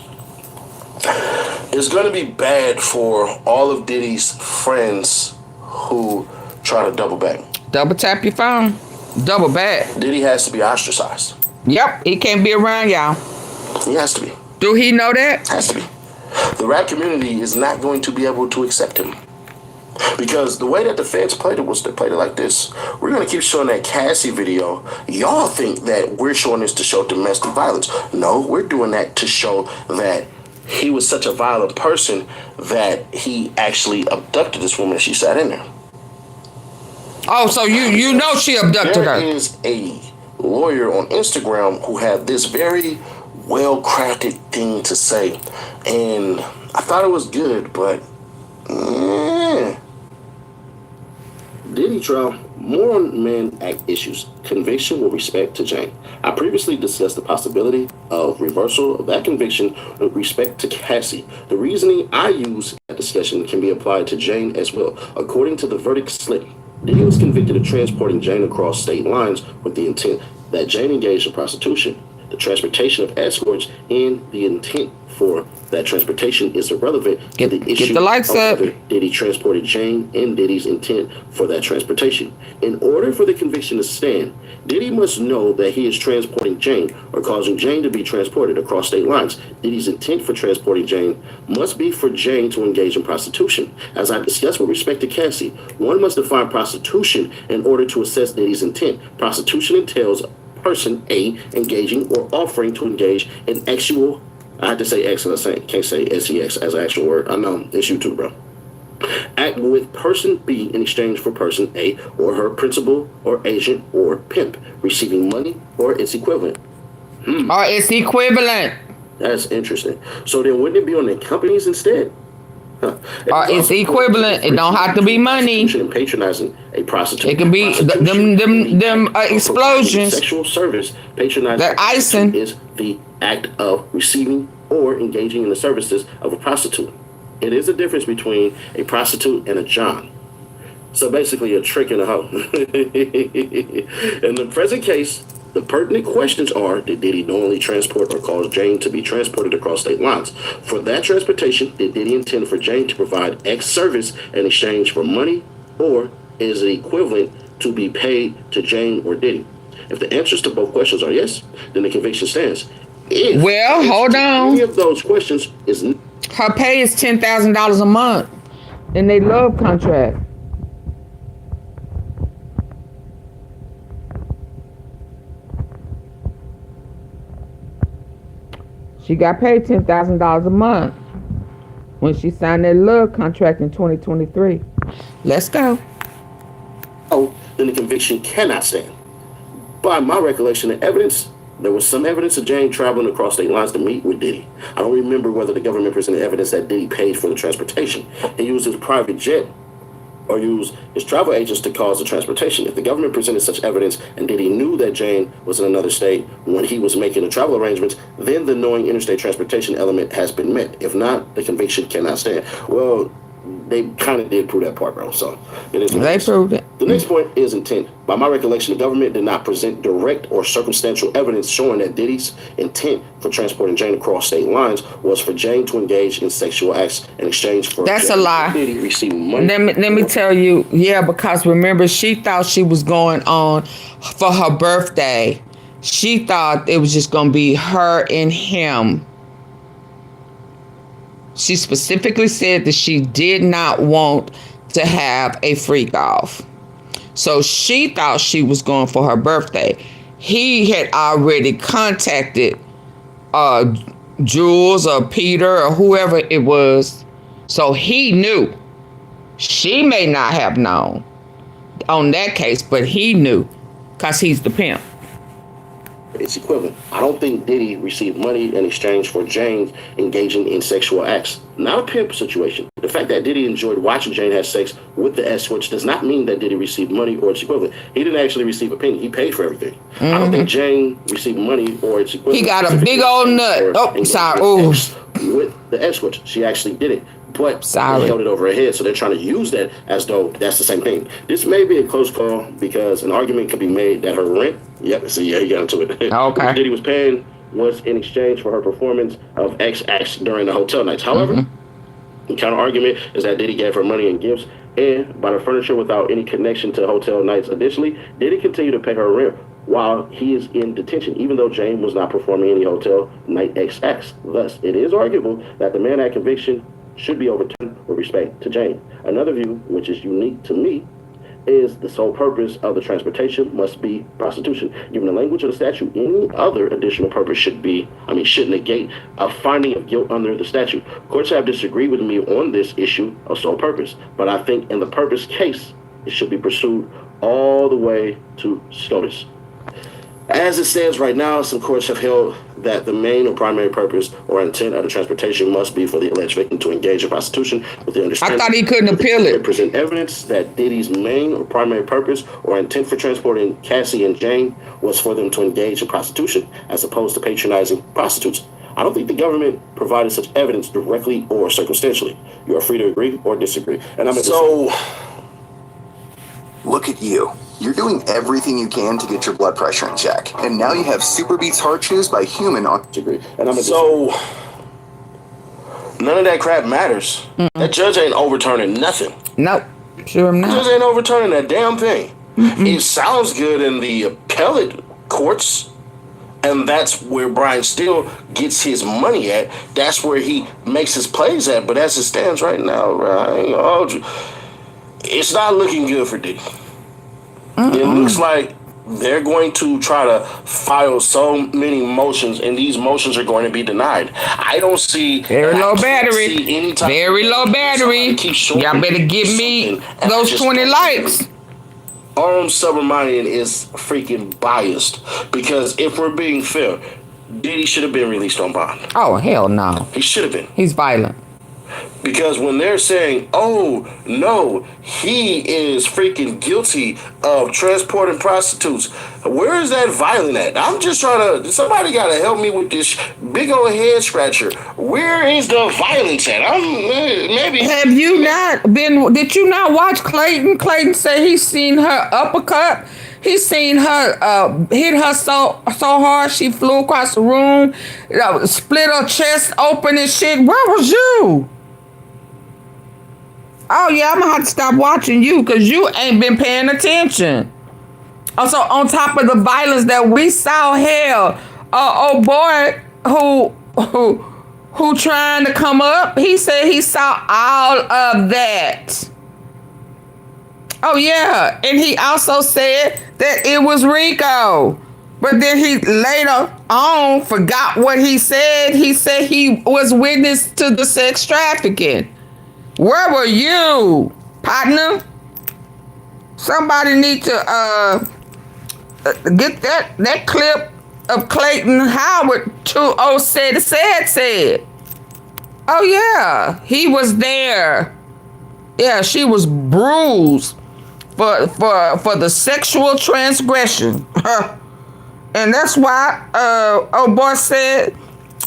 It's going to be bad for all of Diddy's friends who try to double back. Double tap your phone. Double back. Diddy has to be ostracized. Yep, he can't be around y'all. He has to be. Do he know that? Has to be. The rap community is not going to be able to accept him. Because the way that the feds played it was they played it like this. We're going to keep showing that Cassie video. Y'all think that we're showing this to show domestic violence. No, we're doing that to show that he was such a violent person that he actually abducted this woman and she sat in there. Oh, so you know she abducted her. There is a lawyer on Instagram who had this very well-crafted thing to say. And I thought it was good, but... Diddy trial, more on Mann Act issues. Conviction with respect to Jane. I previously discussed the possibility of reversal of that conviction with respect to Cassie. The reasoning I use in that discussion can be applied to Jane as well. According to the verdict slip, Diddy was convicted of transporting Jane across state lines with the intent that Jane engaged in prostitution. The transportation of escorts and the intent for that transportation is irrelevant to the issue the lights of up. whether Diddy transported Jane and Diddy's intent for that transportation. In order for the conviction to stand, Diddy must know that he is transporting Jane or causing Jane to be transported across state lines. Diddy's intent for transporting Jane must be for Jane to engage in prostitution. As I discussed with respect to Cassie, one must define prostitution in order to assess Diddy's intent. Prostitution entails person A engaging or offering to engage in actual, I had to say X, and I can't say SEX as an actual word. I know, it's you too, bro. Act with person B in exchange for person A or her principal or agent or pimp, receiving money or its equivalent. Or its equivalent. That's interesting. So then wouldn't it be on the companies instead? Or it's equivalent. It don't have to be money. And patronizing a prostitute. It can be them explosions. Sexual service. Patronizing that icing is the act of receiving or engaging in the services of a prostitute. It is a difference between a prostitute and a John. So basically a trick and a hoe. In the present case, the pertinent questions are, did Diddy knowingly transport or cause Jane to be transported across state lines? For that transportation, did Diddy intend for Jane to provide X service in exchange for money, or is it equivalent to be paid to Jane or Diddy? If the answers to both questions are yes, then the conviction stands. If hold on. Any of those questions is her pay is $10,000 a month in their love contract. She got paid $10,000 a month when she signed that love contract in 2023. Let's go. Oh, then the conviction cannot stand. By my recollection of evidence, there was some evidence of Jane traveling across state lines to meet with Diddy. I don't remember whether the government presented evidence that Diddy paid for the transportation. He used his private jet or used his travel agents to cause the transportation. If the government presented such evidence and Diddy knew that Jane was in another state when he was making the travel arrangements, then the knowing interstate transportation element has been met. If not, the conviction cannot stand. Well, they kind of did prove that part, bro. So it is. They proved it. The next point is intent. By my recollection, the government did not present direct or circumstantial evidence showing that Diddy's intent for transporting Jane across state lines was for Jane to engage in sexual acts in exchange for that's Jane a lie. Diddy receiving money. Let me tell you, yeah, because remember, she thought she was going on for her birthday. She thought it was just going to be her and him. She specifically said that she did not want to have a freak off. So she thought she was going for her birthday. He had already contacted Jules or Peter or whoever it was. So he knew. She may not have known on that case, but he knew because he's the pimp. It's equivalent. I don't think Diddy received money in exchange for Jane engaging in sexual acts. Not a pimp situation. The fact that Diddy enjoyed watching Jane have sex with the escorts does not mean that Diddy received money or its equivalent. He didn't actually receive a penny. He paid for everything. Mm-hmm. I don't think Jane received money or its equivalent. He got a big old nut. Oh, sorry. Ooh. With the escorts. She actually did it. But sorry. They held it over her head, so they're trying to use that as though that's the same thing. This may be a close call because an argument could be made that her rent, he got into it. Okay. Diddy was paying was in exchange for her performance of X acts during the hotel nights. However, the counter argument is that Diddy gave her money and gifts and bought her furniture without any connection to hotel nights. Additionally, Diddy continued to pay her rent while he is in detention, even though Jane was not performing any hotel night X acts. Thus, it is arguable that the Mann Act conviction should be overturned with respect to Jane. Another view, which is unique to me, is the sole purpose of the transportation must be prostitution. Given the language of the statute, any other additional purpose should negate a finding of guilt under the statute. Courts have disagreed with me on this issue of sole purpose, but I think in the purpose case, it should be pursued all the way to SCOTUS. As it stands right now, some courts have held that the main or primary purpose or intent of the transportation must be for the alleged victim to engage in prostitution with the understanding. I thought he couldn't appeal it. They present evidence that Diddy's main or primary purpose or intent for transporting Cassie and Jane was for them to engage in prostitution as opposed to patronizing prostitutes. I don't think the government provided such evidence directly or circumstantially. You are free to agree or disagree. And look at you. You're doing everything you can to get your blood pressure in check. And now you have Super Beats Heart Chews by Human on degree. And none of that crap matters. That judge ain't overturning nothing. Nope. Sure not. The judge ain't overturning that damn thing. It sounds good in the appellate courts, and that's where Brian Steele gets his money at. That's where he makes his plays at. But as it stands right now, it's not looking good for Diddy. It looks like they're going to try to file so many motions, and these motions are going to be denied. I don't see very low battery. Very low battery. Y'all better give me those 20 likes. Subramanian is freaking biased because if we're being fair, Diddy should have been released on bond. Oh, hell no. He should have been. He's violent. Because when they're saying, oh, no, he is freaking guilty of transporting prostitutes, where is that violent at? I'm just trying to, somebody got to help me with this big old head scratcher. Where is the violence at? Have you not been, did you not watch Clayton? Clayton said he's seen her uppercut. He's seen her hit her so hard she flew across the room, split her chest open and shit. Where was you? Oh, yeah, I'm going to have to stop watching you because you ain't been paying attention. Also, on top of the violence that we saw, hell, old boy who trying to come up, he said he saw all of that. Oh, yeah, and he also said that it was Rico. But then he later on forgot what he said. He said he was witness to the sex trafficking. Where were you, partner? Somebody need to get that clip of Clayton Howard 207 said. Oh yeah, he was there. Yeah, she was bruised for the sexual transgression. And that's why old boy said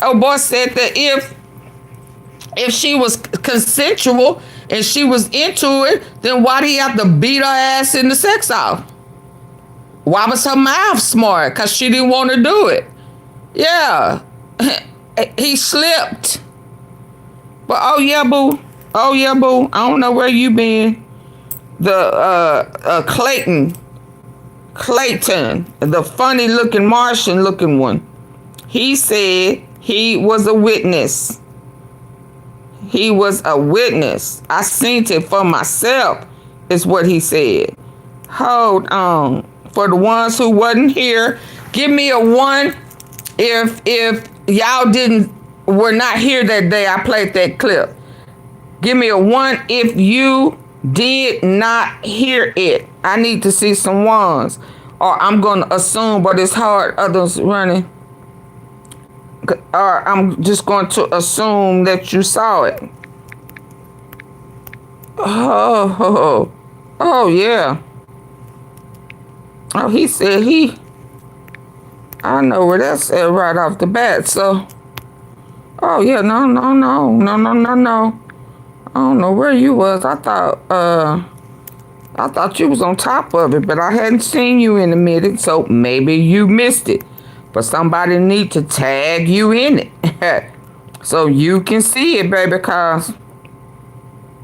that if she was consensual and she was into it, then why do you have to beat her ass in the sex off? Why was her mouth smart? Because she didn't want to do it. Yeah. He slipped. But oh yeah, boo. I don't know where you been. The Clayton, the funny looking Martian looking one. He said he was a witness. He was a witness. I seen it for myself, is what he said. Hold on. For the ones who wasn't here, give me a 1 if y'all were not here that day I played that clip. Give me a 1 if you did not hear it. I need to see some ones. Or I'm going to assume, but it's hard, others running. Or I'm just going to assume that you saw it. Oh yeah. Oh, he said I know where that's at right off the bat. So, oh yeah, no. I don't know where you was. I thought you was on top of it, but I hadn't seen you in a minute, so maybe you missed it. But somebody need to tag you in it so you can see it, baby, cause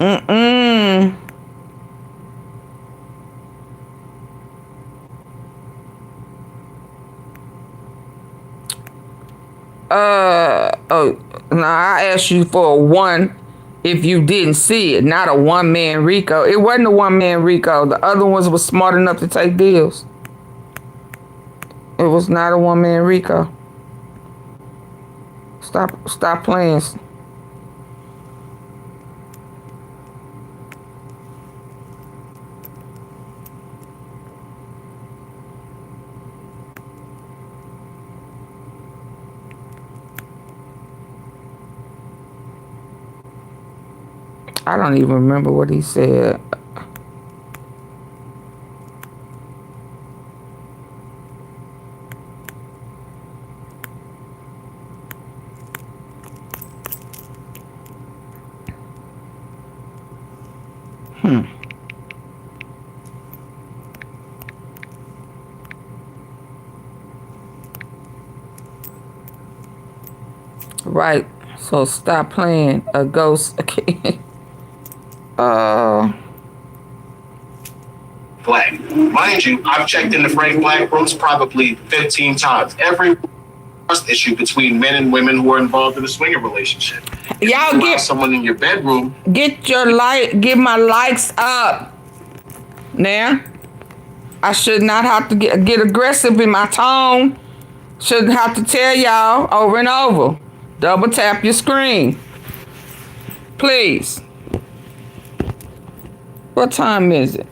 now I asked you for a 1 if you didn't see it. Not a one-man RICO. It wasn't a one-man RICO. The other ones were smart enough to take deals. It was not a one-man RICO. Stop playing. I don't even remember what he said. Right. So stop playing a ghost. Okay. Black. Mind you, I've checked in the Frank Black rooms probably 15 times. Every trust issue between men and women who are involved in a swinger relationship. Y'all get someone in your bedroom. Get my likes up. Now, I should not have to get aggressive in my tone. Shouldn't have to tell y'all over and over. Double tap your screen. Please. What time is it?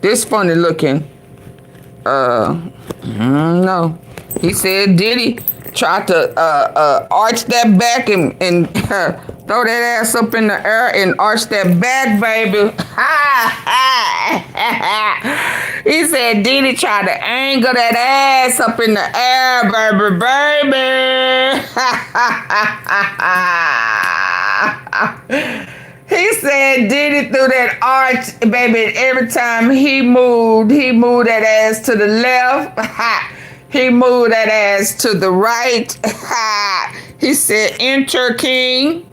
This funny looking. No. He said Diddy tried to arch that back and throw that ass up in the air and arch that back, baby. He said Diddy tried to angle that ass up in the air, baby. He said Diddy threw that arch, baby, and every time he moved that ass to the left. He moved that ass to the right. He said, enter King.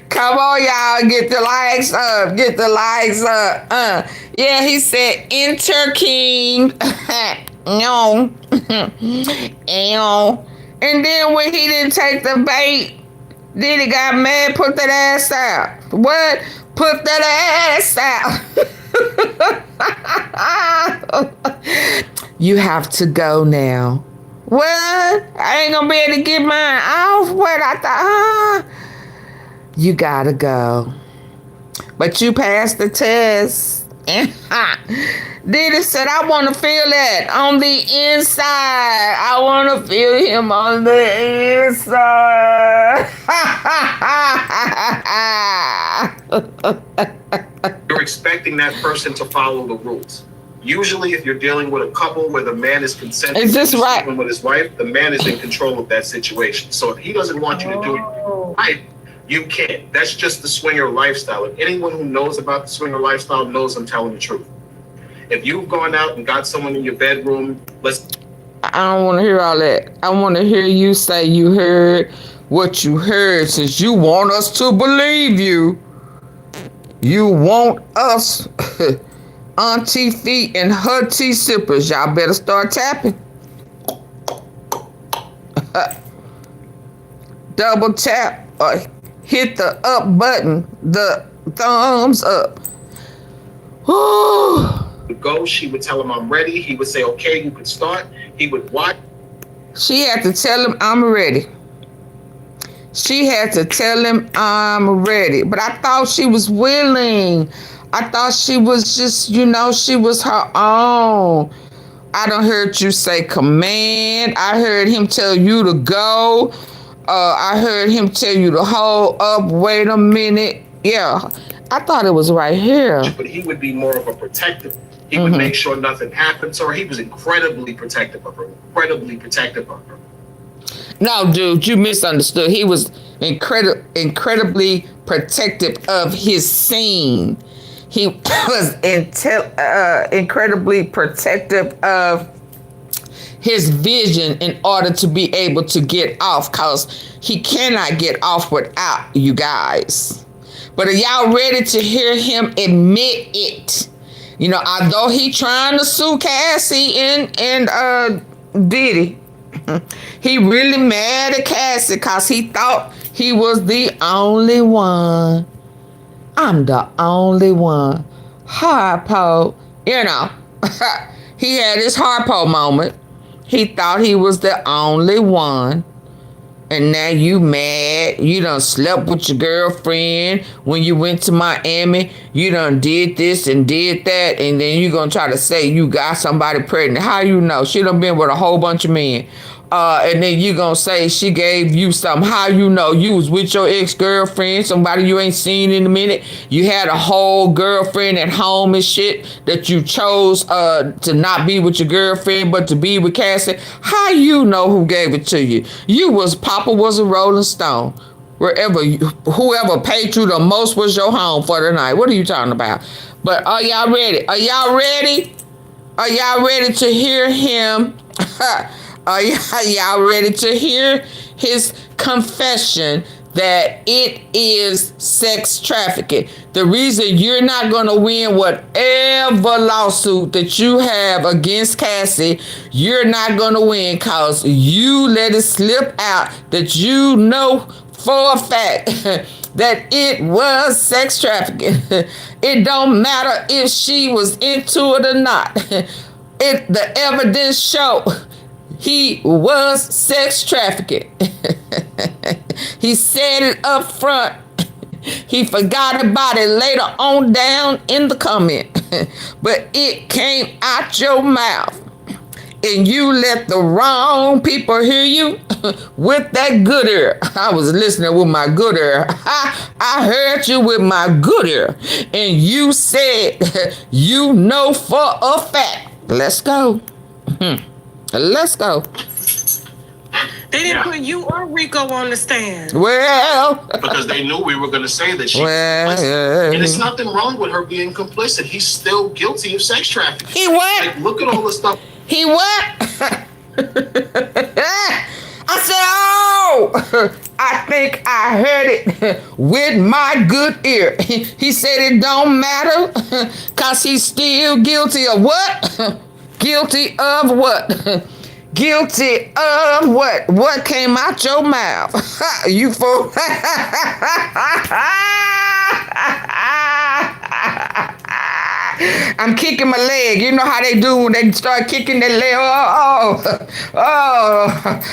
Come on, y'all, get the likes up. Get the likes up. Yeah, he said, enter King. No. And then when he didn't take the bait, Diddy got mad, put that ass out. What? Put that ass out. You have to go now. What? I ain't gonna be able to get mine off. What? I thought, you gotta go. But you passed the test. Diddy said, I want to feel that on the inside. I want to feel him on the inside. You're expecting that person to follow the rules. Usually, if you're dealing with a couple where the man is consenting is this right? with his wife, the man is in control of that situation. So if he doesn't want you to do it right, you can't. That's just the swinger lifestyle. If anyone who knows about the swinger lifestyle knows I'm telling the truth. If you've gone out and got someone in your bedroom, I don't want to hear all that. I want to hear you say you heard what you heard, since you want us to believe you. You want us, AunTeaFee and her tea sippers. Y'all better start tapping. Double tap or hit the up button, the thumbs up. Go, she would tell him I'm ready. He would say, okay, you could start. He would watch. She had to tell him I'm ready. She had to tell him I'm ready. But I thought she was willing. I thought she was just, she was her own. I done heard you say command. I heard him tell you to go. I heard him tell you to hold up, wait a minute. Yeah, I thought it was right here. But he would be more of a protective. He would make sure nothing happened to her. He was incredibly protective of her. No, dude, you misunderstood. He was incredibly protective of his scene. He was incredibly protective of his vision in order to be able to get off, because he cannot get off without you guys. But are y'all ready to hear him admit it? You know, although he trying to sue Cassie and Diddy, he really mad at Cassie because he thought he was the only one. I'm the only one. Harpo, you know, he had his Harpo moment. He thought he was the only one. And now you mad. You done slept with your girlfriend when you went to Miami. You done did this and did that. And then you gonna try to say you got somebody pregnant. How you know? She done been with a whole bunch of men. And then you gonna say she gave you something. How you know? You was with your ex-girlfriend, somebody you ain't seen in a minute. You had a whole girlfriend at home and shit that you chose to not be with your girlfriend but to be with Cassie. How you know who gave it to you? Papa was a Rolling Stone. Whoever paid you the most was your home for the night. What are you talking about? But are y'all ready? Are y'all ready? Are y'all ready to hear him? Are y'all ready to hear his confession that it is sex trafficking? The reason you're not going to win whatever lawsuit that you have against Cassie, you're not going to win because you let it slip out that you know for a fact that it was sex trafficking. It don't matter if she was into it or not. The evidence show he was sex trafficking. He said it up front. He forgot about it later on down in the comment. But it came out your mouth. And you let the wrong people hear you with that good ear. I was listening with my good ear. I heard you with my good ear. And you said, you know for a fact. Let's go. Let's go. They didn't put you or Rico on the stand. Well, because they knew we were going to say that she was complicit. And it's nothing wrong with her being complicit. He's still guilty of sex trafficking. He what? Like, look at all the stuff. He what? I said, oh, I think I heard it with my good ear. He said it don't matter because he's still guilty of what? Guilty of what? Guilty of what? What came out your mouth? You fool. I'm kicking my leg. You know how they do when they start kicking their leg. Oh,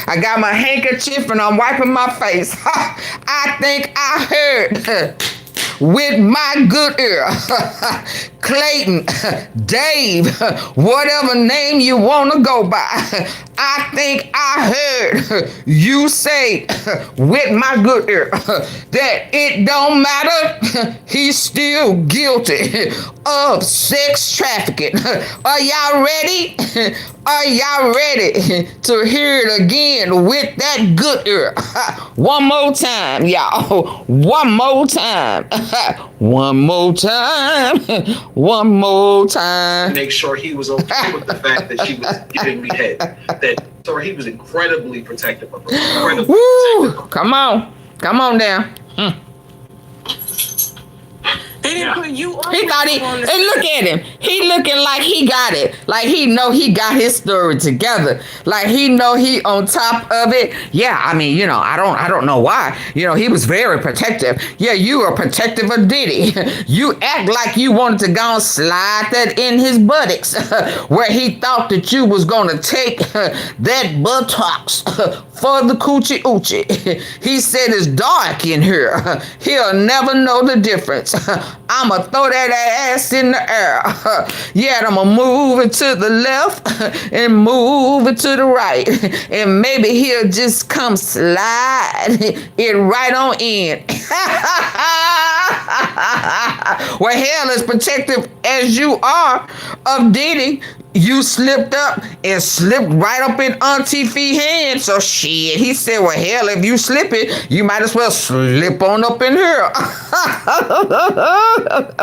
I got my handkerchief and I'm wiping my face. I think I heard with my good ear, Clayton, Dave, whatever name you want to go by, I think I heard you say with my good ear that it don't matter, he's still guilty of sex trafficking. Are y'all ready? Are y'all ready to hear it again with that good ear? One more time, y'all. One more time. One more time. One more time. Make sure he was okay with the fact that she was giving me head. That so he was incredibly protective of her. Woo! Come on. Come on down. They didn't put you or he thought he, and look at him. He looking like he got it. Like he know he got his story together. Like he know he on top of it. Yeah, I mean, you know, I don't know why. You know, he was very protective. Yeah, you were protective of Diddy. You act like you wanted to go and slide that in his buttocks where he thought that you was gonna take that buttocks for the coochie oochie. He said it's dark in here. He'll never know the difference. I'ma throw that ass in the air. Yeah, I'ma move it to the left and move it to the right. And maybe he'll just come slide it right on in. Well, hell, as protective as you are of Diddy, you slipped up and slipped right up in AunTeaFee hand. So shit, he said, well, hell, if you slip it, you might as well slip on up in here.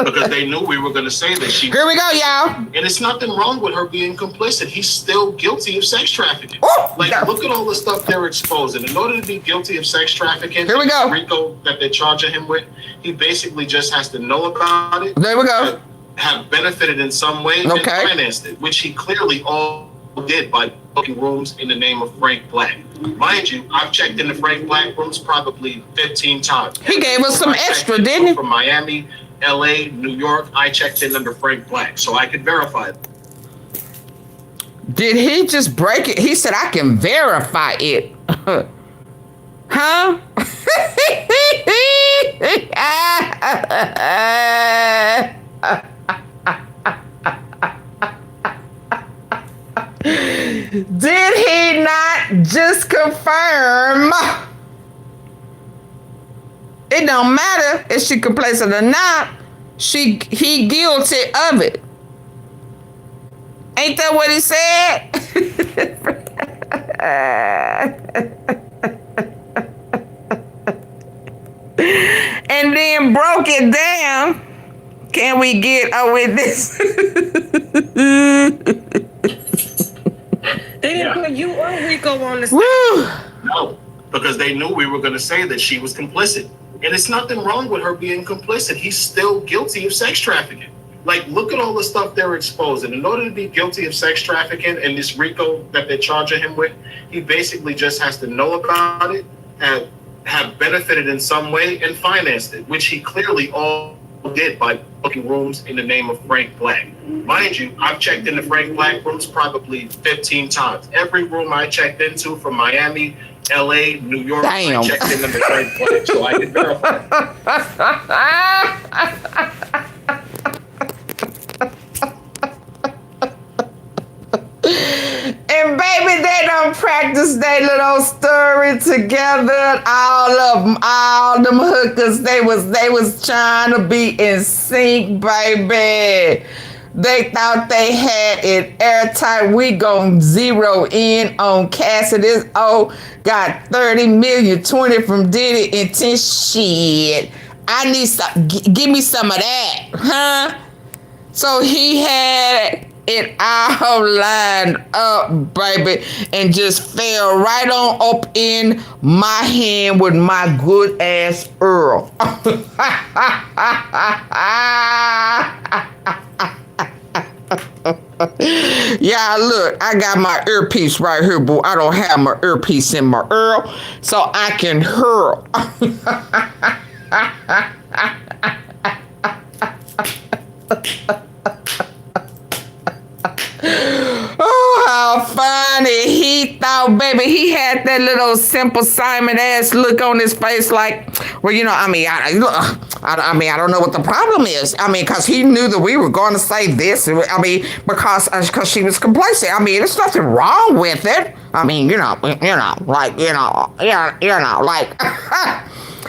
Because they knew we were going to say that she. Here we go, y'all. And it's nothing wrong with her being complicit. He's still guilty of sex trafficking. Look at all the stuff they're exposing. In order to be guilty of sex trafficking, here we go. Rico that they're charging him with, he basically just has to know about it. There we go. have benefited in some way and financed it, which he clearly all did by booking rooms in the name of Frank Black. Mind you, I've checked into Frank Black rooms probably 15 times. He gave us some extra, didn't he? From Miami, LA, New York, I checked in under Frank Black, so I could verify it. Did he just break it? He said, I can verify it. Huh? Did he not just confirm? It don't matter if she can place it or not. He guilty of it. Ain't that what he said? And then broke it down. Can we get a witness? They didn't put you or Rico on the stand. No, because they knew we were going to say that she was complicit. And it's nothing wrong with her being complicit. He's still guilty of sex trafficking. Like, look at all the stuff they're exposing. In order to be guilty of sex trafficking and this RICO that they're charging him with, he basically just has to know about it, have benefited in some way, and financed it, which he clearly all did by booking rooms in the name of Frank Black. Mind you, I've checked into Frank Black rooms probably 15 times. Every room I checked into from Miami, LA, New York, I checked into the Frank Black, so I could verify. And baby, they don't practice their little story together. All them hookers, they was trying to be in sync, baby. They thought they had it airtight. We gon' zero in on Cassidy. Got 30 million, 20 from Diddy, and 10 shit. I need some. Give me some of that, huh? So he had it all lined up, baby, and just fell right on up in my hand with my good ass Earl. Yeah, look, I got my earpiece right here, boo. I don't have my earpiece in my Earl, so I can hurl. Oh, how funny. He thought, baby, he had that little Simple Simon ass look on his face like, well, you know, I don't know what the problem is. I mean, because he knew that we were going to say this. I mean, because she was complacent. I mean, there's nothing wrong with it. I mean,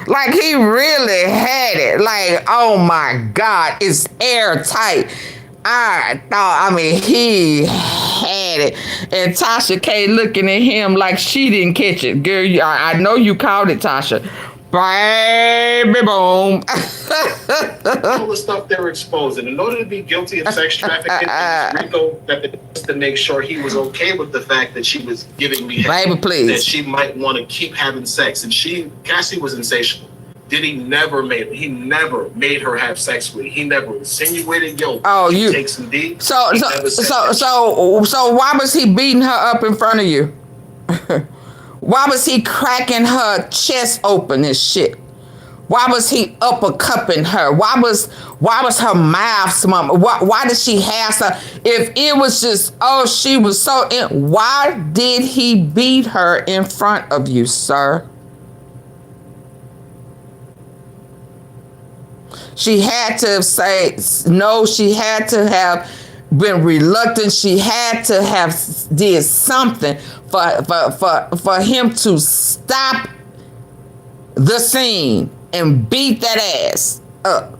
like he really had it. Like, oh my God, it's airtight. He had it. And Tasha K looking at him like she didn't catch it. Girl, I know you called it, Tasha. Baby boom. All the stuff they were exposing. In order to be guilty of sex trafficking, RICO to make sure he was okay with the fact that she was giving me head, baby, please, that she might want to keep having sex. And Cassie was insatiable. Diddy never made her have sex with. He never insinuated, you take some D. So why was he beating her up in front of you? Why was he cracking her chest open and shit? Why was he uppercutting her? Why was her mouth small? Why did she have some? If it was just, she was so in, why did he beat her in front of you, sir? She had to say no. She had to have been reluctant. She had to have did something for him to stop the scene and beat that ass up.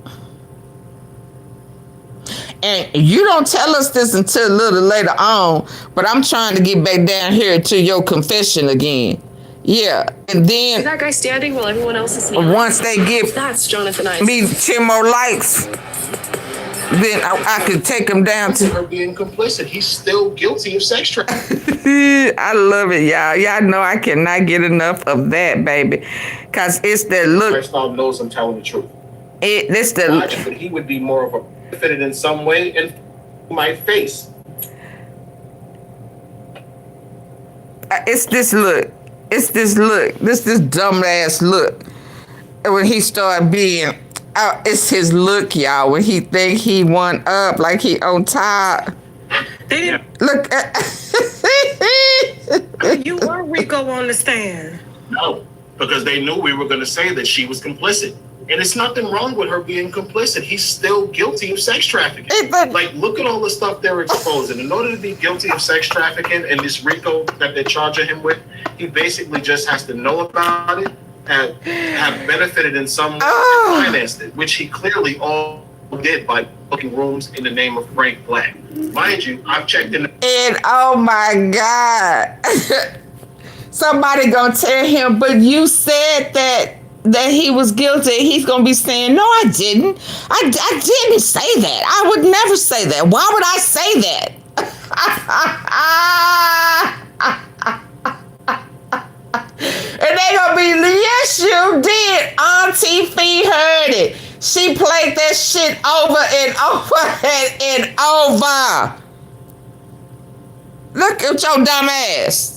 And you don't tell us this until a little later on, but I'm trying to get back down here to your confession again. Yeah, and then is that guy standing while everyone else is standing? Once they give that's Jonathan Ice. Me 10 more likes, then I could take him down to her being complicit. He's still guilty of sex trafficking. I love it, y'all. Y'all know I cannot get enough of that, baby, cause it's that look. Lifestyle knows I'm telling the truth. But he would be more of a benefited in some way in my face. It's this look. It's this look. This dumbass look. When he started being, it's his look, y'all. When he think he won up, like he on top. They didn't Look. you or Rico on the stand. No, because they knew we were going to say that she was complicit. And it's nothing wrong with her being complicit. He's still guilty of sex trafficking. Like, look at all the stuff they're exposing. In order to be guilty of sex trafficking and this RICO that they're charging him with, he basically just has to know about it, have benefited in some way, and financed it, which he clearly all did by booking rooms in the name of Frank Black. Mind you, I've checked in. And oh my God. Somebody gonna tell him, but you said that he was guilty. He's gonna be saying, no, I didn't. I didn't say that. I would never say that. Why would I say that? And they gonna be, yes, you did. AunTeaFee heard it. She played that shit over and over and over. Look at your dumb ass.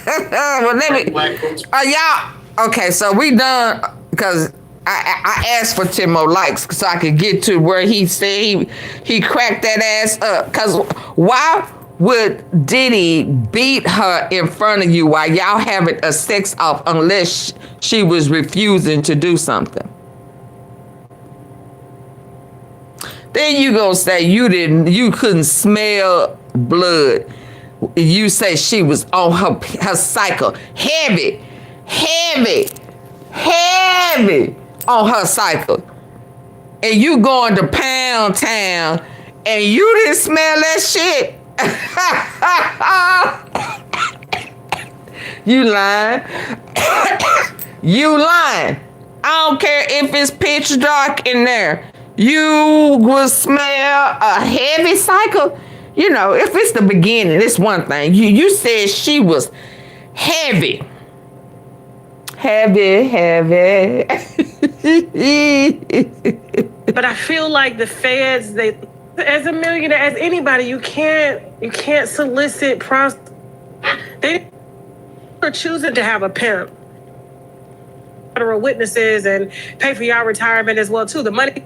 Well, let me. Y'all. Okay, so we done because I asked for 10 more likes so I could get to where he said he cracked that ass up. Cause why would Diddy beat her in front of you while y'all having a sex off unless she was refusing to do something? Then you gonna say you couldn't smell blood. You say she was on her cycle, heavy on her cycle, and you going to Pound Town and you didn't smell that shit. You lying. You lying. I don't care if it's pitch dark in there. You will smell a heavy cycle. You know, if it's the beginning, it's one thing. You said she was heavy. Heavy. But I feel like the feds, as a millionaire, as anybody, you can't solicit they are choosing to have a pimp. Federal witnesses and pay for your retirement as well too. The money.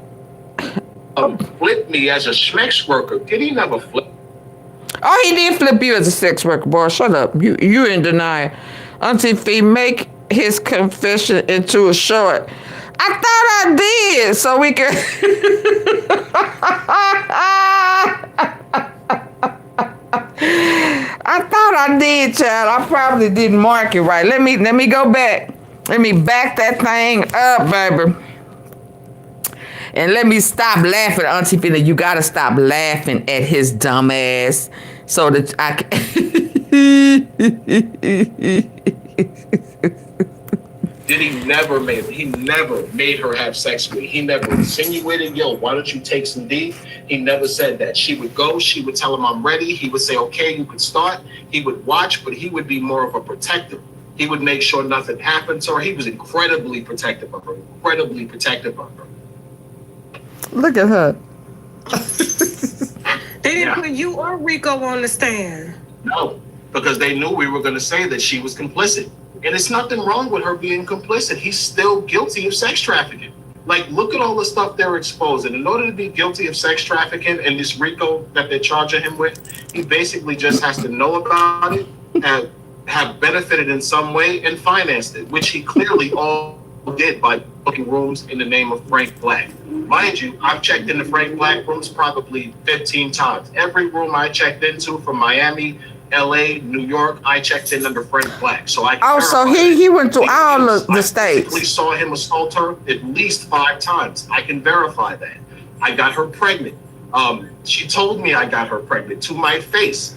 Flip me as a sex worker. Did he never flip? Oh, he did flip you as a sex worker, boy. Shut up. You in denial. AunTeaFee, make his confession into a short. I thought I did, so we can. I thought I did, child. I probably didn't mark it right. Let me go back. Let me back that thing up, baby. And let me stop laughing, AunTeaFee. You gotta stop laughing at his dumb ass so that I can. He never made her have sex with me. He never insinuated, yo, why don't you take some D? He never said that. She would go, she would tell him I'm ready. He would say, okay, you can start. He would watch, but he would be more of a protector. He would make sure nothing happened to her. He was incredibly protective of her. Look at her. They didn't put you or Rico on the stand. No, because they knew we were going to say that she was complicit. And it's nothing wrong with her being complicit. He's still guilty of sex trafficking. Like, look at all the stuff they're exposing. In order to be guilty of sex trafficking and this RICO that they're charging him with, he basically just has to know about it, have benefited in some way, and financed it, which he clearly all did by booking rooms in the name of Frank Black. Mind you, I've checked into Frank Black rooms probably 15 times. Every room I checked into from Miami, LA, New York, I checked in under Frank Black. So I so he went to all the states. I saw him assault her at least 5 times. I can verify that. I got her pregnant. She told me I got her pregnant to my face.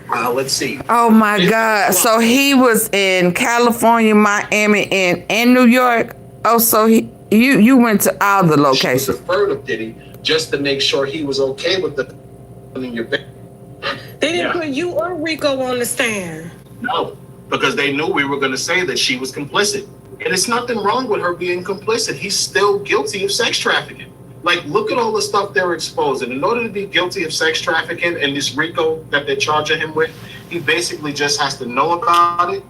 Let's see. Oh my God! So he was in California, Miami, and New York. Oh, so you went to all the locations. She was referred of Diddy just to make sure he was okay with the in your bed. They didn't put you or Rico on the stand. No, because they knew we were going to say that she was complicit. And it's nothing wrong with her being complicit. He's still guilty of sex trafficking. Like, look at all the stuff they're exposing. In order to be guilty of sex trafficking and this RICO that they're charging him with, he basically just has to know about it,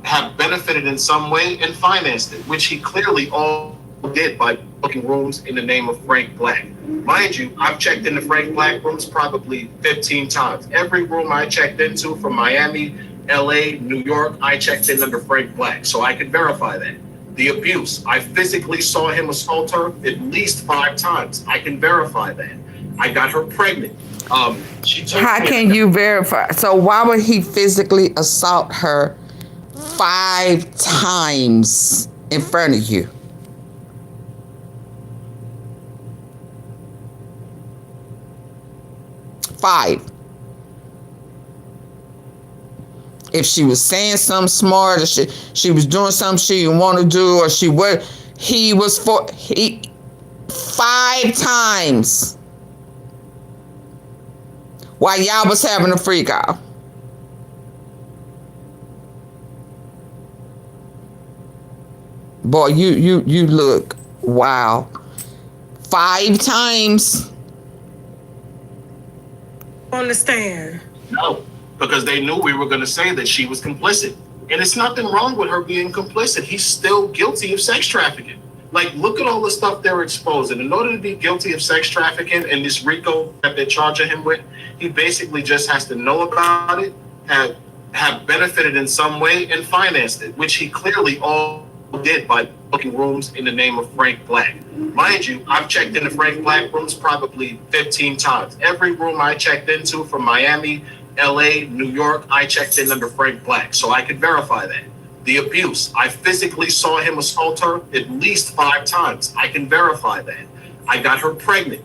have benefited in some way, and financed it, which he clearly all did by booking rooms in the name of Frank Black. Mind you, I've checked into Frank Black rooms probably 15 times. Every room I checked into from Miami, LA, New York, I checked in under Frank Black, so I could verify that. The abuse, I physically saw him assault her at least 5 times. I can verify that. I got her pregnant. How can you verify? So why would he physically assault her 5 times in front of you? Five. If she was saying something smart, or she was doing something she didn't want to do, or he was 5 times while y'all was having a freak out. Boy, you look wow. 5 times. Understand? No, because they knew we were going to say that she was complicit. And it's nothing wrong with her being complicit. He's still guilty of sex trafficking. Like, look at all the stuff they're exposing. In order to be guilty of sex trafficking and this RICO that they're charging him with, he basically just has to know about it, have benefited in some way, and financed it, which he clearly all did by booking rooms in the name of Frank Black. Mind you, I've checked into Frank Black rooms probably 15 times. Every room I checked into from Miami, LA, New York, I checked in under Frank Black, so I could verify that. The abuse, I physically saw him assault her at least 5 times. I can verify that. I got her pregnant.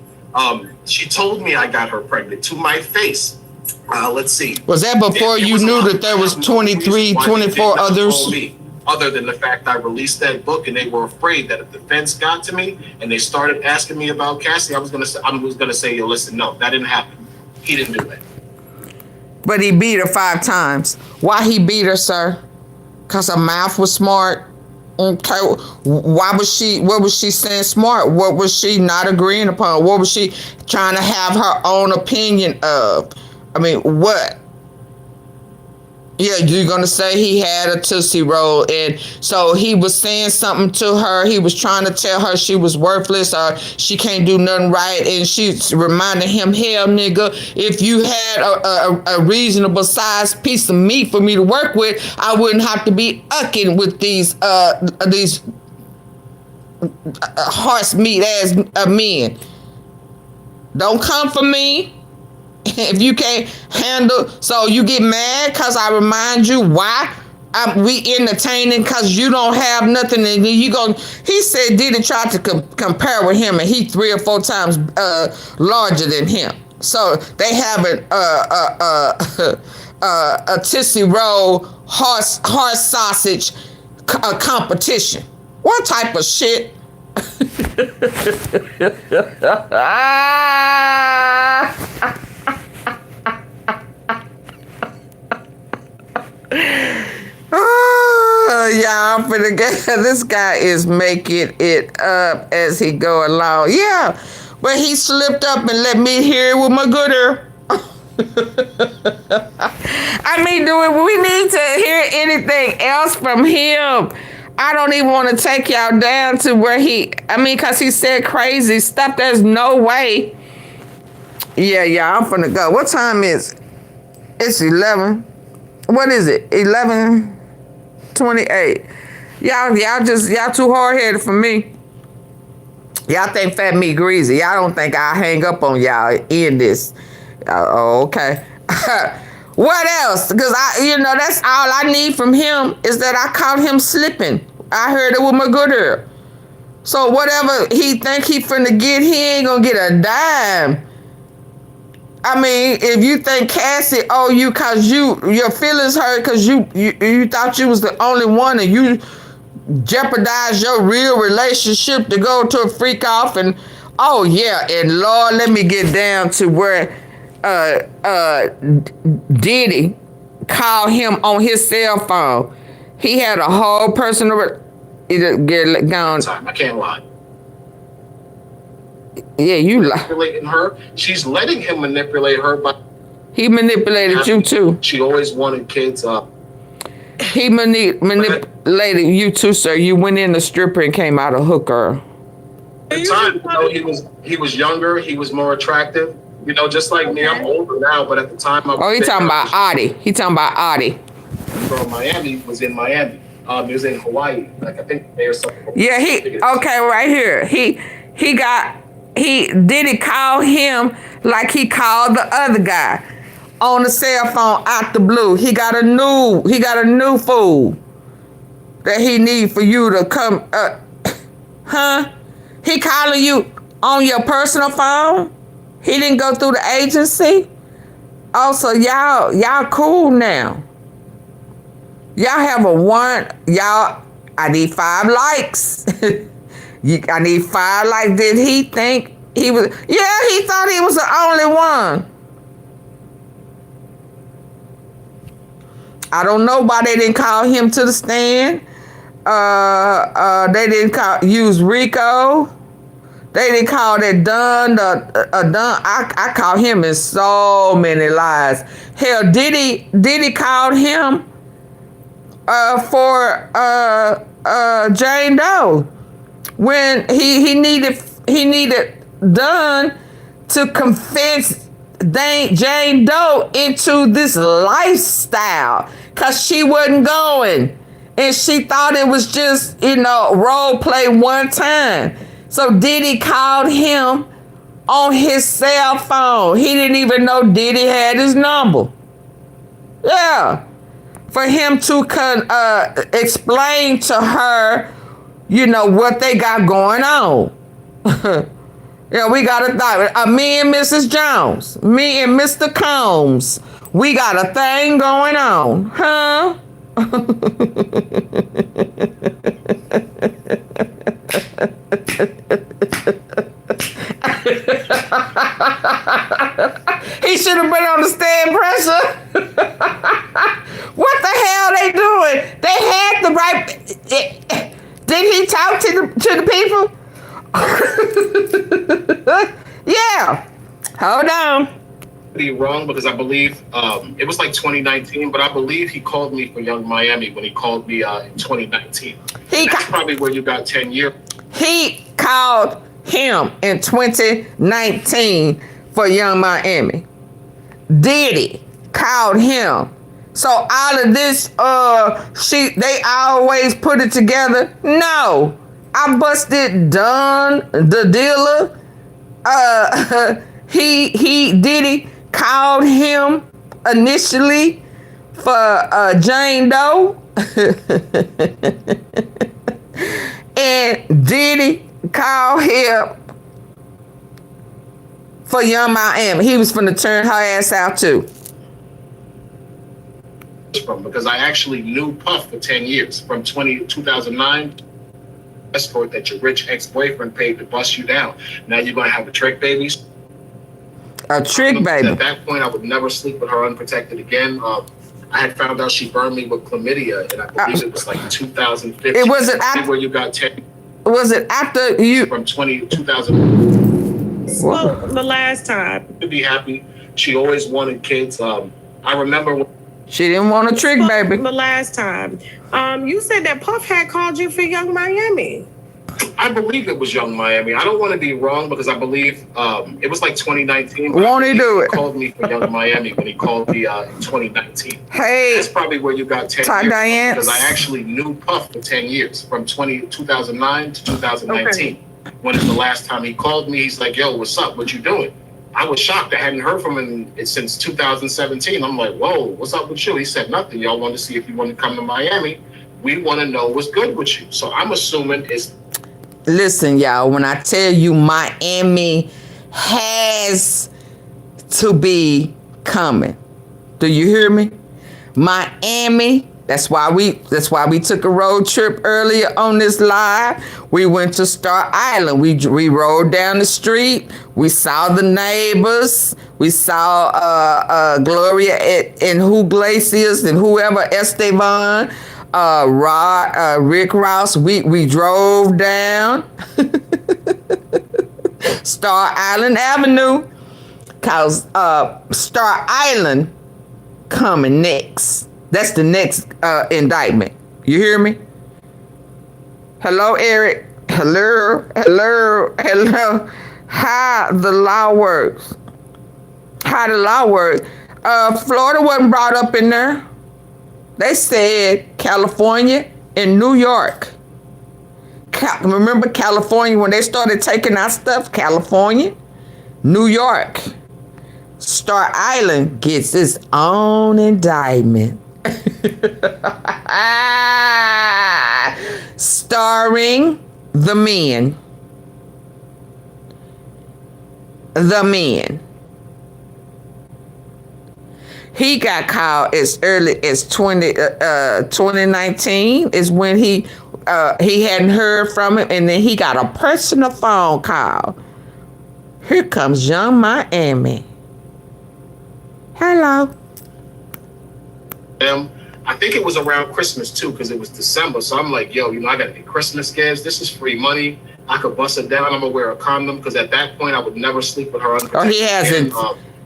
She told me I got her pregnant to my face. Let's see. Was that before you knew that there was 23, 24 others? Other than the fact I released that book, and they were afraid that if the defense got to me and they started asking me about Cassie, I was gonna say, yo, listen, no, that didn't happen. He didn't do that. But he beat her 5 times. Why he beat her, sir? Because her mouth was smart. Okay. Why was she? What was she saying smart? What was she not agreeing upon? What was she trying to have her own opinion of? I mean, what? Yeah, you're going to say he had a Tootsie Roll, and so he was saying something to her. He was trying to tell her she was worthless or she can't do nothing right, and she's reminding him, hell, nigga, if you had a reasonable sized piece of meat for me to work with, I wouldn't have to be ucking with these horse meat ass men. Don't come for me. If you can't handle, so you get mad because I remind you why we entertaining, because you don't have nothing, and then you go. He said Diddy tried to compare with him, and he 3 or 4 times larger than him. So they have a Tootsie Roll horse sausage competition. What type of shit? Y'all, for the guy, this guy is making it up as he go along. Yeah, but he slipped up and let me hear it with my gooder. I mean, do we need to hear anything else from him? I don't even want to take y'all down to where because he said crazy stuff. There's no way. Yeah, I'm finna go. What time is it? It's 11. What is it? 11:28. Y'all too hard-headed for me. Y'all think fat meat greasy. Y'all don't think I'll hang up on y'all in this. Oh, okay. What else? Because that's all I need from him is that I caught him slipping. I heard it with my good ear. So whatever he think he finna get, he ain't gonna get a dime. I mean, if you think Cassie owe you because your feelings hurt because you thought you was the only one and you jeopardized your real relationship to go to a freak off, and oh yeah, and Lord, let me get down to where Diddy called him on his cell phone. He had a whole personal. I can't lie. Yeah, you manipulating her. She's letting him manipulate her, but he manipulated you too. She always wanted kids. He manipulated you too, sir. You went in the stripper and came out a hooker. At the time, you know, he was younger. He was more attractive. You know, just like me. I'm older now, but at the time, he talking about Adi. He talking about Adi. From Miami, was in Miami. He was in Hawaii. Like I think they or something. Yeah, okay, right here. Diddy call him like he called the other guy on the cell phone out the blue. He got a new fool that he need for you to come. Huh? He calling you on your personal phone? He didn't go through the agency? Oh, so y'all cool now. Y'all have I need 5 likes. I need 5 likes. Did he think he was? Yeah, he thought he was the only one. I don't know why they didn't call him to the stand. They didn't use Rico. They didn't call that Dunn. I call him in so many lies. Hell, Diddy called him for Jane Doe when he needed Dunn to convince Jane Doe into this lifestyle because she wasn't going and she thought it was just, you know, role play one time. So Diddy called him on his cell phone. He didn't even know Diddy had his number. Yeah. For him to explain to her, you know, what they got going on. Yeah, we got me and Mrs. Jones, me and Mr. Combs, we got a thing going on, huh? He should have been on the stand pressure. What the hell they doing? They had the right. Did he talk to the people? Yeah. Hold on. Be wrong because I believe it was like 2019, but I believe he called me for Young Miami when he called me in 2019. That's probably where you got 10 years. He called him in 2019 for Young Miami. Diddy called him. So all of this, they always put it together. No, I busted Dunn, the dealer. Diddy called him initially for Jane Doe. And Diddy called him for Young Miami. He was finna turn her ass out too. Because I actually knew Puff for 10 years, from 2009. Escort that your rich ex-boyfriend paid to bust you down. Now you're gonna have a trick baby. A trick baby. At that point, I would never sleep with her unprotected again. I had found out she burned me with chlamydia, and I believe it was like 2015. It wasn't after where you got 10. Was it after you? From 2000. Well, the last time. To be happy, she always wanted kids. I remember when she didn't want a trick baby. The last time. You said that Puff had called you for Young Miami. I believe it was Young Miami. I don't want to be wrong because I believe it was like 2019. Won't he do it? He called me for Young Miami when he called me in 2019. Hey. That's probably where you got 10 Ty years. Diane. Because I actually knew Puff for 10 years, from 2009 to 2019. Okay. When it's the last time he called me, he's like, yo, what's up? What you doing? I was shocked. I hadn't heard from him since 2017. I'm like, whoa, what's up with you? He said nothing. Y'all want to see if you want to come to Miami. We want to know what's good with you. So I'm assuming it's... Listen, y'all, when I tell you Miami has to be coming. Do you hear me? Miami. That's why we took a road trip earlier on this live. We went to Star Island. We rode down the street. We saw the neighbors. We saw Gloria and Iglesias and whoever, Esteban, Rick Ross. We drove down. Star Island Avenue. Cause Star Island coming next. That's the next indictment. You hear me? Hello, Eric. Hello. How the law works. Florida wasn't brought up in there. They said California and New York. Remember California when they started taking our stuff? California, New York. Star Island gets its own indictment. Starring the men. He got called as early as 2019 is when he hadn't heard from him, and then he got a personal phone call. Here comes Young Miami. Hello. I think it was around Christmas too, because it was December. So I'm like, yo, I gotta get Christmas gifts. This is free money. I could bust it down. I'm gonna wear a condom, because at that point I would never sleep with her. Oh, he hasn't.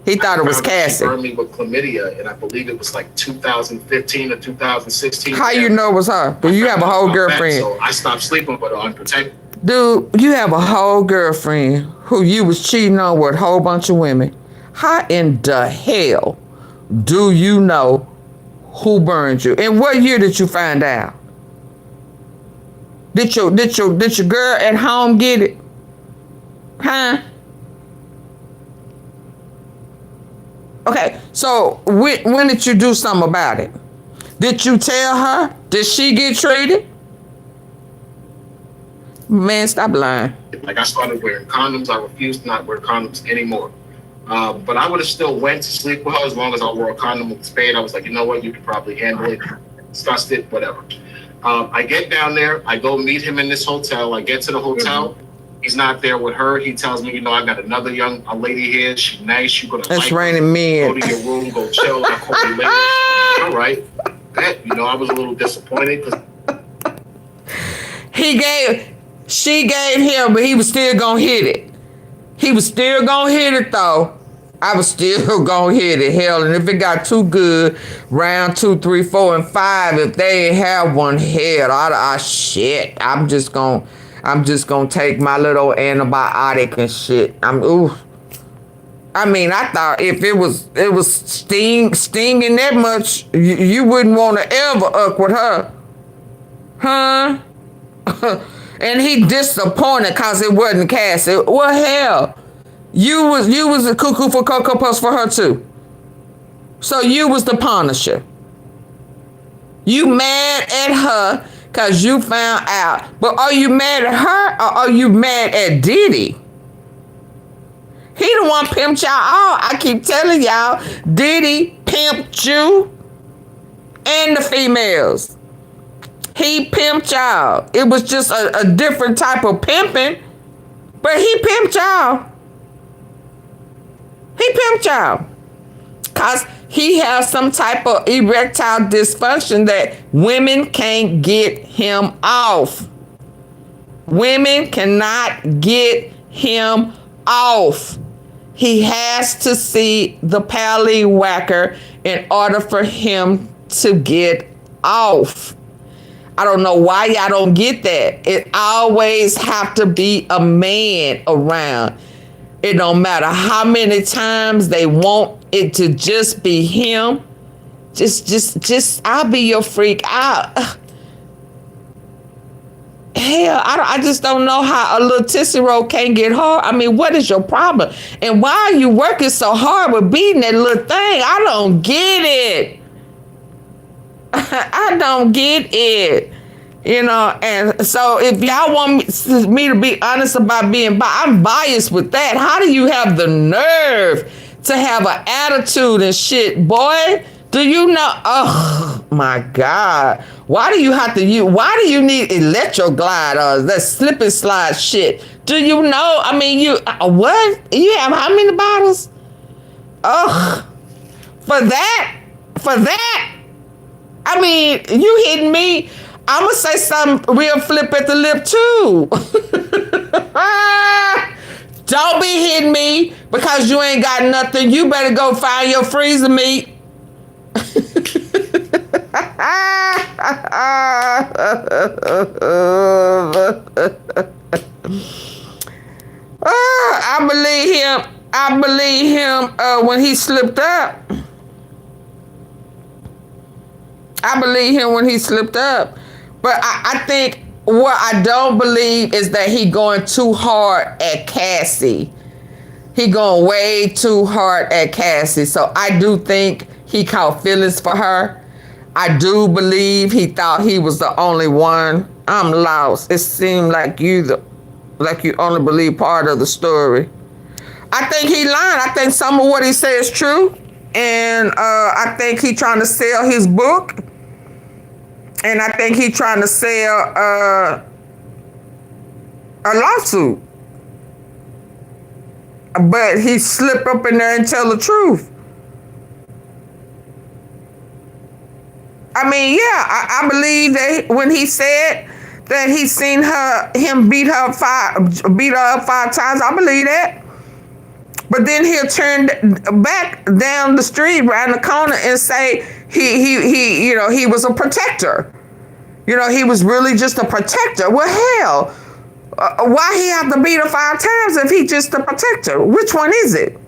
He thought it was Cassie. She burned me with chlamydia, and I believe it was like 2015 or 2016. How you know it was her? Do you have a whole girlfriend? So I stopped sleeping with her unprotected. Dude, you have a whole girlfriend who you was cheating on with a whole bunch of women. How in the hell do you know who burned you? And what year did you find out? Did your girl at home get it? Huh? Okay, so when did you do something about it? Did you tell her? Did she get treated? Man, stop lying. Like, I started wearing condoms. I refused to not wear condoms anymore. But I would have still went to sleep with her as long as I wore a condom with spade. I was like, you know what? You could probably handle it. Discussed it, whatever. I get down there. I go meet him in this hotel. I get to the hotel. He's not there with her. He tells me, I got another young lady here. She's nice. You're gonna It's raining men. Go to your room. Go chill. I'll call you later. All right. I was a little disappointed because she gave him, but he was still gonna hit it. He was still gonna hit it though. I was still gonna hit it. Hell, and if it got too good, round 2, 3, 4, and 5, if they ain't have one, hell, shit. I'm just gonna take my little antibiotic and shit. I thought if it was stinging that much, you wouldn't want to ever up with her. Huh? And he disappointed because it wasn't Cassie. Well, hell, you was a cuckoo for Cocoa Puffs for her too. So you was the punisher. You mad at her because you found out. But are you mad at her or are you mad at Diddy? He the one pimped y'all out. I keep telling y'all, Diddy pimped you and the females. He pimped y'all. It was just a different type of pimping, but he pimped y'all. He pimped y'all. Because he has some type of erectile dysfunction that women can't get him off. Women cannot get him off. He has to see the pallywhacker in order for him to get off. I don't know why y'all don't get that. It always have to be a man around. It don't matter how many times they want it to just be him. Just I'll be your freak out. Hell, I just don't know how a little tissy roll can't get hard. I mean, what is your problem? And why are you working so hard with beating that little thing? I don't get it. I don't get it. And so if y'all want me to be honest about being biased, I'm biased with that. How do you have the nerve to have an attitude and shit, boy? Do you know? Oh my God. Why do you need electroglide or that slip and slide shit? Do you know? I mean, what? You have how many bottles? Oh, for that? I mean, you hitting me. I'm going to say something real flip at the lip, too. Don't be hitting me because you ain't got nothing. You better go find your freezer meat. I believe him. I believe him when he slipped up. I believe him when he slipped up. But I think what I don't believe is that he going too hard at Cassie. He going way too hard at Cassie. So I do think he caught feelings for her. I do believe he thought he was the only one. I'm lost. It seemed like you only believe part of the story. I think he lying. I think some of what he said is true. And I think he trying to sell his book. And I think he trying to sell a lawsuit. But he slipped up in there and tell the truth. I mean, yeah, I believe that when he said that he seen him beat her up 5 times, I believe that. But then he'll turn back down the street, around the corner, and say he was a protector. You know, he was really just a protector. Well, hell, why he have to beat her 5 times if he just a protector? Which one is it?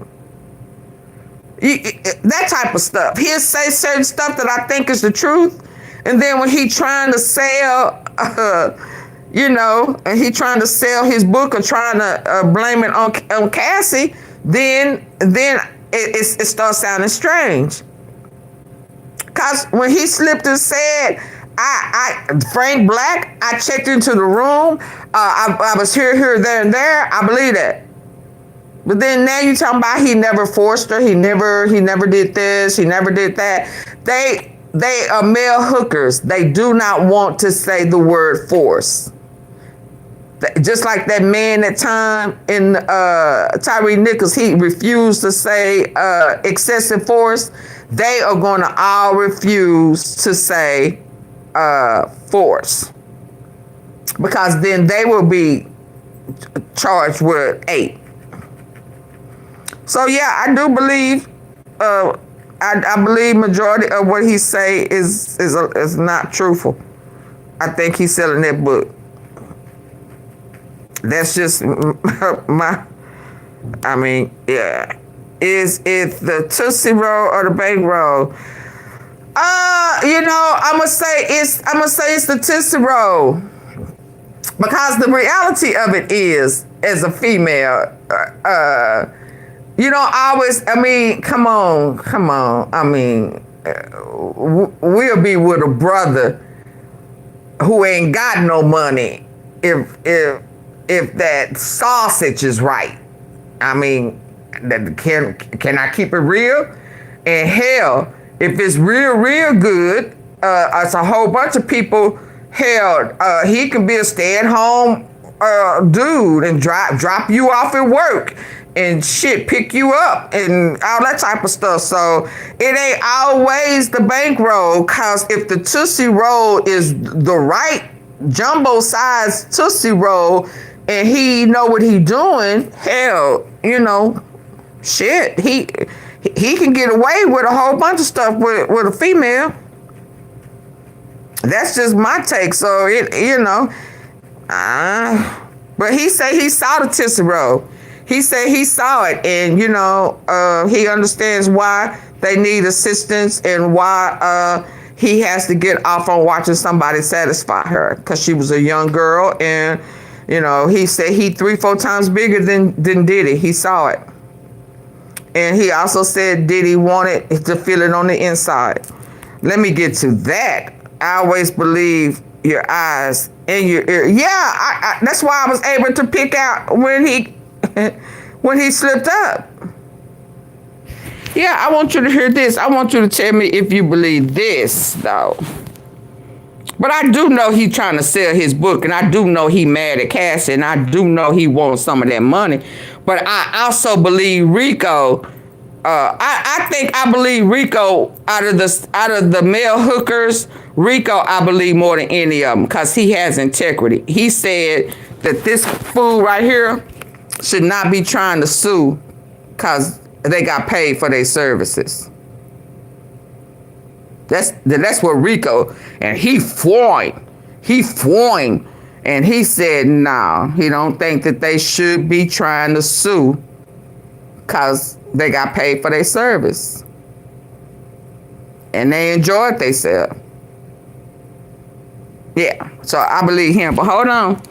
That type of stuff. He'll say certain stuff that I think is the truth, and then when he trying to sell, and he trying to sell his book or trying to blame it on Cassie, then it starts sounding strange. Cause when he slipped and said, Frank Black, I checked into the room, I was here, there, and there, I believe that. But then now you talking about he never forced her, he never did this, he never did that. They are male hookers. They do not want to say the word force. Just like that man that time in Tyree Nichols, he refused to say excessive force. They are going to all refuse to say force. Because then they will be charged with 8. So yeah, I do believe, I believe majority of what he say is not truthful. I think he's selling that book. That's just yeah. Is it the Tootsie Roll or the Bank Roll? I'ma say it's the Tootsie Roll. Because the reality of it is, as a female, come on. I mean, we'll be with a brother who ain't got no money if that sausage is right. I mean, can I keep it real? And hell, if it's real good, it's a whole bunch of people. Hell, he can be a stay-at-home dude and drop you off at work and shit, pick you up and all that type of stuff. So it ain't always the bankroll, cause if the Tootsie Roll is the right jumbo size Tootsie Roll and he know what he doing, hell, shit, he can get away with a whole bunch of stuff with a female. That's just my take. So but he said he saw the Tootsie Roll. He said he saw it, and he understands why they need assistance and why he has to get off on watching somebody satisfy her, because she was a young girl, and he said he 3-4 times bigger than Diddy. He saw it, and he also said Diddy wanted to feel it on the inside. Let me get to that. I always believe your eyes and your ear. Yeah, that's why I was able to pick out when he slipped up. Yeah, I want you to hear this. I want you to tell me if you believe this, though. But I do know he's trying to sell his book, and I do know he mad at Cassie, and I do know he wants some of that money. But I also believe Rico. I believe Rico out of the male hookers. Rico, I believe more than any of them, because he has integrity. He said that this fool right here, should not be trying to sue because they got paid for their services. That's what Rico, and he flying, and he said no, he don't think that they should be trying to sue because they got paid for their service and they enjoyed themselves. Yeah, so I believe him. But hold on,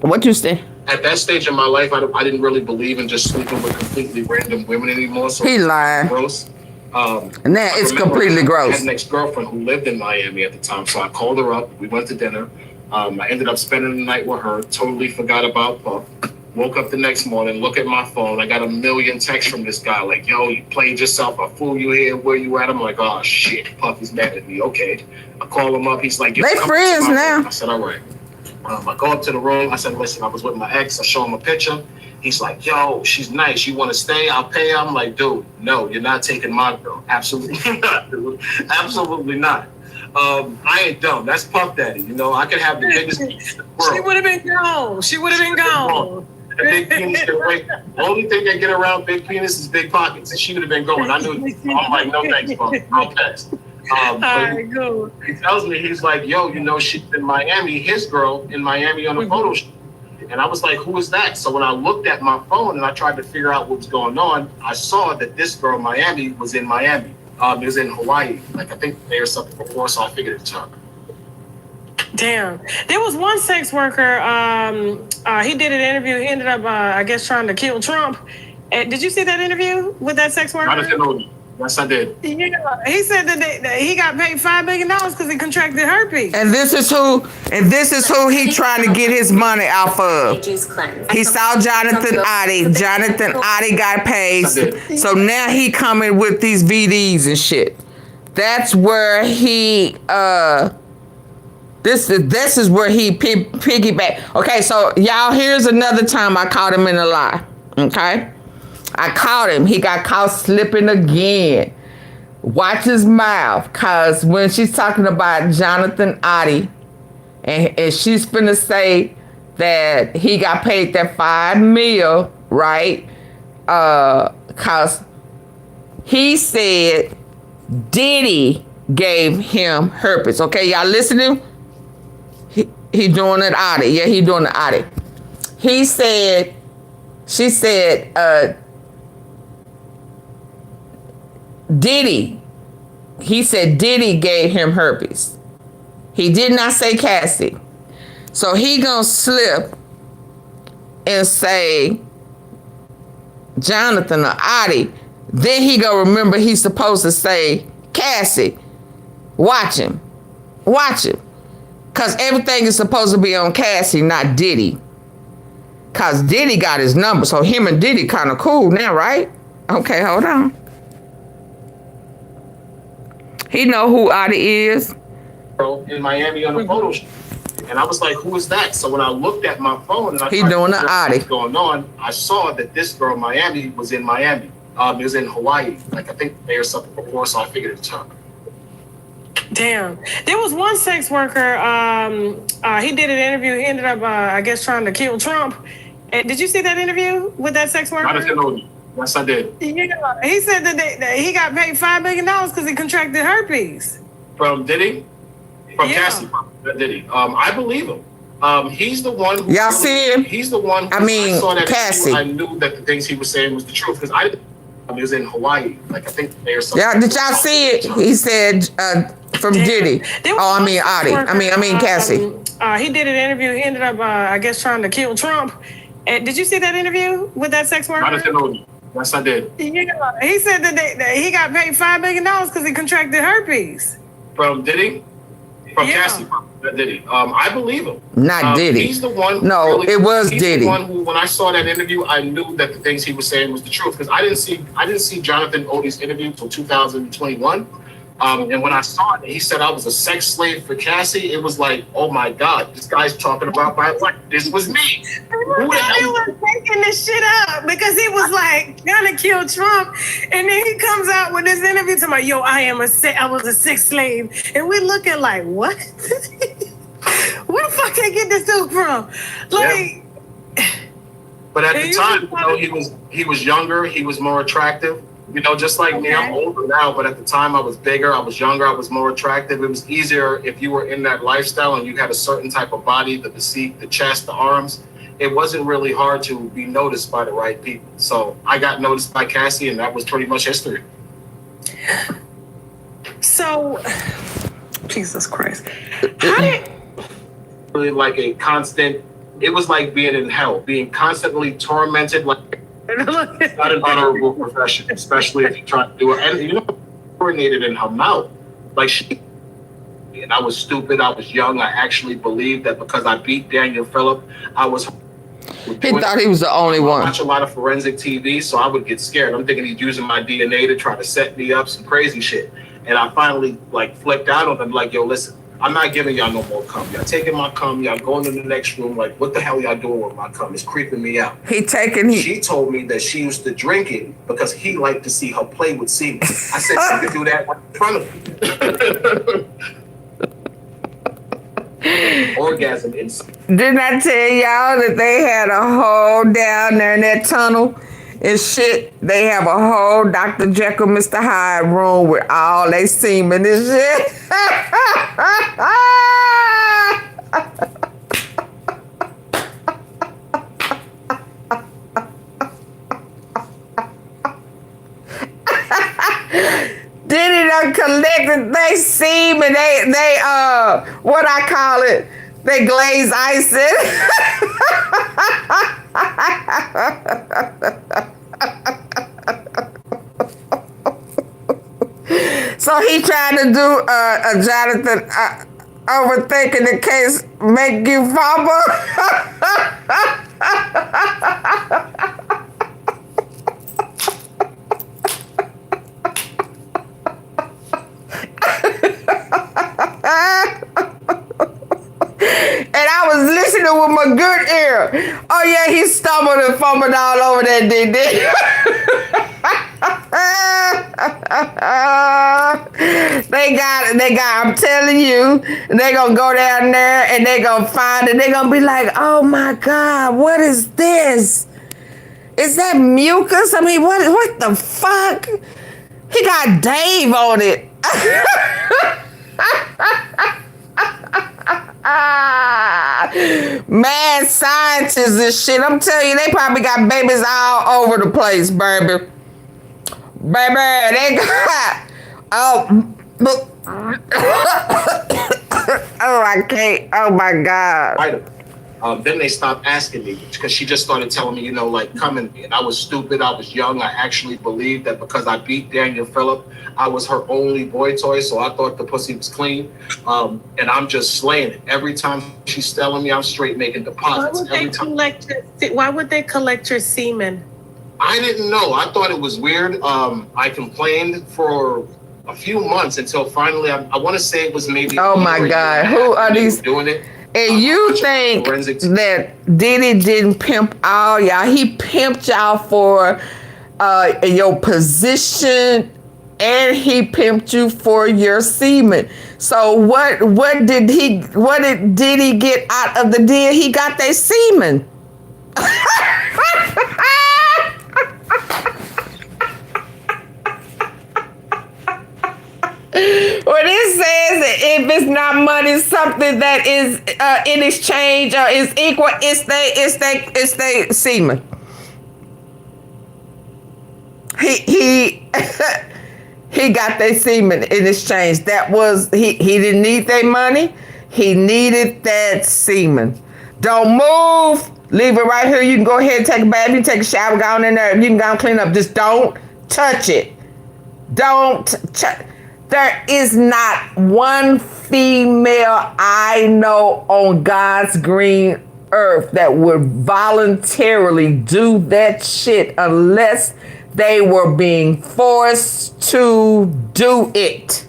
what you say? At that stage in my life, I didn't really believe in just sleeping with completely random women anymore. So he lying. Gross. And now it's completely gross. I had an ex-girlfriend who lived in Miami at the time, so I called her up. We went to dinner. I ended up spending the night with her. Totally forgot about Puff. Woke up the next morning, look at my phone. I got a million texts from this guy like, yo, you played yourself. I fool you here. Where you at? I'm like, oh, shit. Puff is mad at me. Okay. I call him up. He's like, they friends now. I said, all right. I go up to the room. I said, listen, I was with my ex. I show him a picture. He's like, yo, she's nice. You want to stay? I'll pay her. I'm like, dude, no, you're not taking my girl. Absolutely not, dude. Absolutely not. I ain't dumb. That's Puff Daddy. You know, I could have the biggest penis in the world. She would have been gone. She would have been gone. The big penis can wait. The only thing that get around big penis is big pockets. And she would have been going. I knew. I'm like, no thanks, Puff. No thanks. He tells me, he's like, yo, you know, she's in Miami, his girl in Miami on a photo shoot. And I was like, who is that? So when I looked at my phone and I tried to figure out what was going on, I saw that this girl, Miami, was in Miami. It was in Hawaii. Like, I think they were something before, so I figured it's her. Damn. There was one sex worker, he did an interview. He ended up, I guess, trying to kill Trump. Did you see that interview with that sex worker? I didn't know. Yes, I did. Yeah, he said that he got paid $5 million because he contracted herpes. And this is who he trying to get his money off of. He saw Jonathan Oddie. Jonathan Oddie got paid. So now he coming with these VDs and shit. That's where he this is where he piggyback. Okay, so y'all, here's another time I caught him in a lie. Okay? I caught him. He got caught slipping again. Watch his mouth, cause when she's talking about Jonathan Oddie, and she's finna say that he got paid that $5 million, right? Cause he said Diddy gave him herpes. Okay, y'all listening? He doing it Oddie. Yeah, he doing it Oddie. She said, Diddy. He said Diddy gave him herpes. He did not say Cassie. So he gonna slip and say Jonathan or Oddie. Then he gonna remember he's supposed to say Cassie. Watch him. Watch him. Cause everything is supposed to be on Cassie, not Diddy. Cause Diddy got his number. So him and Diddy kind of cool now, right? Okay, hold on. He know who Oddie is. In Miami on a photo shoot. And I was like, who is that? So when I looked at my phone and I he doing the Oddie. What's going on, I saw that this girl, Miami, was in Miami. It was in Hawaii. Like, I think they were something before, so I figured it's her. Damn. There was one sex worker, he did an interview. He ended up, I guess, trying to kill Trump. Did you see that interview with that sex worker? I didn't know. Yes, I did. Yeah, he said that he got paid $5 million because he contracted herpes. From Diddy? From Cassie, Diddy. I believe him. He's the one who... Y'all see him? He's the one who... I saw that Cassie. I knew that the things he was saying was the truth because I was in Hawaii. Like, I think they were something... Yeah, did y'all see it? He said from Diddy. Oh, I mean Oddie. I mean Cassie. He did an interview. He ended up, I guess, trying to kill Trump. Did you see that interview with that sex worker? I didn't know. Yes, I did. Yeah, he said that he got paid $5 million because he contracted herpes. From Diddy? From Cassie, Diddy. I believe him. Not Diddy. He's the one. No, it was he's Diddy. The one who, when I saw that interview, I knew that the things he was saying was the truth because I didn't see Jonathan Oddie's interview until 2021. And when I saw it, he said I was a sex slave for Cassie. It was like, oh my God, this guy's talking about my life. This was me. Who the hell was making this shit up because he was like gonna kill Trump, and then he comes out with this interview talking about, yo, I was a sex slave, and we looking like, what? Where the fuck they get this dude from? Like, But at the time, you know, he was younger, he was more attractive. You know, just like me, I'm older now, but at the time I was bigger, I was younger, I was more attractive. It was easier if you were in that lifestyle and you had a certain type of body, the physique, the chest, the arms. It wasn't really hard to be noticed by the right people. So I got noticed by Cassie, and that was pretty much history. So, Jesus Christ. How did... Really like a constant, it was like being in hell, being constantly tormented, like it's not an honorable profession, especially if you try to do it. And you know, coordinated in her mouth. Like and I was stupid, I was young, I actually believed that because I beat Daniel Phillip, I was... He thought he was the only one. I watch a lot of forensic TV, so I would get scared. I'm thinking he's using my DNA to try to set me up, some crazy shit. And I finally like flipped out on him, like, yo, listen, I'm not giving y'all no more cum. Y'all taking my cum, y'all going to the next room. Like, what the hell y'all doing with my cum? It's creeping me out. She told me that she used to drink it because he liked to see her play with semen. I said she could do that in front of me. Orgasm inside. Didn't I tell y'all that they had a hole down there in that tunnel and shit? They have a whole Dr. Jekyll, Mr. Hyde room with all they semen and shit. Diddy done collected they semen, they what I call it, they glaze icing. So he trying to do a Jonathan overthinking the case make you fumble. And I was listening with my good ear. Oh yeah, he stumbled and fumbled all over that Diddy. They got, I'm telling you, they gonna go down there and they gonna find it. They gonna be like, oh my God, what is this? Is that mucus? I mean, what the fuck? He got Dave on it. Mad scientists and shit. I'm telling you, they probably got babies all over the place, baby. Baby, they got... Oh, I can't. Oh, my God. Then they stopped asking me because she just started telling me, you know, like, come in. And I was stupid. I was young. I actually believed that because I beat Daniel Phillip, I was her only boy toy. So I thought the pussy was clean. And I'm just slaying it. Every time she's telling me, I'm straight making deposits. Why would they collect your semen? I didn't know. I thought it was weird. I complained for a few months until finally, I want to say it was maybe... Oh, my God. Who are these... doing it? And you think that Diddy didn't pimp all y'all? He pimped y'all for your position, and he pimped you for your semen. So what did Diddy get out of the deal? He got their semen. Well, it says that if it's not money, something that is in exchange or is equal, it's they semen. He he got their semen in exchange. That was he didn't need their money. He needed that semen. Don't move. Leave it right here. You can go ahead and take a bath. You can take a shower. Go on in there. You can go and clean up. Just don't touch it. Don't touch. There is not one female I know on God's green earth that would voluntarily do that shit unless they were being forced to do it.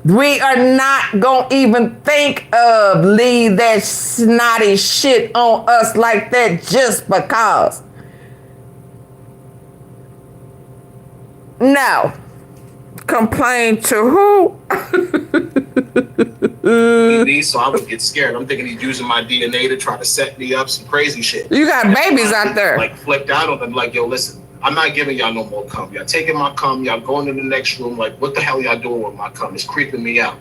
We are not gonna even think of leave that snotty shit on us like that just because. No. Complain to who? me, so I would get scared. I'm thinking he's using my DNA to try to set me up some crazy shit. You got babies out there. Like flipped out on them, like, yo, listen, I'm not giving y'all no more cum. Y'all taking my cum, y'all going to the next room. Like, what the hell y'all doing with my cum? It's creeping me out.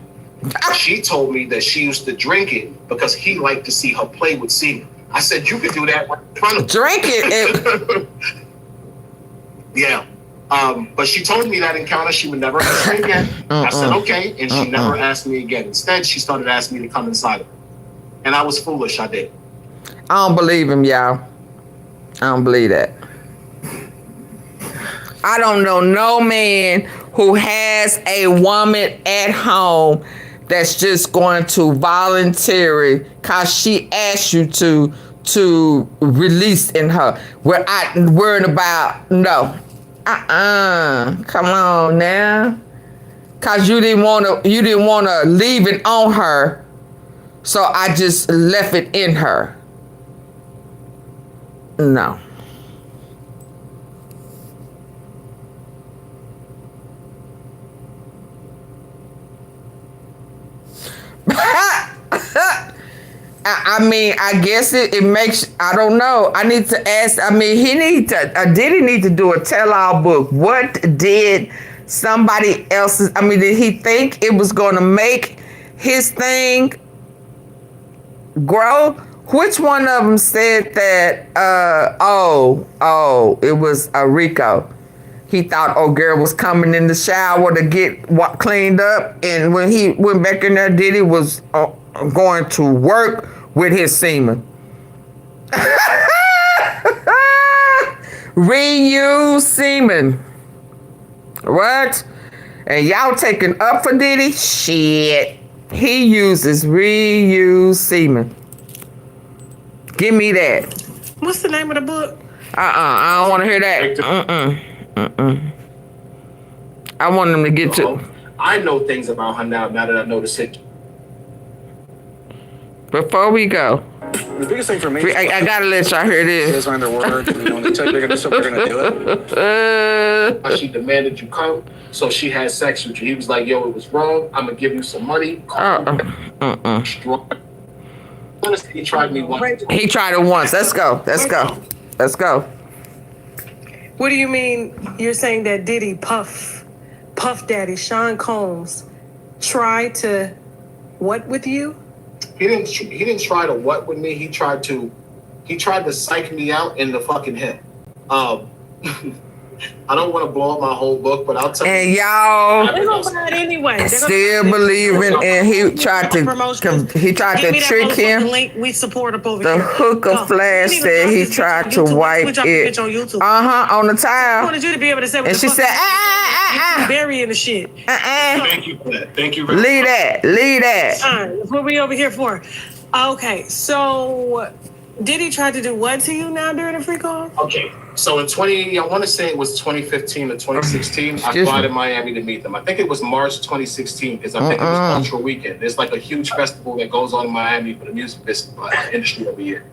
She told me that she used to drink it because he liked to see her play with semen. I said, you could do that right in front of me. Drink it. Yeah. But she told me that encounter, she would never ask me again. I said, okay. And she never asked me again. Instead, she started asking me to come inside of her. And I was foolish. I did. I don't believe him, y'all. I don't believe that. I don't know no man who has a woman at home that's just going to voluntarily, cause she asked you to release in her. Where I worried about no. Come on now. Cause you didn't wanna leave it on her. So I just left it in her. No. I mean, I guess it makes, I don't know. I need to ask, I mean, Diddy need to do a tell-all book. What did somebody else's, I mean, did he think it was going to make his thing grow? Which one of them said that, it was Rico. He thought old girl was coming in the shower to get cleaned up. And when he went back in there, Diddy was going to work with his semen. Reuse semen. What? And y'all taking up for Diddy? Shit. He uses reuse semen. Give me that. What's the name of the book? I don't want to hear that. I want him to get to. I know things about her now that I know the situation. Before we go, the biggest thing for me, I gotta let y'all hear this. Is on their word. You know, when they tell you they're gonna do it. She demanded you come, so she had sex with you. He was like, "Yo, it was wrong. I'm gonna give you some money." He tried me once. He tried it once. Let's go. Let's go. Let's go. What do you mean? You're saying that Diddy, Puff Daddy, Sean Combs, tried to what with you? He didn't try to what with me. He tried to psych me out into fucking him. I don't want to blow up my whole book, but I'll tell you. And y'all they're gonna buy it anyway. Still believing, and he tried to trick him. Link we support up over the here. Hooker Flash said he tried to wipe it. On the tile. I wanted you to be able to say what and the she fuck said, burying the shit. Thank you for that. Thank you very much. Leave that. That's what we over here for. Okay, so Diddy tried to do what to you now during the free call? Okay, so in I want to say it was 2015 or 2016, I fly to Miami to meet them. I think it was March 2016 because I think it was Cultural Weekend. There's like a huge festival that goes on in Miami for the music industry every year.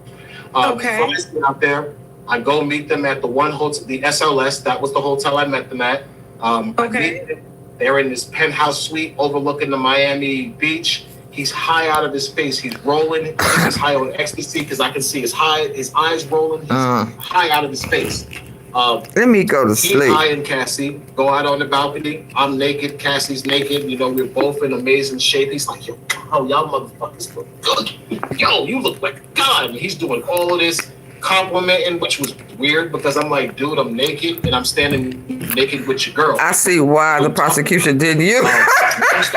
Okay. So I out there, I go meet them at the one hotel, the SLS. That was the hotel I met them at. Okay. They're in this penthouse suite overlooking the Miami beach. He's high out of his face. He's rolling. He's high on ecstasy because I can see his eyes rolling. He's high out of his face. Let me go to sleep. I and Cassie go out on the balcony. I'm naked. Cassie's naked. You know, we're both in amazing shape. He's like, yo, y'all motherfuckers look good. Yo, you look like a god. And he's doing all of this complimenting, which was weird because I'm like, dude, I'm naked and I'm standing naked with your girl. I see why the prosecution did you. Cassie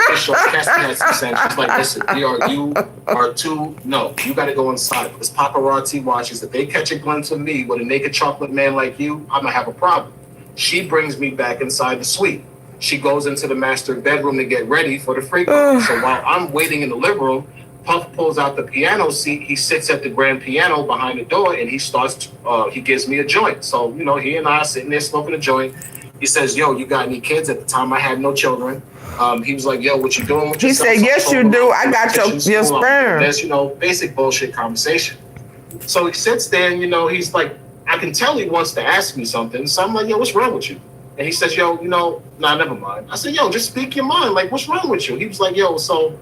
had some sense. She's like, listen, you are too, no, you got to go inside. Because paparazzi watches. If they catch a glimpse of me with a naked chocolate man like you, I'm going to have a problem. She brings me back inside the suite. She goes into the master bedroom to get ready for the freak. So while I'm waiting in the living room, Puff pulls out the piano seat. He sits at the grand piano behind the door and he starts, he gives me a joint. So, you know, he and I are sitting there smoking a joint. He says, yo, you got any kids? At the time, I had no children. He was like, yo, what you doing with yourself? He said, yes, you do. I got your sperm. There's, you know, basic bullshit conversation. So he sits there and, you know, he's like, I can tell he wants to ask me something. So I'm like, yo, what's wrong with you? And he says, yo, you know, nah, never mind. I said, yo, just speak your mind. Like, what's wrong with you? He was like, yo, so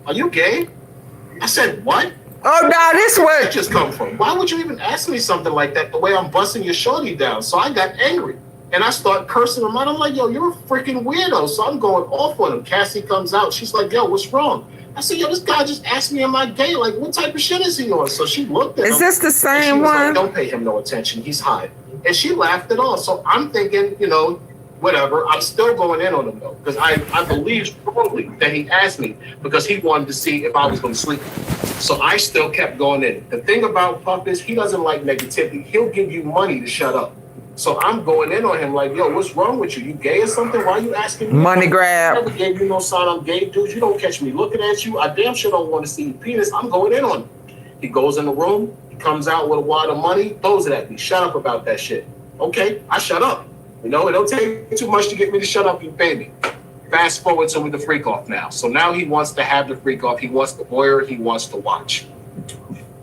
are you gay? I said, what? Oh, no, this Where what did that just come from? Why would you even ask me something like that the way I'm busting your shorty down? So I got angry. And I start cursing him out. I'm like, yo, you're a freaking weirdo. So I'm going off on him. Cassie comes out. She's like, yo, what's wrong? I said, yo, this guy just asked me, am I gay? Like, what type of shit is he on? So she looked at him. Is this the same she was one? Like, don't pay him no attention. He's high. And she laughed it off. So I'm thinking, you know, whatever. I'm still going in on him, though, because I believe strongly that he asked me because he wanted to see if I was going to sleep. So I still kept going in. The thing about Puff is he doesn't like negativity. He'll give you money to shut up. So I'm going in on him like, yo, what's wrong with you? You gay or something? Why are you asking me? Money grab. I never gave you no sign I'm gay, dude. You don't catch me looking at you. I damn sure don't want to see your penis. I'm going in on him. He goes in the room. He comes out with a wad of money, throws it at me. Shut up about that shit. Okay, I shut up. You know, it don't take too much to get me to shut up. You pay me. Fast forward to the freak off now. So now he wants to have the freak off. He wants the voyeur. He wants to watch.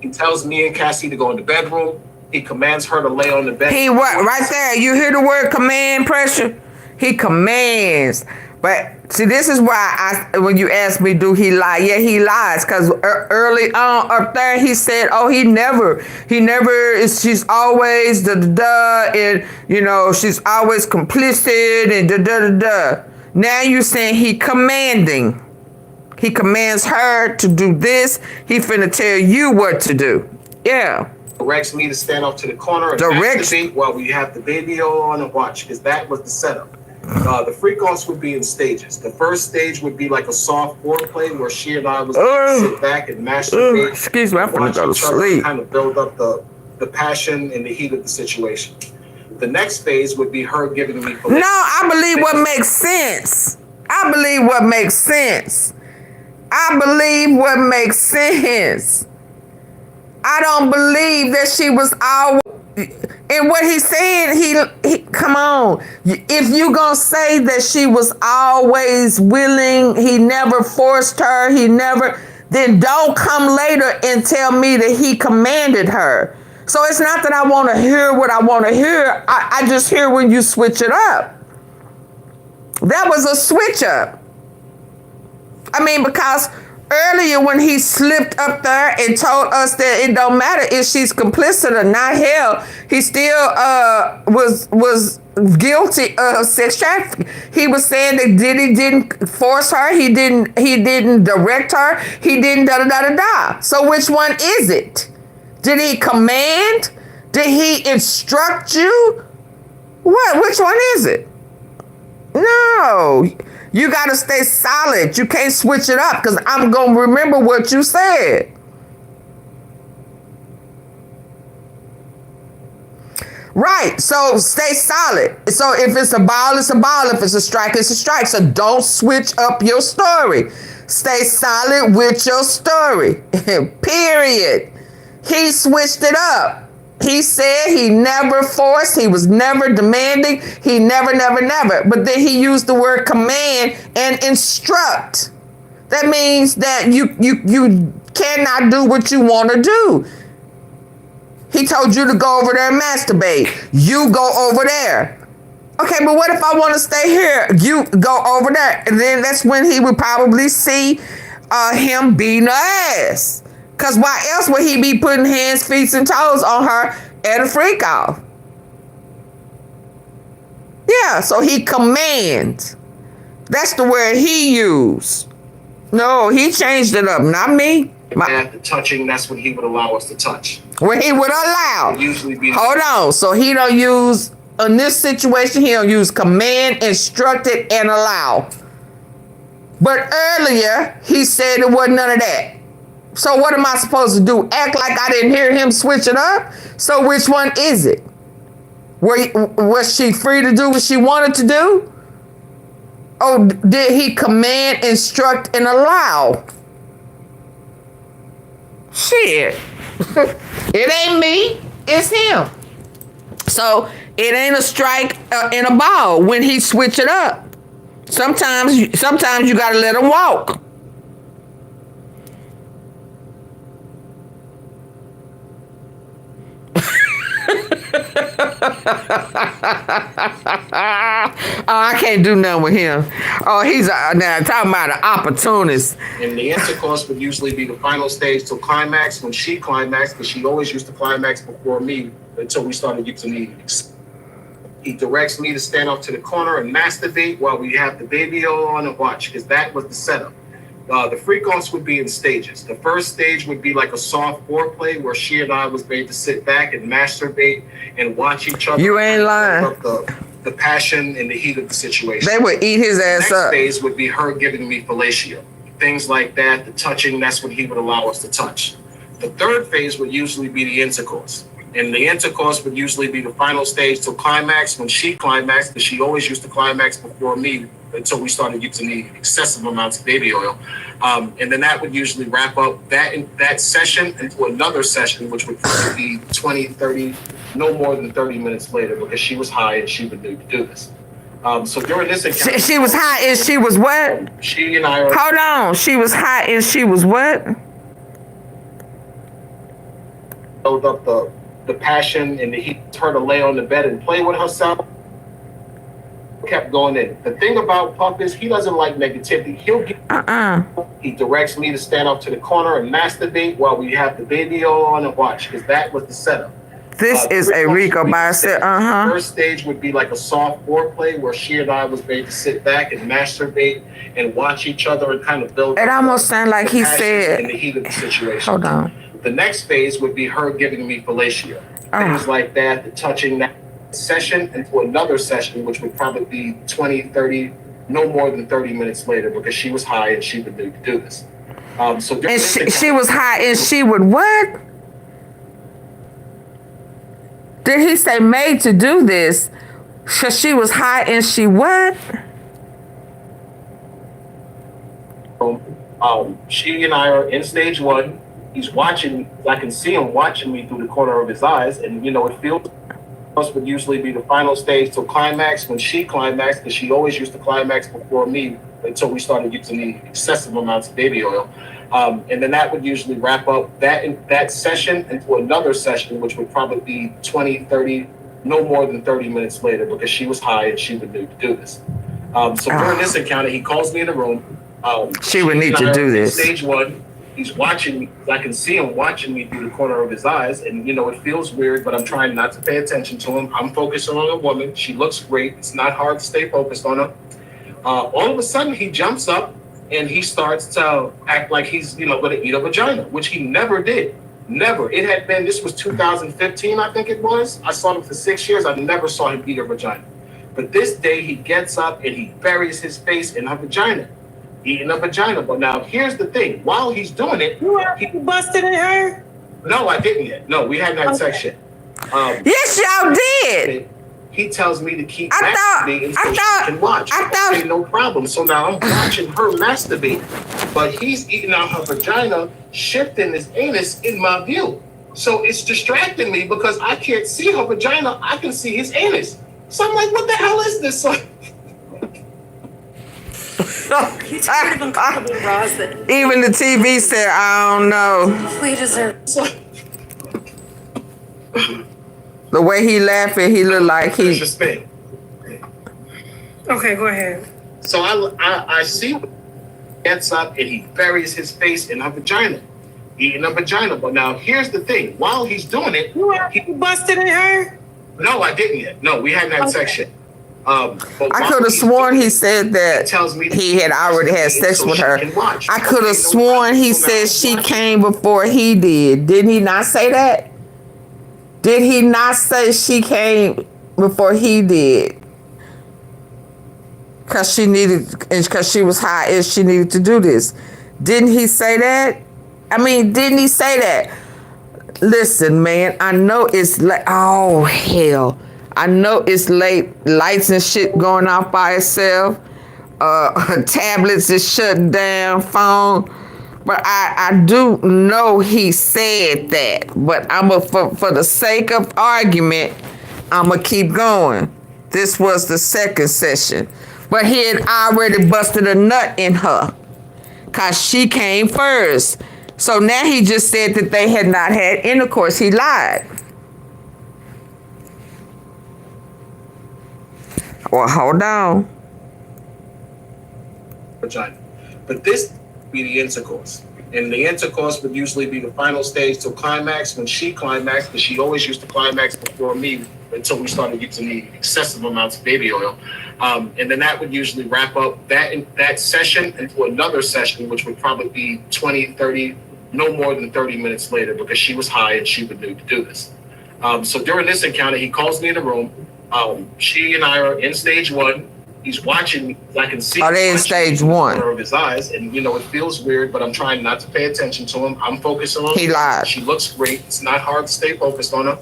He tells me and Cassie to go in the bedroom. He commands her to lay on the bed. He what? Right there. You hear the word command pressure? He commands. But see, this is why when you ask me, do he lie? Yeah, he lies. Because early on up there, he said, oh, he never is. She's always and you know, she's always complicit and Now you're saying he commanding. He commands her to do this. He finna tell you what to do. Yeah. Directs me to stand off to the corner and masturbate while we have the baby on and watch, because that was the setup. The freak-offs would be in stages. The first stage would be like a soft foreplay where she and I was sit back and masturbate. Excuse me, I'm gonna go to sleep. Kind of build up the passion and the heat of the situation. The next phase would be her giving me. No, I believe what makes sense. I believe what makes sense. I believe what makes sense. I don't believe that she was always. And what he said, he come on. If you gonna say that she was always willing, he never forced her, then don't come later and tell me that he commanded her. So it's not that I want to hear what I want to hear. I just hear when you switch it up. That was a switch up. I mean, because earlier when he slipped up there and told us that it don't matter if she's complicit or not, hell, he still was guilty of sex trafficking. He was saying that Diddy didn't force her, he didn't direct her, he didn't da-da-da-da-da. So which one is it? Did he command? Did he instruct you? What? Which one is it? No. You got to stay solid. You can't switch it up because I'm going to remember what you said. Right. So stay solid. So if it's a ball, it's a ball. If it's a strike, it's a strike. So don't switch up your story. Stay solid with your story. Period. He switched it up. He said he never forced, he was never demanding, he never. But then he used the word command and instruct. That means that you cannot do what you want to do. He told you to go over there and masturbate. You go over there. Okay, but what if I want to stay here? You go over there. And then that's when he would probably see him beating her ass. Because why else would he be putting hands, feet, and toes on her at a freak off? Yeah, so he commands. That's the word he used. No, he changed it up, not me. At the touching, that's when he would allow us to touch. When he would allow. Usually be Hold on. So he don't use, in this situation, he don't use command, instructed, and allow. But earlier, he said it wasn't none of that. So what am I supposed to do? Act like I didn't hear him switch it up? So which one is it? Was she free to do what she wanted to do? Oh, did he command, instruct, and allow? Shit. It ain't me. It's him. So it ain't a strike and a ball when he switch it up. Sometimes you got to let him walk. I can't do nothing with him. Oh, he's now talking about an opportunist. And the intercourse would usually be the final stage till climax. When she climaxed, because she always used to climax before me until we started getting meetings. He directs me to stand off to the corner and masturbate while we have the baby on and watch, because that was the setup. The freak-offs would be in stages. The first stage would be like a soft foreplay where she and I was made to sit back and masturbate and watch each other. You ain't lying. The passion and the heat of the situation. They would eat his ass up. The next phase would be her giving me fellatio. Things like that, the touching, that's what he would allow us to touch. The third phase would usually be the intercourse. And the intercourse would usually be the final stage till climax. When she climaxed, because she always used to climax before me until we started using the excessive amounts of baby oil. And then that would usually wrap up that session into another session, which would probably be 20, 30, no more than 30 minutes later, because she was high and she would need to do this. So during this encounter, she was high and she was what? She and I are... Hold on. She was high and she was what? Build up the passion and the heat, her to lay on the bed and play with herself. Kept going in. The thing about Puff is he doesn't like negativity. He'll get He directs me to stand up to the corner and masturbate while we have the baby on and watch, because that was the setup. This is a Rico by itself. The first stage would be like a soft foreplay where she and I was made to sit back and masturbate and watch each other and kind of build. It almost sounded like he said in the heat of the situation. Hold on. The next phase would be her giving me fellatio. Things like that, the touching, that session into another session, which would probably be 20, 30, no more than 30 minutes later, because she was high and she would need to do this. So and she was high and she would what? Did he say made to do this? So she was high and she what? She and I are in stage one. He's watching. I can see him watching me through the corner of his eyes, and you know it feels. Would usually be the final stage till climax. When she climaxed, because she always used to climax before me until we started using the excessive amounts of baby oil. And then that would usually wrap up that session into another session, which would probably be 20, 30, no more than 30 minutes later, because she was high and she would need to do this. So during this encounter, he calls me in the room. She would need to do this. Stage one. He's watching me. I can see him watching me through the corner of his eyes, and you know it feels weird, but I'm trying not to pay attention to him. I'm focused on a woman. She looks great. It's not hard to stay focused on her. All of a sudden, he jumps up and he starts to act like he's going to eat a vagina, which he never did. Never. It had been. This was 2015, I think it was. I saw him for 6 years. I never saw him eat a vagina. But this day, he gets up and he buries his face in her vagina. Eating a vagina. But now here's the thing. While he's doing it, he busted in her? No, I didn't yet. No, we hadn't had sex yet. Yes, y'all did. He tells me to keep masturbating so she can watch. I say no problem. So now I'm watching her masturbate, but he's eating out her vagina, shifting his anus in my view. So it's distracting me because I can't see her vagina. I can see his anus. So I'm like, what the hell is this? So He's kind of uncomfortable, Roz. That even the TV said, I don't know. we deserve. The way he laughing, he looked like he. Okay, go ahead. So I see him gets up and he buries his face in her vagina, eating a vagina. But now here's the thing. While he's doing it, he busted in her? No, I didn't yet. No, we hadn't had sex yet. I could have sworn he said that he had already had sex with her. I could have sworn he said she came before he did. Didn't he not say that? Did he not say she came before he did? Because she was high and she needed to do this. Didn't he say that? I mean, didn't he say that? Listen, man, I know it's like, oh, hell. I know it's late, lights and shit going off by itself. Tablets is shut down, phone. But I do know he said that. But for the sake of argument, I'ma keep going. This was the second session. But he had already busted a nut in her. Cause she came first. So now he just said that they had not had intercourse. He lied. Well, hold on. Vagina. But this would be the intercourse. And the intercourse would usually be the final stage to climax. When she climaxed, but she always used to climax before me until we started using the excessive amounts of baby oil. And then that would usually wrap up that session into another session, which would probably be 20, 30, no more than 30 minutes later, because she was high and she would need to do this. So during this encounter, he calls me in the room. She and I are in stage one. He's watching me. I can see. Are they in stage one? Of his eyes, and you know it feels weird, but I'm trying not to pay attention to him. I'm focusing on. He lied. She looks great. It's not hard to stay focused on her.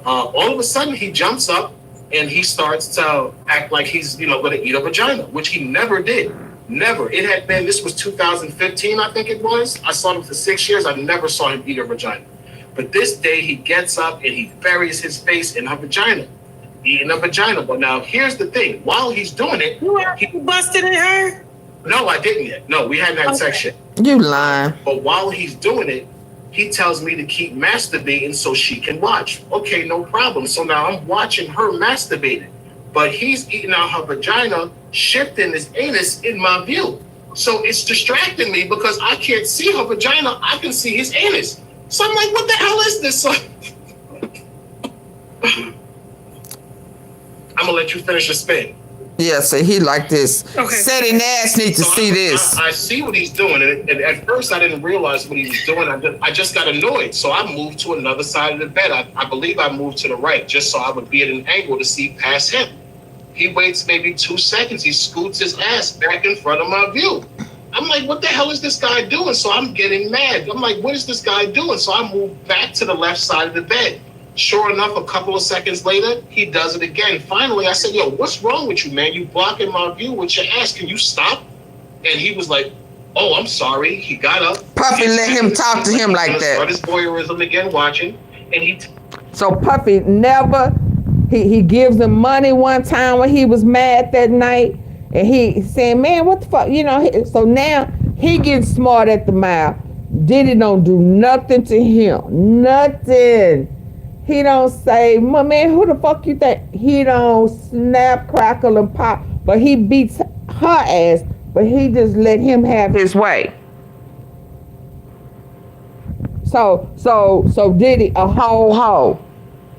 All of a sudden, he jumps up and he starts to act like he's going to eat a vagina, which he never did. Never. It had been. This was 2015, I think it was. I saw him for 6 years. I never saw him eat a vagina. But this day, he gets up and he buries his face in her vagina. Eating a vagina. But now here's the thing. While he's doing it, he busted in her? No, I didn't yet. No, we hadn't had sex yet. You lying. But while he's doing it, he tells me to keep masturbating so she can watch. Okay, no problem. So now I'm watching her masturbating. But he's eating out her vagina, shifting his anus in my view. So it's distracting me because I can't see her vagina. I can see his anus. So I'm like, what the hell is this? I'm gonna let you finish your spin. Yeah, so he like this. Okay. Setting ass need to see this. I see what he's doing, and at first I didn't realize what he was doing. I just got annoyed, so I moved to another side of the bed. I believe I moved to the right, just so I would be at an angle to see past him. He waits maybe 2 seconds. He scoots his ass back in front of my view. I'm like, what the hell is this guy doing? So I'm getting mad. I'm like, what is this guy doing? So I moved back to the left side of the bed. Sure enough, a couple of seconds later, he does it again. Finally, I said, yo, what's wrong with you, man? You blocking my view with your ass. Can you stop? And he was like, oh, I'm sorry. He got up. Puffy let him talk to him like that. Start his voyeurism again, watching. And so Puffy never, he gives him money one time when he was mad that night. And he saying, man, what the fuck? So now he getting smart at the mouth. Diddy don't do nothing to him. Nothing. He don't say, man, who the fuck you think? He don't snap, crackle, and pop. But he beats her ass. But he just let him have his way. So Diddy a whole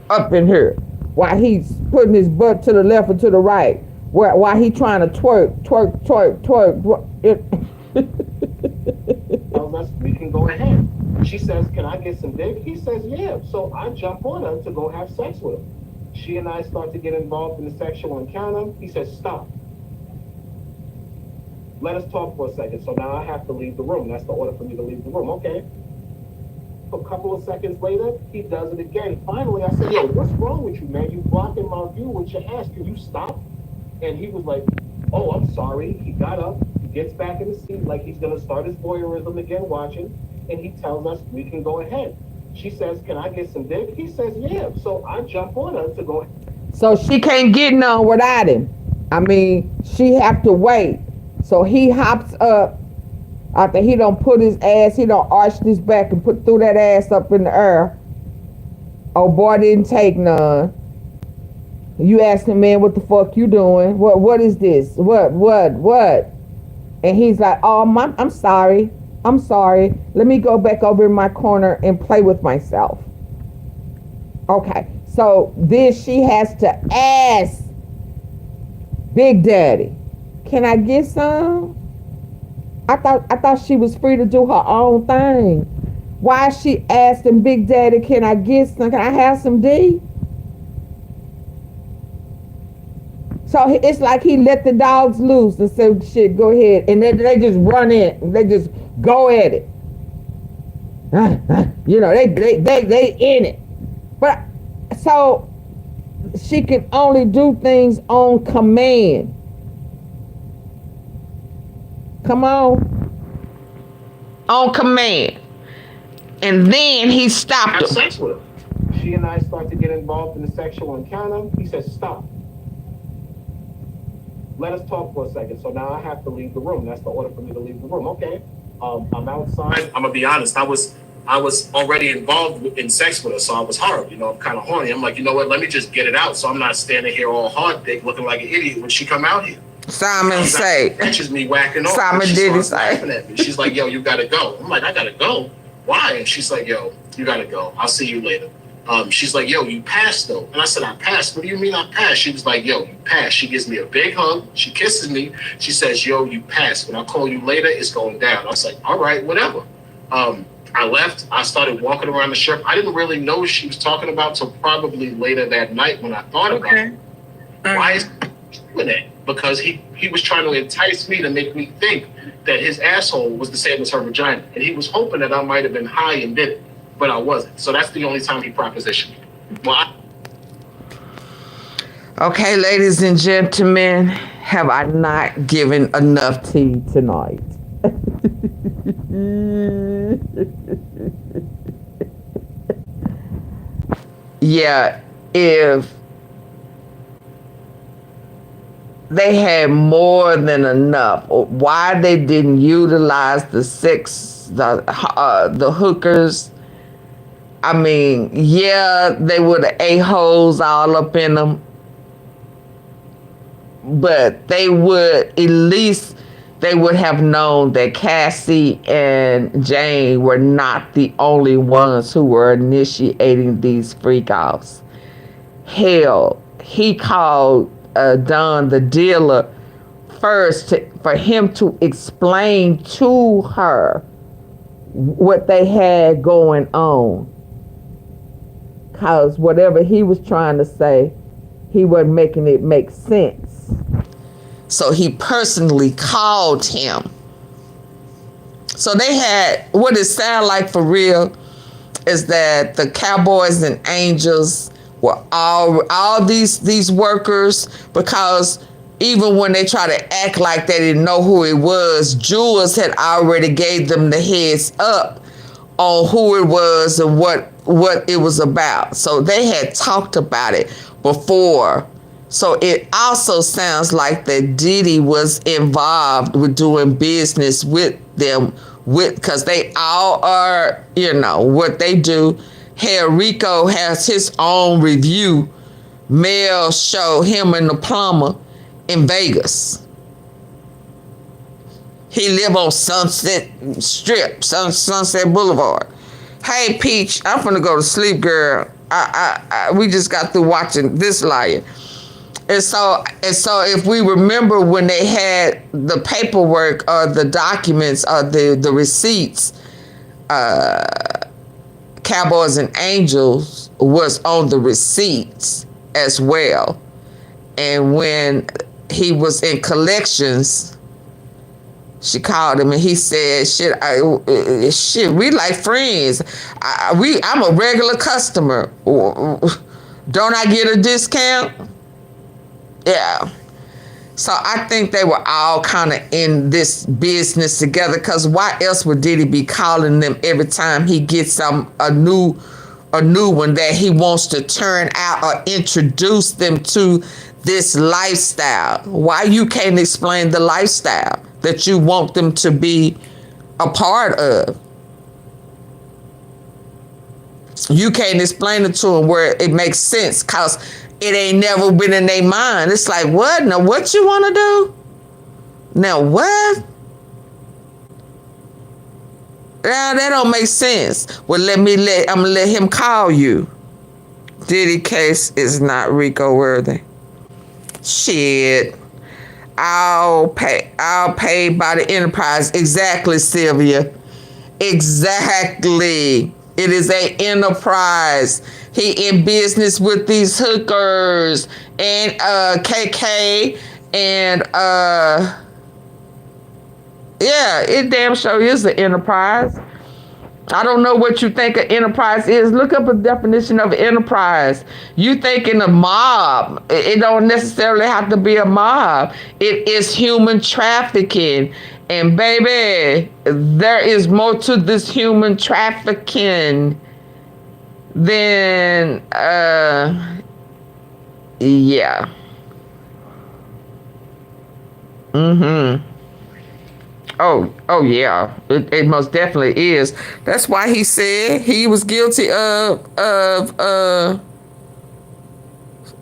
up in here while he's putting his butt to the left or to the right. While he trying to twerk. We can go ahead. She says, can I get some dick? He says, yeah. So I jump on her to go have sex with her. She and I start to get involved in the sexual encounter. He says, stop. Let us talk for a second. So now I have to leave the room. That's the order for me to leave the room. Okay. A couple of seconds later, he does it again. Finally, I said, yo, what's wrong with you, man? You blocking my view with your ass. Can you stop? And he was like, oh, I'm sorry. He got up. He gets back in the seat like he's going to start his voyeurism again, watching. And he tells us we can go ahead. She says, can I get some dick? He says, yeah. So I jump on her to go ahead. So she can't get none without him. I mean, she have to wait. So he hops up after he don't put his ass, he don't arch his back and threw that ass up in the air. Oh, boy didn't take none. You ask him, man, what the fuck you doing? What is this? What? And he's like, oh, I'm sorry. I'm sorry. Let me go back over in my corner and play with myself. Okay. So then she has to ask Big Daddy, can I get some? I thought she was free to do her own thing. Why is she asking Big Daddy, can I get some? Can I have some D? So it's like he let the dogs loose and said, shit, go ahead. And then they just run in. They just go at it. They in it. But so she can only do things on command. Come on. On command. And then he stopped her. Sex with her. She and I start to get involved in the sexual encounter. He says, stop. Let us talk for a second. So now I have to leave the room. That's the order for me to leave the room. Okay. I'm outside. I'm going to be honest. I was I was already involved in sex with her, so I was hard. You know, I'm kind of horny. I'm like, you know what? Let me just get it out, so I'm not standing here all hard dick, looking like an idiot when she come out here. Simon say. Catches me whacking off. Simon Diddy say. At me. She's like, yo, you gotta go. I'm like, I gotta go. Why? And she's like, yo, you gotta go. I'll see you later. She's like, yo, you passed though. And I said, I passed. What do you mean I passed? She was like, yo, you passed. She gives me a big hug. She kisses me. She says, yo, you passed. When I call you later, it's going down. I was like, all right, whatever. I left. I started walking around the strip. I didn't really know what she was talking about till probably later that night when I thought about it. Why is he doing that? Because he was trying to entice me to make me think that his asshole was the same as her vagina. And he was hoping that I might have been high and did it. But I wasn't. So that's the only time he propositioned me. Well, Okay, ladies and gentlemen, have I not given enough tea tonight? Yeah, if they had more than enough, why they didn't utilize the hookers? I mean, yeah, they would have a-holes all up in them, but they would at least they would have known that Cassie and Jane were not the only ones who were initiating these freak-offs. Hell, he called Don the dealer first for him to explain to her what they had going on. Because whatever he was trying to say, he wasn't making it make sense. So he personally called him. So they had, what it sounded like for real is that the Cowboys and Angels were all these workers, because even when they try to act like they didn't know who it was, Jules had already gave them the heads up on who it was and what it was about. So they had talked about it before. So it also sounds like that Diddy was involved with doing business with them, because they all are, you know, what they do. Hell, Rico has his own review mail show, him and the plumber in Vegas. He live on Sunset Strip, Sunset Boulevard. Hey, Peach, I'm finna go to sleep, girl. We just got through watching this liar. And so if we remember when they had the paperwork or the documents or the receipts, Cowboys and Angels was on the receipts as well. And when he was in collections, she called him and he said, shit, we like friends. I'm a regular customer. Don't I get a discount? Yeah. So I think they were all kind of in this business together, because why else would Diddy be calling them every time he gets a new one that he wants to turn out or introduce them to this lifestyle? Why you can't explain the lifestyle that you want them to be a part of? You can't explain it to them where it makes sense, because it ain't never been in their mind. It's like, what? Now, what you want to do? Now, what? Yeah, that don't make sense. Well, I'm gonna let him call you. Diddy case is not Rico worthy. Shit. I'll pay by the enterprise. Exactly, Sylvia. Exactly. It is an enterprise. He in business with these hookers and KK and yeah, it damn sure is an enterprise. I don't know what you think an enterprise is. Look up a definition of enterprise. You thinking a mob. It don't necessarily have to be a mob. It is human trafficking. And baby, there is more to this human trafficking than, yeah. Oh yeah, it most definitely is. That's why he said he was guilty of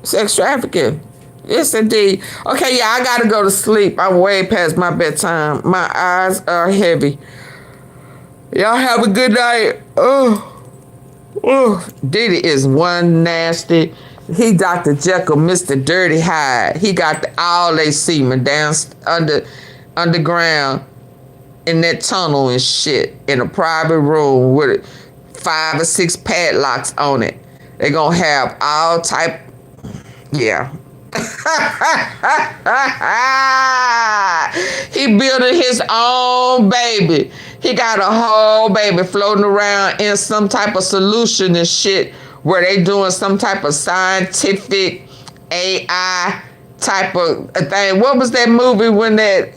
sex trafficking. Yes, indeed. Okay, yeah, I gotta go to sleep. I'm way past my bedtime. My eyes are heavy. Y'all have a good night. Oh, Diddy is one nasty. He Dr. Jekyll, Mr. Dirty Hyde. He got all they semen down underground in that tunnel and shit in a private room with 5 or 6 padlocks on it. They gonna have all type, yeah. He building his own baby. He got a whole baby floating around in some type of solution and shit where they doing some type of scientific AI type of thing. What was that movie when that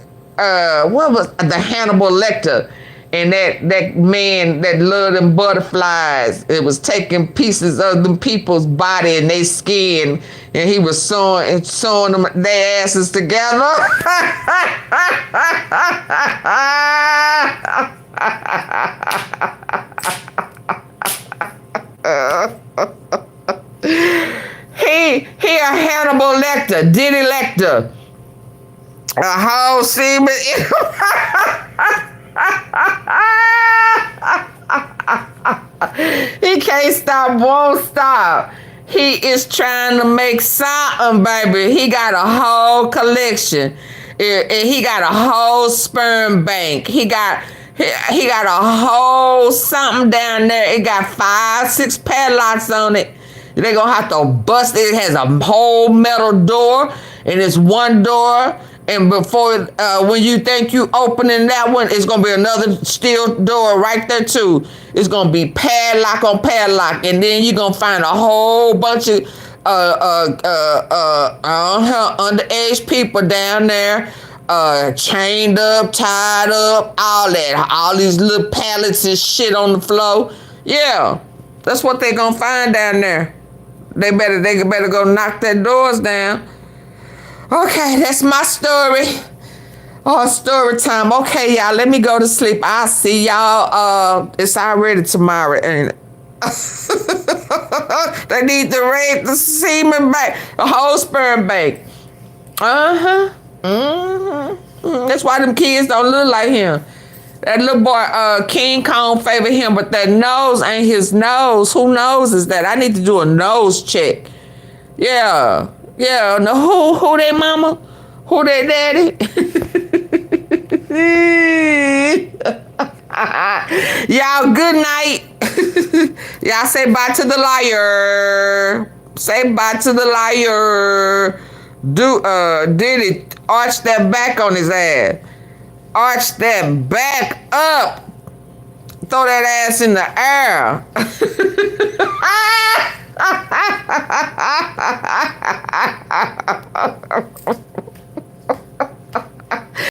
what was the Hannibal Lecter and that man that loved them butterflies? It was taking pieces of them people's body and they skin, and he was sewing them their asses together. He a Hannibal Lecter, Diddy Lecter. A whole semen. He can't stop, won't stop. He is trying to make something, baby. He got a whole collection. He got a whole sperm bank. He got a whole something down there. It got 5, 6 padlocks on it. They're gonna have to bust it. It has a whole metal door, and it's one door. And before, when you think you opening that one, it's gonna be another steel door right there too. It's gonna be padlock on padlock, and then you're gonna find a whole bunch of underage people down there, chained up, tied up, all that, all these little pallets and shit on the floor. Yeah, that's what they gonna find down there. They better go knock their doors down. Okay, that's my story. Oh, story time. Okay, y'all, let me go to sleep. I'll see y'all. It's already tomorrow, ain't it? They need to raid the semen bank, the whole sperm bank. That's why them kids don't look like him. That little boy, King Kong favor him, but that nose ain't his nose. Who nose is that? I need to do a nose check. Yeah. Yeah, no, who they mama? Who they daddy? Y'all, good night. Y'all say bye to the liar. Say bye to the liar. Diddy arch that back on his ass. Arch that back up. Throw that ass in the air.